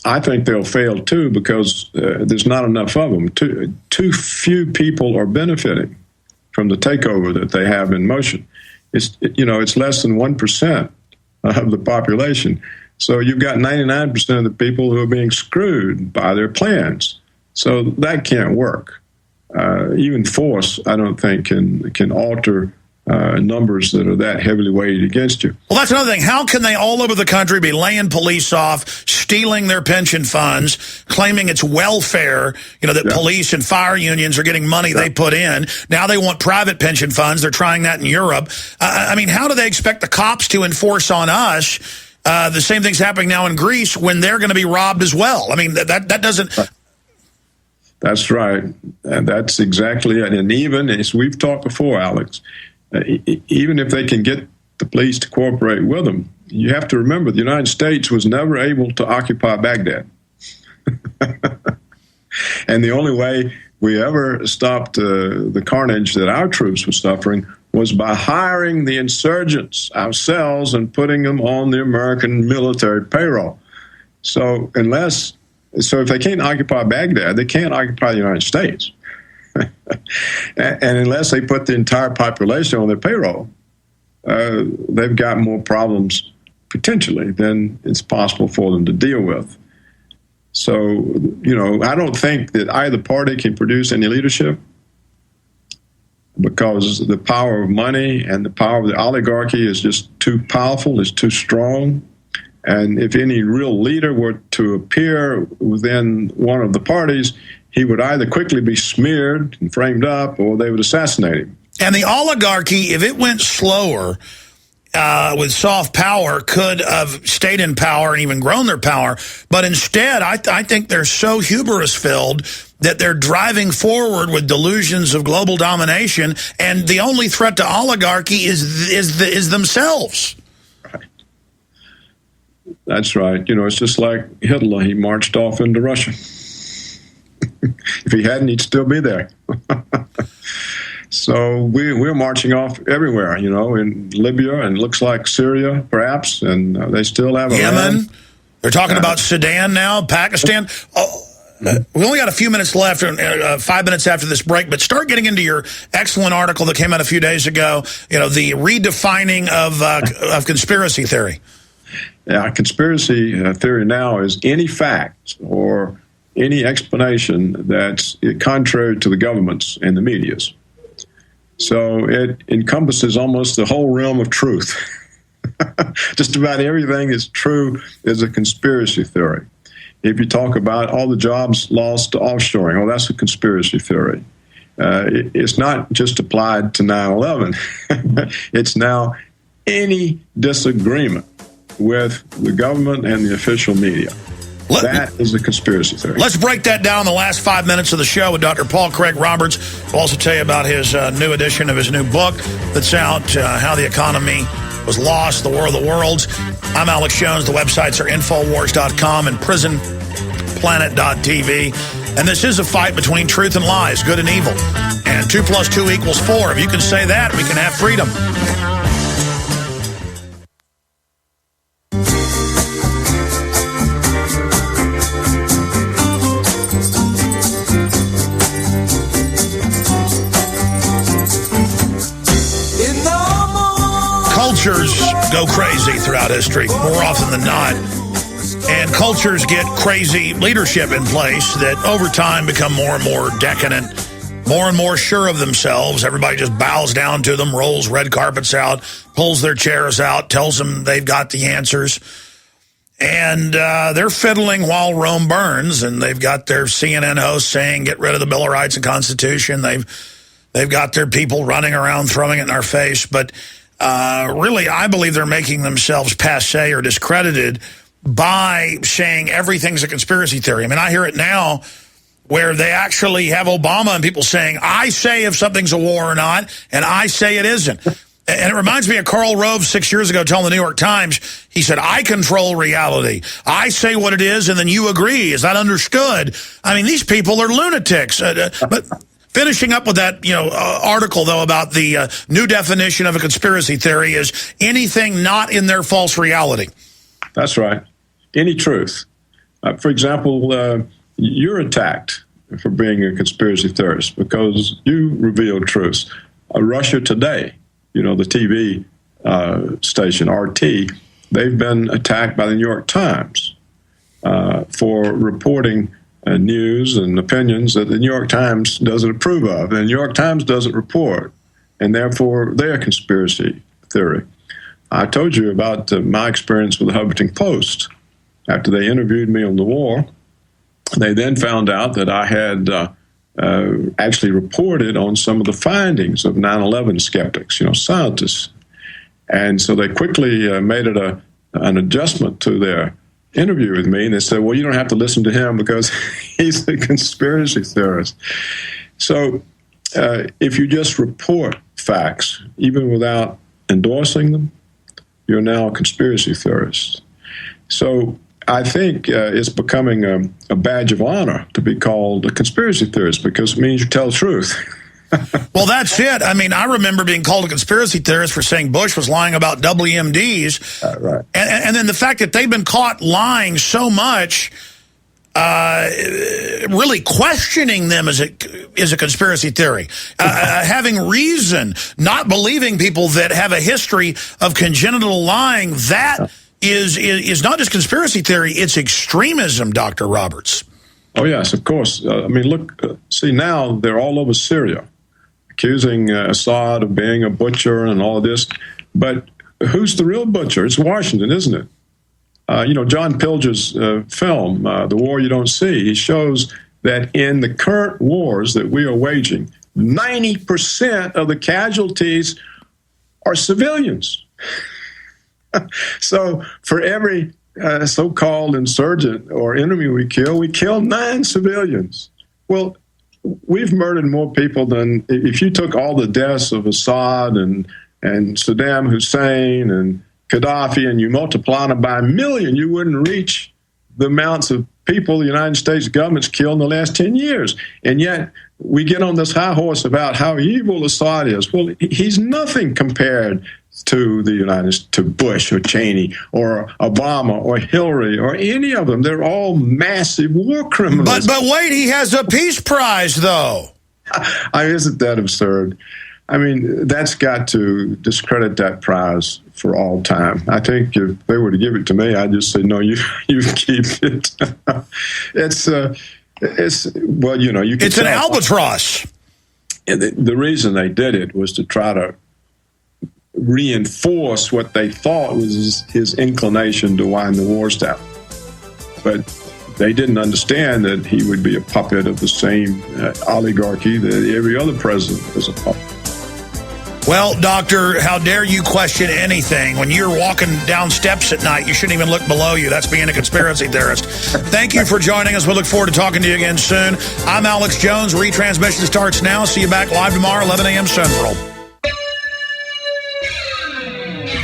Speaker 13: I think they'll fail, too, because there's not enough of them. Too few people are benefiting from the takeover that they have in motion. It's less than 1% of the population. So you've got 99% of the people who are being screwed by their plans. So that can't work. Even force, I don't think, can alter numbers that are that heavily weighted against you.
Speaker 2: Well, that's another thing. How can they all over the country be laying police off, stealing their pension funds, claiming it's welfare, that police and fire unions are getting money they put in. Now they want private pension funds. They're trying that in Europe. I mean, how do they expect the cops to enforce on us the same thing's happening now in Greece when they're going to be robbed as well? I mean, that doesn't...
Speaker 13: That's right. And that's exactly it. And even, as we've talked before, Alex, even if they can get the police to cooperate with them, you have to remember the United States was never able to occupy Baghdad. And the only way we ever stopped the carnage that our troops were suffering was by hiring the insurgents ourselves and putting them on the American military payroll. So if they can't occupy Baghdad, they can't occupy the United States. And unless they put the entire population on their payroll, they've got more problems potentially than it's possible for them to deal with. So, I don't think that either party can produce any leadership because the power of money and the power of the oligarchy is just too powerful, it's too strong. And if any real leader were to appear within one of the parties, he would either quickly be smeared and framed up, or they would assassinate him.
Speaker 2: And the oligarchy, if it went slower with soft power, could have stayed in power and even grown their power. But instead, I think they're so hubris-filled that they're driving forward with delusions of global domination, and the only threat to oligarchy is themselves.
Speaker 13: That's right. It's just like Hitler. He marched off into Russia. If he hadn't, he'd still be there. So we're marching off everywhere, in Libya, and looks like Syria, perhaps, and they still have
Speaker 2: Yemen. They're talking about Sudan now, Pakistan. We only got a few minutes left, 5 minutes after this break, but start getting into your excellent article that came out a few days ago, the redefining of conspiracy theory.
Speaker 13: Yeah, conspiracy theory now is any fact or any explanation that's contrary to the governments and the medias. So it encompasses almost the whole realm of truth. Just about everything that's true is a conspiracy theory. If you talk about all the jobs lost to offshoring, that's a conspiracy theory. It's not just applied to 9/11. It's now any disagreement with the government and the official media. That is a conspiracy theory.
Speaker 2: Let's break that down in the last 5 minutes of the show with Dr. Paul Craig Roberts. We'll also tell you about his new edition of his new book that's out, How the Economy Was Lost, The War of the Worlds. I'm Alex Jones. The websites are Infowars.com and PrisonPlanet.tv. And this is a fight between truth and lies, good and evil. And 2 + 2 = 4. If you can say that, we can have freedom. Cultures go crazy throughout history, more often than not. And cultures get crazy leadership in place that over time become more and more decadent, more and more sure of themselves. Everybody just bows down to them, rolls red carpets out, pulls their chairs out, tells them they've got the answers. And they're fiddling while Rome burns, and they've got their CNN hosts saying, get rid of the Bill of Rights and Constitution. They've got their people running around throwing it in our face. But really, I believe they're making themselves passé or discredited by saying everything's a conspiracy theory. I mean, I hear it now where they actually have Obama and people saying, I say if something's a war or not, and I say it isn't. And it reminds me of Karl Rove 6 years ago telling the New York Times, he said, I control reality. I say what it is, and then you agree. Is that understood? I mean, these people are lunatics. But finishing up with that, article, though, about the new definition of a conspiracy theory is anything not in their false reality.
Speaker 13: That's right. Any truth. For example, you're attacked for being a conspiracy theorist because you revealed truths. Russia Today, the TV station, RT, they've been attacked by the New York Times for reporting news and opinions that the New York Times doesn't approve of. And the New York Times doesn't report, and therefore they're a conspiracy theory. I told you about my experience with the Huffington Post. After they interviewed me on the war, they then found out that I had actually reported on some of the findings of 9/11 skeptics, scientists. And so they quickly made it an adjustment to their interview with me, and they said, well, you don't have to listen to him because he's a conspiracy theorist. So if you just report facts, even without endorsing them, you're now a conspiracy theorist. So I think it's becoming a badge of honor to be called a conspiracy theorist because it means you tell the truth.
Speaker 2: Well, that's it. I mean, I remember being called a conspiracy theorist for saying Bush was lying about WMDs.
Speaker 13: Right.
Speaker 2: And then the fact that they've been caught lying so much, really questioning them is a conspiracy theory. Having reason, not believing people that have a history of congenital lying, that is not just conspiracy theory, it's extremism, Dr. Roberts.
Speaker 13: Oh, yes, of course. I mean, look, see, now they're all over Syria, accusing Assad of being a butcher and all of this. But who's the real butcher? It's Washington, isn't it? John Pilger's film, The War You Don't See, he shows that in the current wars that we are waging, 90% of the casualties are civilians. So for every so-called insurgent or enemy we kill 9 civilians. Well, we've murdered more people than if you took all the deaths of Assad and Saddam Hussein and Gaddafi and you multiply them by 1 million, you wouldn't reach the amounts of people the United States government's killed in the last 10 years. And yet we get on this high horse about how evil Assad is. Well, he's nothing compared to to Bush or Cheney or Obama or Hillary or any of them. They're all massive war criminals.
Speaker 2: But wait, he has a peace prize, though.
Speaker 13: Isn't that absurd? I mean, that's got to discredit that prize for all time. I think if they were to give it to me, I'd just say, no, you keep it. It's well, you can.
Speaker 2: It's an albatross.
Speaker 13: The reason they did it was to try to reinforce what they thought was his inclination to wind the wars down. But they didn't understand that he would be a puppet of the same oligarchy that every other president is a puppet.
Speaker 2: Well, Doctor, how dare you question anything? When you're walking down steps at night, you shouldn't even look below you. That's being a conspiracy theorist. Thank you for joining us. We look forward to talking to you again soon. I'm Alex Jones. Retransmission starts now. See you back live tomorrow, 11 a.m. Central.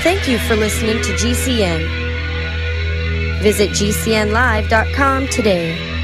Speaker 14: Thank you for listening to GCN. Visit GCNlive.com today.